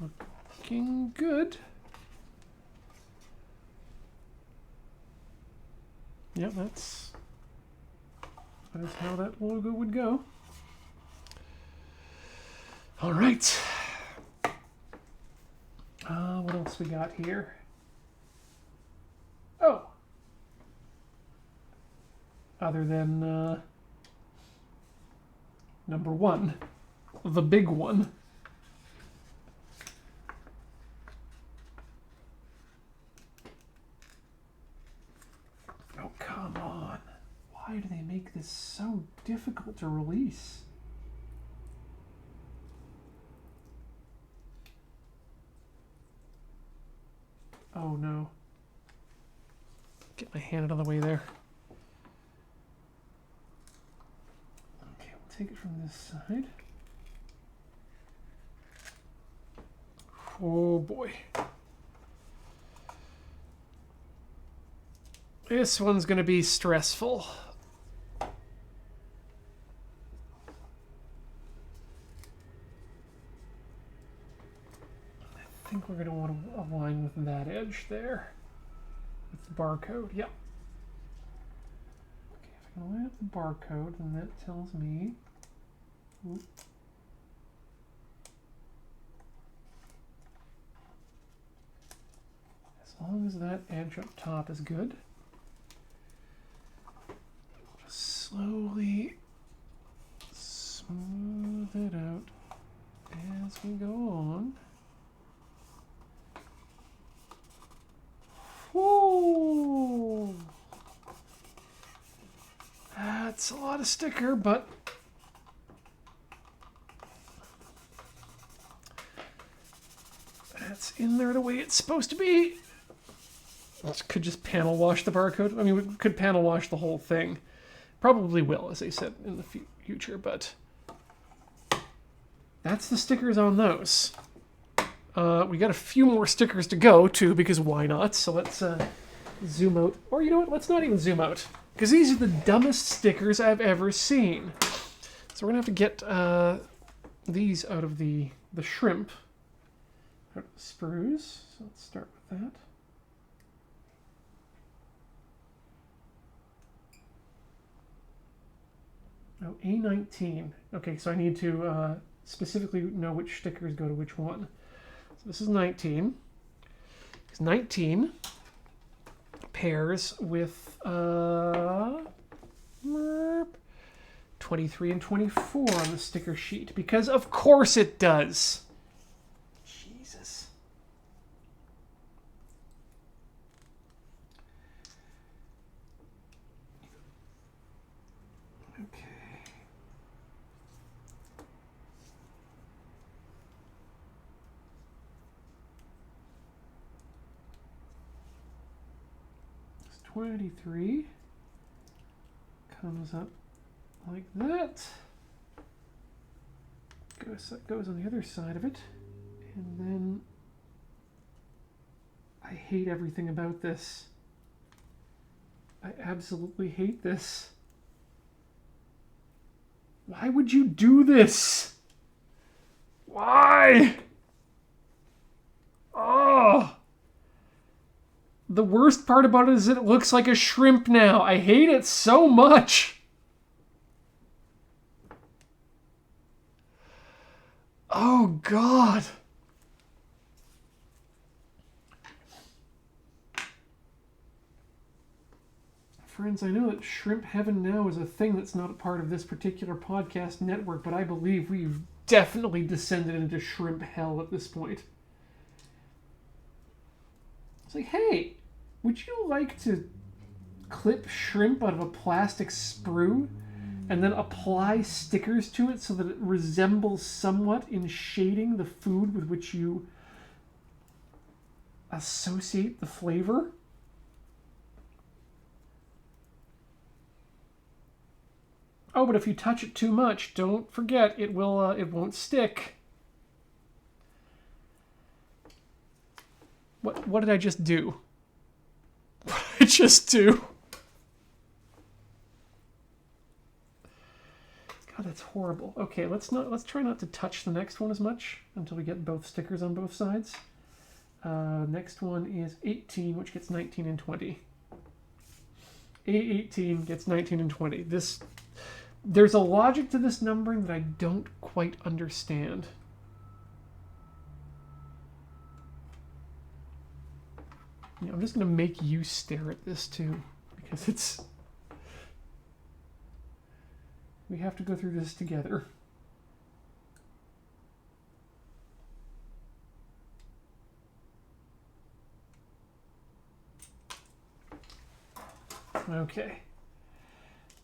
Looking good. Yeah, that is how that logo would go. All right. What else we got here? Oh. Other than number 1, the big one. Oh, come on. Why do they make this so difficult to release? Oh no. Get my hand out of the way there. Okay, we'll take it from this side. Oh boy. This one's going to be stressful. I think we're going to want to align with that edge there. With the barcode, yep. Okay, if I can line up the barcode, then that tells me... Oops. As long as that edge up top is good. Just slowly smooth it out as we go on. Whoa! That's a lot of sticker, but that's in there the way it's supposed to be. Could just panel wash the barcode. I mean, we could panel wash the whole thing. Probably will, as I said, in the future, but that's the stickers on those. We got a few more stickers to go, too, because why not? So let's zoom out. Or you know what? Let's not even zoom out, because these are the dumbest stickers I've ever seen. So we're going to have to get these out of the shrimp. Out of the sprues. So let's start with that. Oh, A19. Okay, so I need to specifically know which stickers go to which one. So this is 19. Because 19 pairs with 23 and 24 on the sticker sheet. Because of course it does. Jesus. Okay. 23 comes up like that. Goes on the other side of it. And then I hate everything about this. I absolutely hate this. Why would you do this? Why? Oh. The worst part about it is that it looks like a shrimp now. I hate it so much. Oh, God. Friends, I know that shrimp heaven now is a thing that's not a part of this particular podcast network, but I believe we've definitely descended into shrimp hell at this point. It's like, hey, would you like to clip shrimp out of a plastic sprue and then apply stickers to it so that it resembles somewhat in shading the food with which you associate the flavor? Oh, but if you touch it too much, don't forget it won't stick. What did I just do? What did I just do? God, that's horrible. Okay, let's try not to touch the next one as much until we get both stickers on both sides. Next one is 18, which gets 19 and 20. A18 gets 19 and 20. There's a logic to this numbering that I don't quite understand. I'm just going to make you stare at this too, because we have to go through this together. Okay.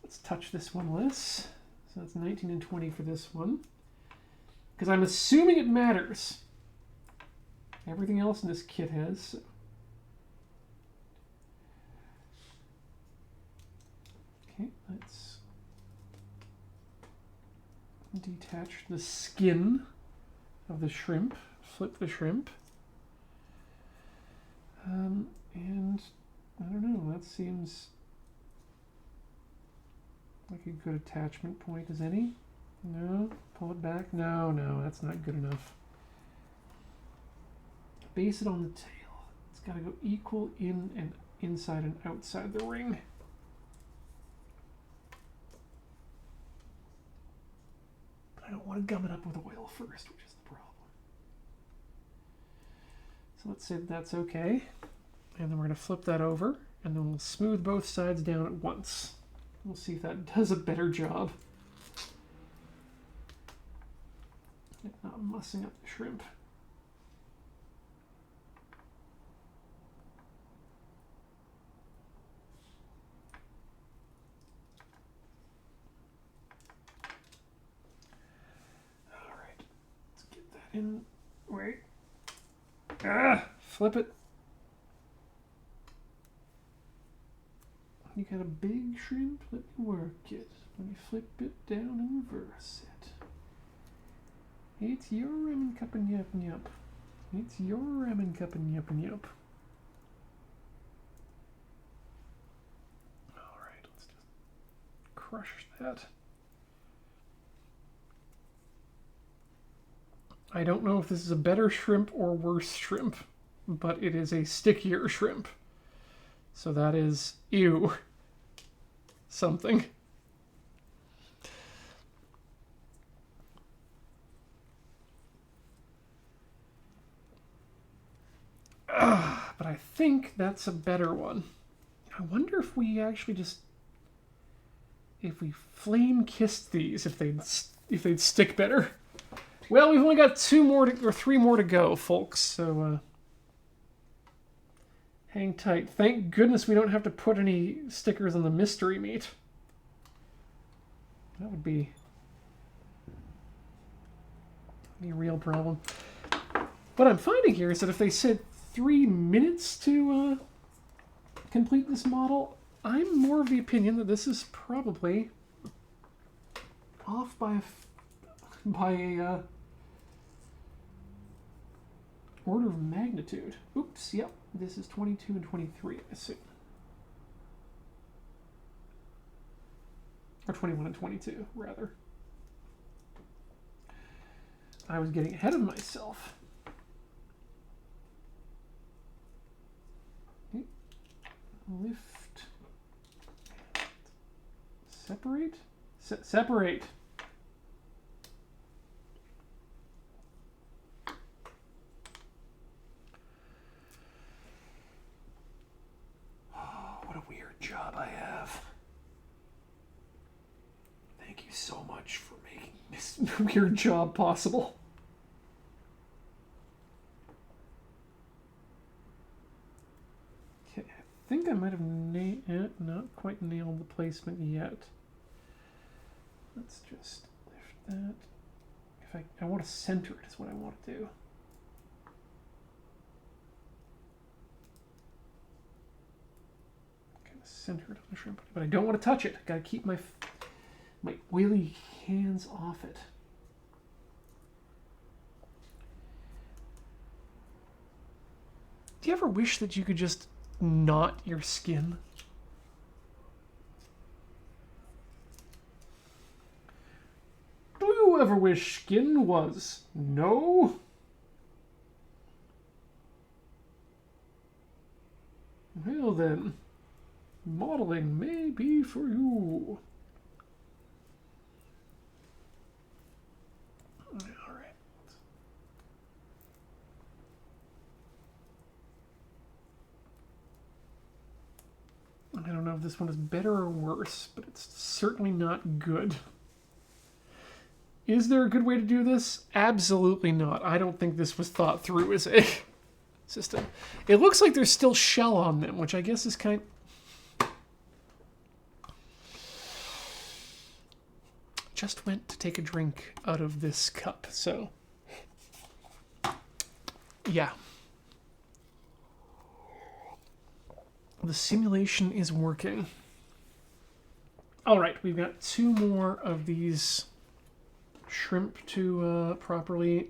Let's touch this one less. So that's 19 and 20 for this one. Because I'm assuming it matters. Everything else in this kit has. So. Okay, let's detach the skin of the shrimp. Flip the shrimp. And I don't know, that seems like a good attachment point as any. No? Pull it back? No, that's not good enough. Base it on the tail. It's got to go equal in and inside and outside the ring. But I don't want to gum it up with oil first, which is the problem. So let's say that's okay. And then we're going to flip that over, and then we'll smooth both sides down at once. We'll see if that does a better job. Not mussing up the shrimp. All right, let's get that in. Wait. Flip it. You got a big shrimp? Let me work it. Let me flip it down and reverse it. It's your ramen cup and yup and yup. It's your ramen cup and yup and yup. Alright, let's just crush that. I don't know if this is a better shrimp or worse shrimp, but it is a stickier shrimp. So that is ew. Something. But I think that's a better one. I wonder if we actually if we flame kissed these, if they'd stick better. Well, we've only got 3 more to go, folks. So hang tight. Thank goodness we don't have to put any stickers on the mystery meat. That would be a real problem. What I'm finding here is that if they said 3 minutes to complete this model. I'm more of the opinion that this is probably off by a order of magnitude. Oops, yep, this is 22 and 23, I assume. Or 21 and 22, rather. I was getting ahead of myself. Okay. Lift. Separate? Separate. Oh, what a weird job I have. Thank you so much for making this weird job possible. Okay, I think I might have not quite nailed the placement yet. Let's just lift that. If I want to center it is what I want to do. Kind of center it on the shrimp, but I don't want to touch it. I gotta keep my oily hands off it. Do you ever wish that you could just knot your skin? Do you ever wish skin was no? Well then, modeling may be for you. Alright. I don't know if this one is better or worse, but it's certainly not good. Is there a good way to do this? Absolutely not. I don't think this was thought through as a system. It looks like there's still shell on them, which I guess is kind of... Just went to take a drink out of this cup, so... Yeah. The simulation is working. Alright, we've got 2 more of these shrimp to properly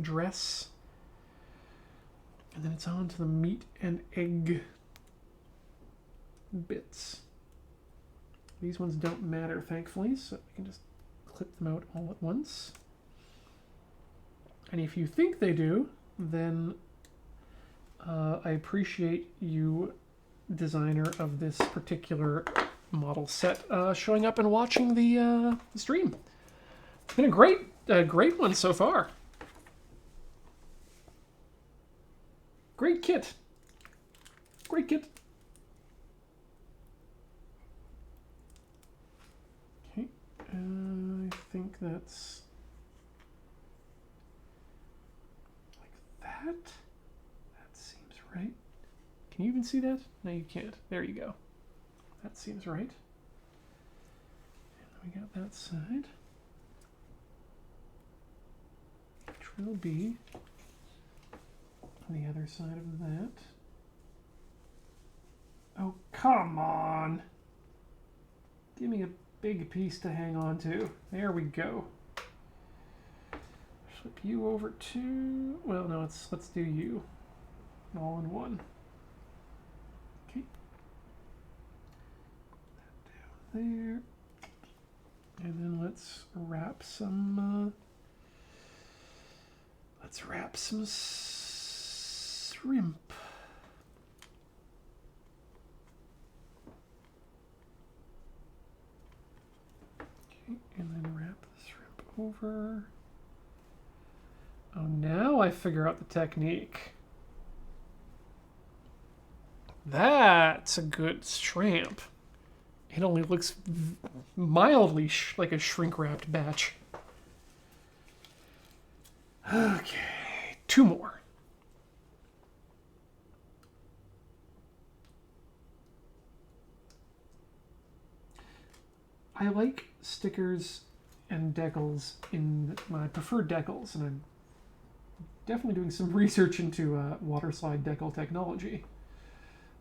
dress. And then it's on to the meat and egg bits. These ones don't matter, thankfully, so we can just clip them out all at once. And if you think they do, then I appreciate you, designer of this particular model set, showing up and watching the stream. It's been a great one so far. Great kit. Great kit. Okay, I think that's like that. That seems right. Can you even see that? No, you can't. There you go. That seems right. And we got that side, which will be the other side of that. Oh, come on. Give me a big piece to hang on to. There we go. Flip you over to... Well, no, let's do you. All in one. Okay. That down there. And then let's wrap some... shrimp. Okay, and then wrap the shrimp over. Oh, now I figure out the technique. That's a good shrimp. It only looks mildly like a shrink-wrapped batch. Okay, 2 more. I like stickers and decals in my preferred decals, and I'm definitely doing some research into water slide decal technology.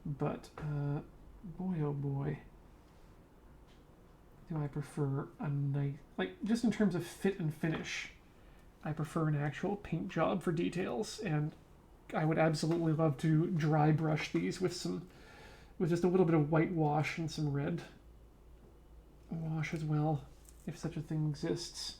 But boy, oh boy, do I prefer a nice, like, just in terms of fit and finish, I prefer an actual paint job for details, and I would absolutely love to dry brush these with just a little bit of white wash and some red wash as well, if such a thing exists.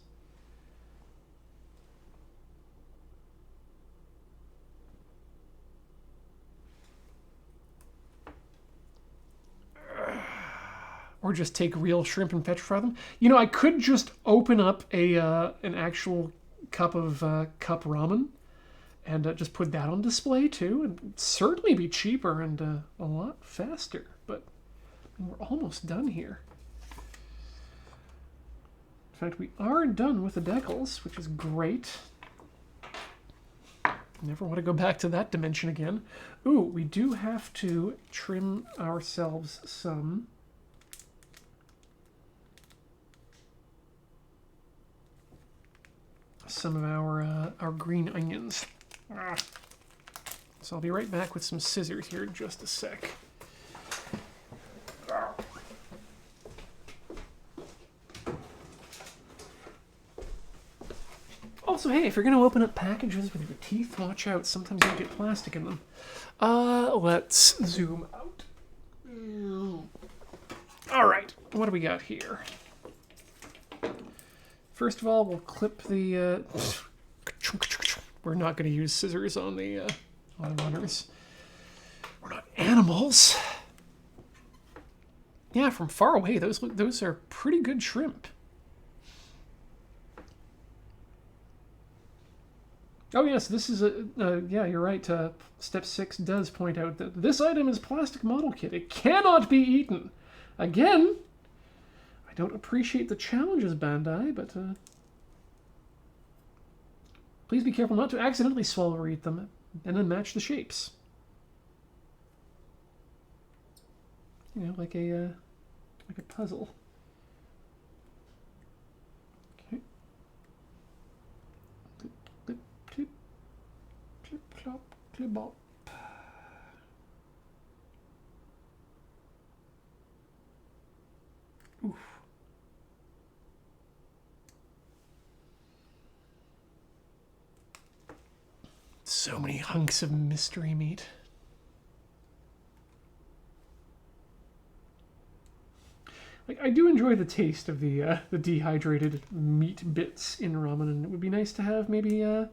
Or just take real shrimp and petrify them. You know, I could just open up an actual cup of cup ramen and just put that on display too, and certainly be cheaper and a lot faster. But we're almost done here. In fact, we are done with the decals, which is great. Never want to go back to that dimension again. Ooh, we do have to trim ourselves some of our green onions. So I'll be right back with some scissors here in just a sec. Also, hey, if you're going to open up packages with your teeth, watch out. Sometimes you get plastic in them. Let's zoom out. All right, what do we got here? First of all, we'll clip the... we're not going to use scissors on the runners. We're not animals. Yeah, from far away, those are pretty good shrimp. Oh yes, this is yeah, you're right. Step 6 does point out that this item is plastic model kit. It cannot be eaten. Again, I don't appreciate the challenges, Bandai, but please be careful not to accidentally swallow or eat them, and then match the shapes. You know, like a puzzle. Okay. Clip, clip, clip, clop, clip, bop. Oof. So many hunks of mystery meat. Like, I do enjoy the taste of the dehydrated meat bits in ramen, and it would be nice to have maybe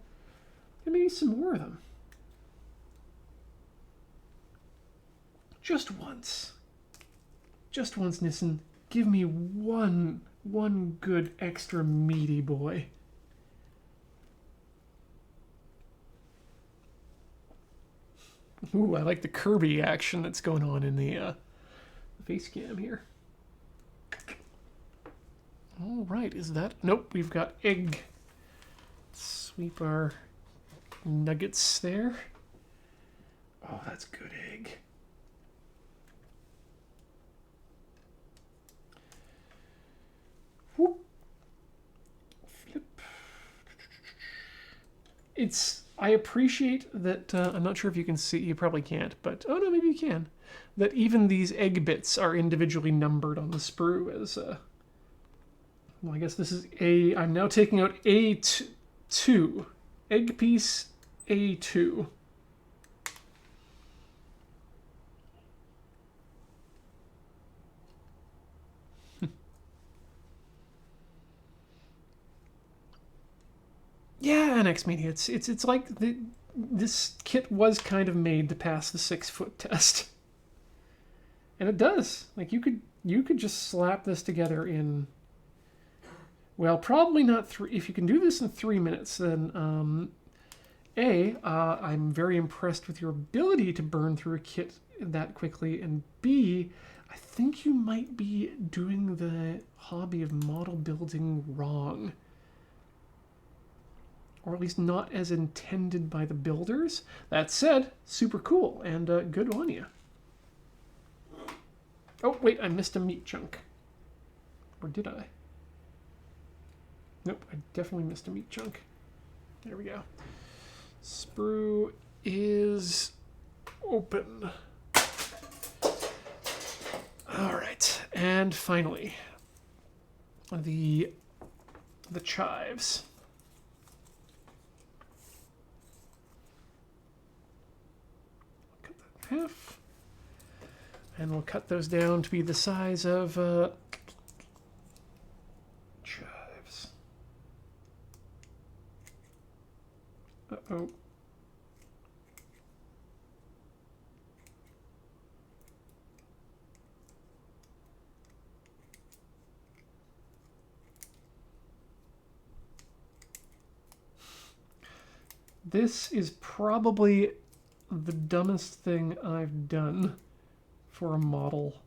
some more of them. Just once, Nissen. Give me one good extra meaty boy. Ooh, I like the Kirby action that's going on in the face cam here. All right, is that... Nope, we've got egg. Sweep our nuggets there. Oh, that's good egg. Whoop. Flip. I appreciate that, I'm not sure if you can see, you probably can't, but, oh no, maybe you can, that even these egg bits are individually numbered on the sprue as, well, I guess this is I'm now taking out A2, egg piece A2. Yeah, NX Media. It's like this kit was kind of made to pass the 6-foot test, and it does. Like you could just slap this together in. Well, probably not if you can do this in 3 minutes, then I'm very impressed with your ability to burn through a kit that quickly, and B, I think you might be doing the hobby of model building wrong. Or at least not as intended by the builders. That said, super cool, and good on you. Oh, wait, I missed a meat chunk. Or did I? Nope, I definitely missed a meat chunk. There we go. Sprue is open. All right, and finally, the chives. Cut that in half, and we'll cut those down to be the size of chives. Uh-oh. This is probably the dumbest thing I've done for a model.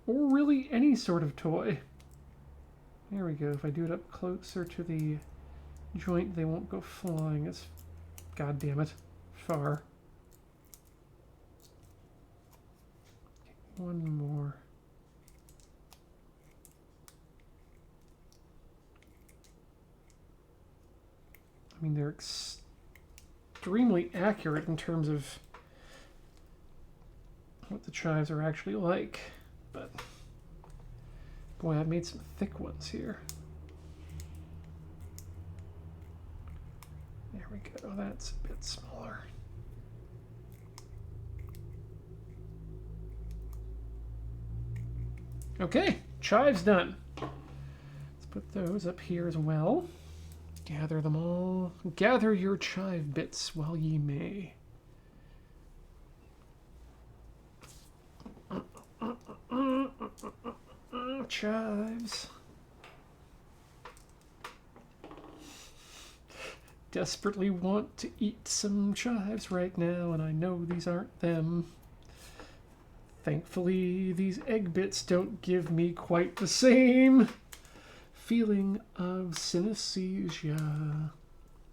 Or really any sort of toy. There we go. If I do it up closer to the joint, they won't go flying. It's, god damn it, far. Okay, one more. I mean, they're extremely accurate in terms of what the chives are actually like, but boy, I've made some thick ones here. There we go, that's a bit smaller. Okay, chives done. Let's put those up here as well. Gather them all. Gather your chive bits while ye may. Chives. Desperately want to eat some chives right now, and I know these aren't them. Thankfully, these egg bits don't give me quite the same feeling of synesthesia.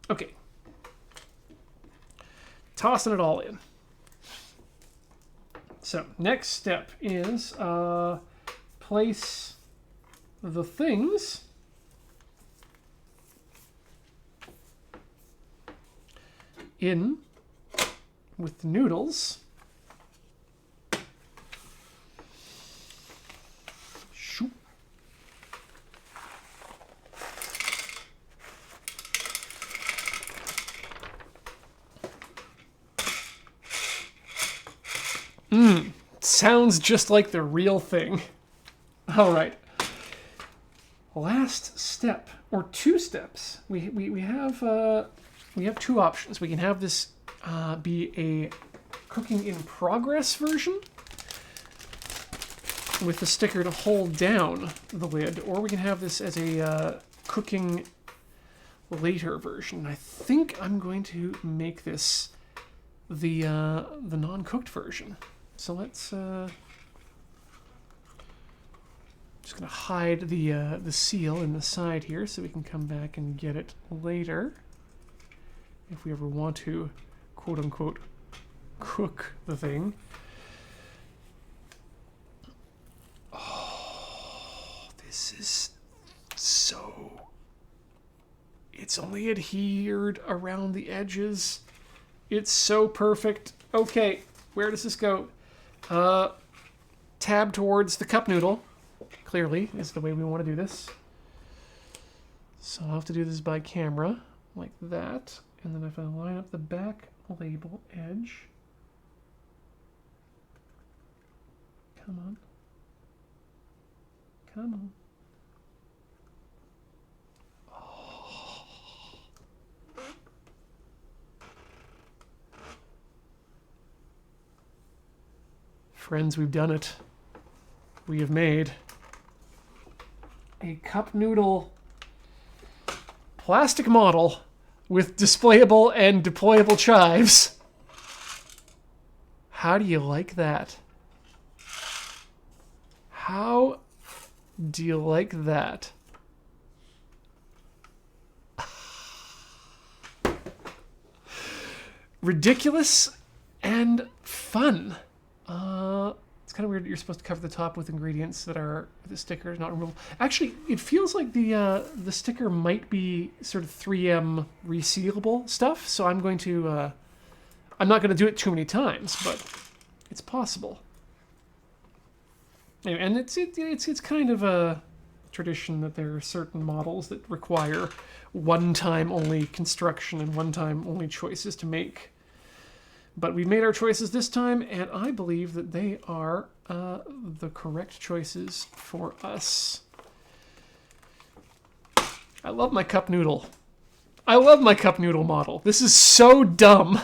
Okay. Tossing it all in. So, next step is place the things in with the noodles. Shoop. Sounds just like the real thing. All right. Last step, or two steps. We have two options. We can have this be a cooking in progress version with the sticker to hold down the lid, or we can have this as a cooking later version. I think I'm going to make this the non-cooked version. So let's just gonna hide the seal in the side here so we can come back and get it later if we ever want to quote unquote cook the thing. Oh, this is so, it's only adhered around the edges. It's so perfect. Okay, where does this go? Tab towards the cup noodle, clearly, is the way we want to do this. So I'll have to do this by camera, like that. And then if I line up the back label edge. Come on. Come on. Friends, we've done it. We have made a cup noodle plastic model with displayable and deployable chives. How do you like that? How do you like that? Ridiculous and fun. It's kind of weird that you're supposed to cover the top with ingredients that are the sticker is not removable. Actually, it feels like the sticker might be sort of 3M resealable stuff. So I'm going to I'm not going to do it too many times, but it's possible. Anyway, and it's kind of a tradition that there are certain models that require one-time only construction and one-time only choices to make. But we made our choices this time, and I believe that they are the correct choices for us. I love my cup noodle. I love my cup noodle model. This is so dumb.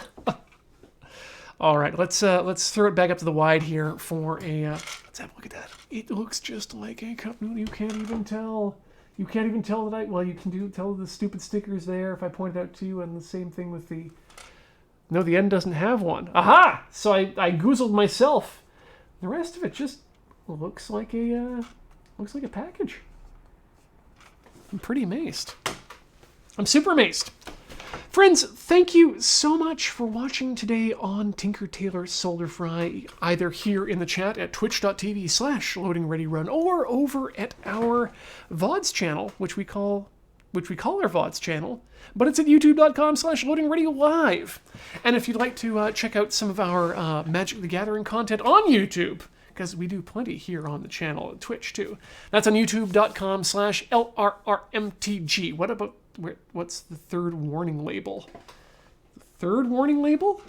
All right, let's throw it back up to the wide here for a. Let's have a look at that. It looks just like a cup noodle. You can't even tell. You can't even tell that well, you can tell the stupid stickers there if I point it out to you, and the same thing with the. No, the end doesn't have one. Aha! So I goozled myself. The rest of it just looks like a package. I'm pretty amazed. I'm super amazed. Friends, thank you so much for watching today on Tinker Tailor Solder Fry, either here in the chat at twitch.tv/loadingreadyrun or over at our VODs channel, which we call our VODs channel, but it's at youtube.com/loadingreadylive. And if you'd like to check out some of our Magic the Gathering content on YouTube, because we do plenty here on the channel at Twitch too. That's on youtube.com/LRRMTG. What's the third warning label? The third warning label?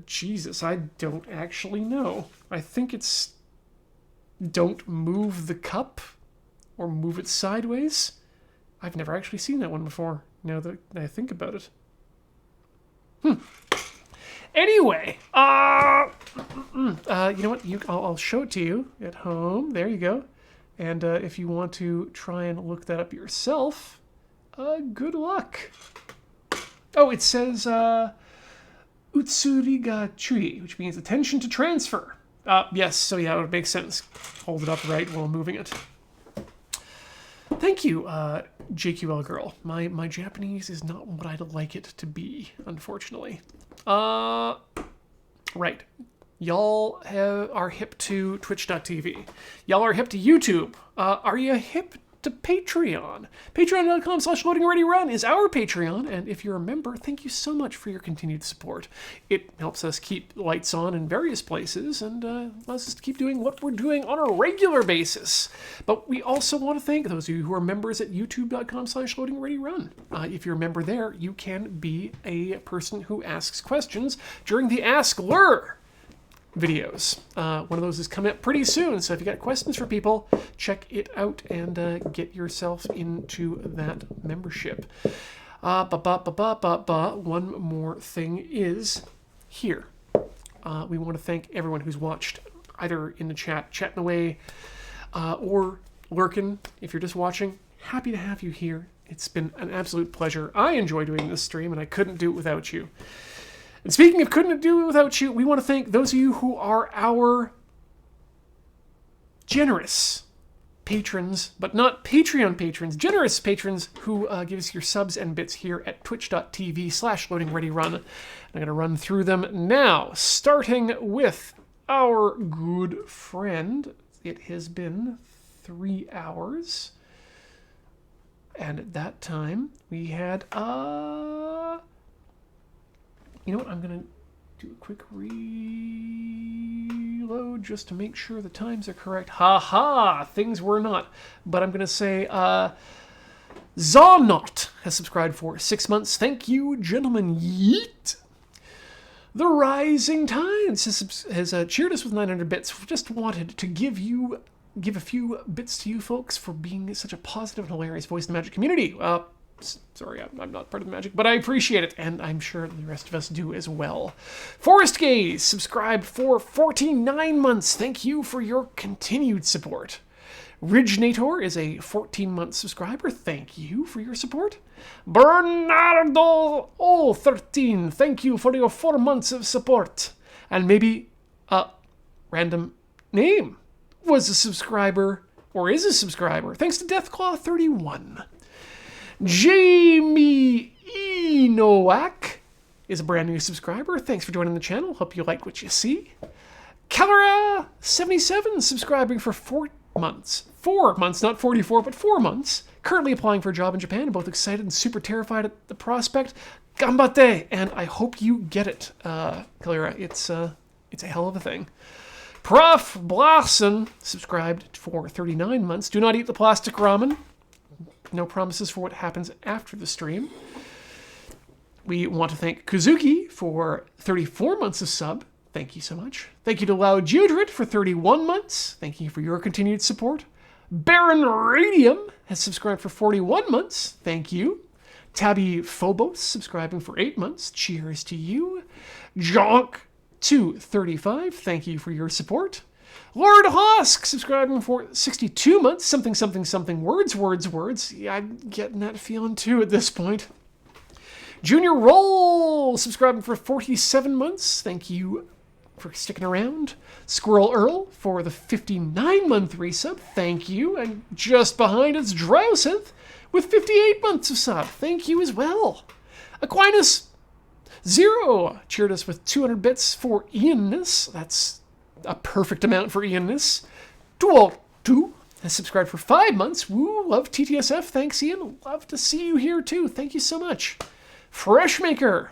Jesus, I don't actually know. I think it's don't move the cup or move it sideways. I've never actually seen that one before, now that I think about it. Anyway, you know what? I'll show it to you at home. There you go. And if you want to try and look that up yourself, good luck. Oh, it says Utsuriga Chui, which means attention to transfer. Yes, so yeah, it would make sense. Hold it upright while moving it. Thank you, JQL girl. My Japanese is not what I'd like it to be, unfortunately. Right. Y'all are hip to twitch.tv. Y'all are hip to YouTube. Are you hip to Patreon? Patreon.com/loadingreadyrun is our Patreon, and if you're a member, thank you so much for your continued support. It helps us keep lights on in various places and allows us to keep doing what we're doing on a regular basis. But we also want to thank those of you who are members at youtube.com/loadingreadyrun. If you're a member there, you can be a person who asks questions during the Ask Lur videos. One of those is coming up pretty soon, so if you got questions for people, check it out and get yourself into that membership. One more thing is here. We want to thank everyone who's watched, either in the chat, chatting away, or lurking. If you're just watching, happy to have you here. It's been an absolute pleasure. I enjoy doing this stream, and I couldn't do it without you. And speaking of couldn't do it without you, we want to thank those of you who are our generous patrons, but not Patreon patrons, generous patrons who give us your subs and bits here at twitch.tv/loadingreadyrun. I'm going to run through them now, starting with our good friend. It has been 3 hours. And at that time, we had you know what? I'm going to do a quick reload just to make sure the times are correct. Ha! Things were not. But I'm going to say Zawnot has subscribed for 6 months. Thank you, gentlemen. Yeet! The Rising Tides has cheered us with 900 bits. Just wanted to give a few bits to you folks for being such a positive and hilarious voice in the Magic community. Sorry, I'm not part of the Magic, but I appreciate it, and I'm sure the rest of us do as well. Forest Gaze subscribed for 49 months. Thank you for your continued support. Ridgenator is a 14-month subscriber. Thank you for your support. Bernardo 13, thank you for your 4 months of support. And maybe a random name was a subscriber, or is a subscriber. Thanks to Deathclaw 31. Jamie Enoak is a brand new subscriber. Thanks for joining the channel. Hope you like what you see. Tailor77 subscribing for 4 months. 4 months, not 44, but 4 months. Currently applying for a job in Japan. Both excited and super terrified at the prospect. Ganbatte! And I hope you get it, Tailor. It's a hell of a thing. Prof. Blossom subscribed for 39 months. Do not eat the plastic ramen. No promises for what happens after the stream. We want to thank Kuzuki for 34 months of sub. Thank you so much. Thank you to Loud Judrit for 31 months. Thank you for your continued support. Baron Radium has subscribed for 41 months. Thank you. Tabby Phobos subscribing for 8 months. Cheers to you. Jonk235, thank you for your support. Lord Hosk subscribing for 62 months. Something. Words. Yeah, I'm getting that feeling too at this point. Junior Roll subscribing for 47 months. Thank you for sticking around. Squirrel Earl for the 59-month resub. Thank you. And just behind it's Drowsith with 58 months of sub. Thank you as well. Aquinas Zero cheered us with 200 bits for Ianness. That's a perfect amount for Ianness. Dual2 has subscribed for 5 months. Woo, love TTSF. Thanks, Ian. Love to see you here, too. Thank you so much. Freshmaker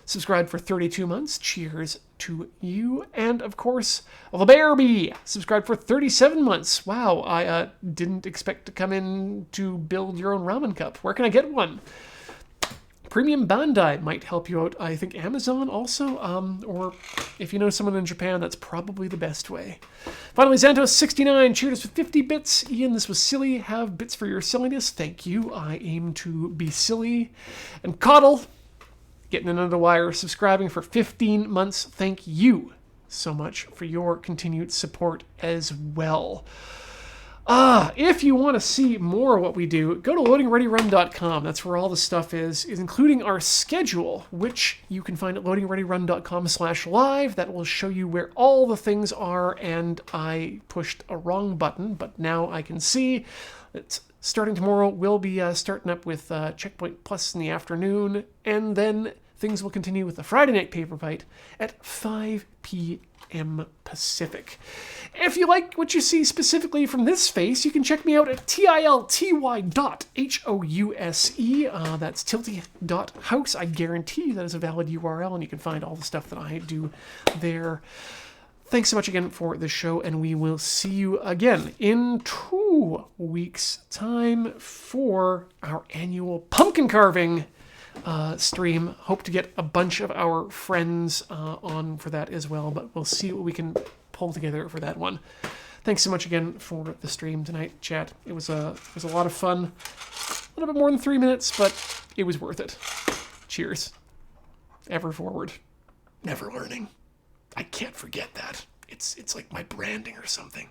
subscribed for 32 months. Cheers to you. And, of course, LeBearby subscribed for 37 months. Wow, I didn't expect to come in to build your own ramen cup. Where can I get one? Premium Bandai might help you out. I think Amazon also, or if you know someone in Japan, that's probably the best way. Finally, Xantos69 cheered us with 50 bits. Ian, this was silly. Have bits for your silliness. Thank you. I aim to be silly. And Coddle, getting in under the wire, subscribing for 15 months. Thank you so much for your continued support as well. If you want to see more of what we do, go to loadingreadyrun.com. That's where all the stuff is including our schedule, which you can find at loadingreadyrun.com/live. That will show you where all the things are, and I pushed a wrong button, but now I can see that starting tomorrow, we'll be starting up with Checkpoint Plus in the afternoon, and then things will continue with the Friday Night Paper Fight at 5 p.m. Pacific. If you like what you see specifically from this face, you can check me out at tilty.house. That's tilty.house. I guarantee that is a valid URL, and you can find all the stuff that I do there. Thanks so much again for the show, and we will see you again in 2 weeks' time for our annual pumpkin carving stream. Hope to get a bunch of our friends on for that as well, but we'll see what we can pull together for that one. Thanks so much again for the stream tonight, chat. It was a lot of fun. A little bit more than 3 minutes, but it was worth it. Cheers. Ever forward, never learning. I can't forget that. It's like my branding or something.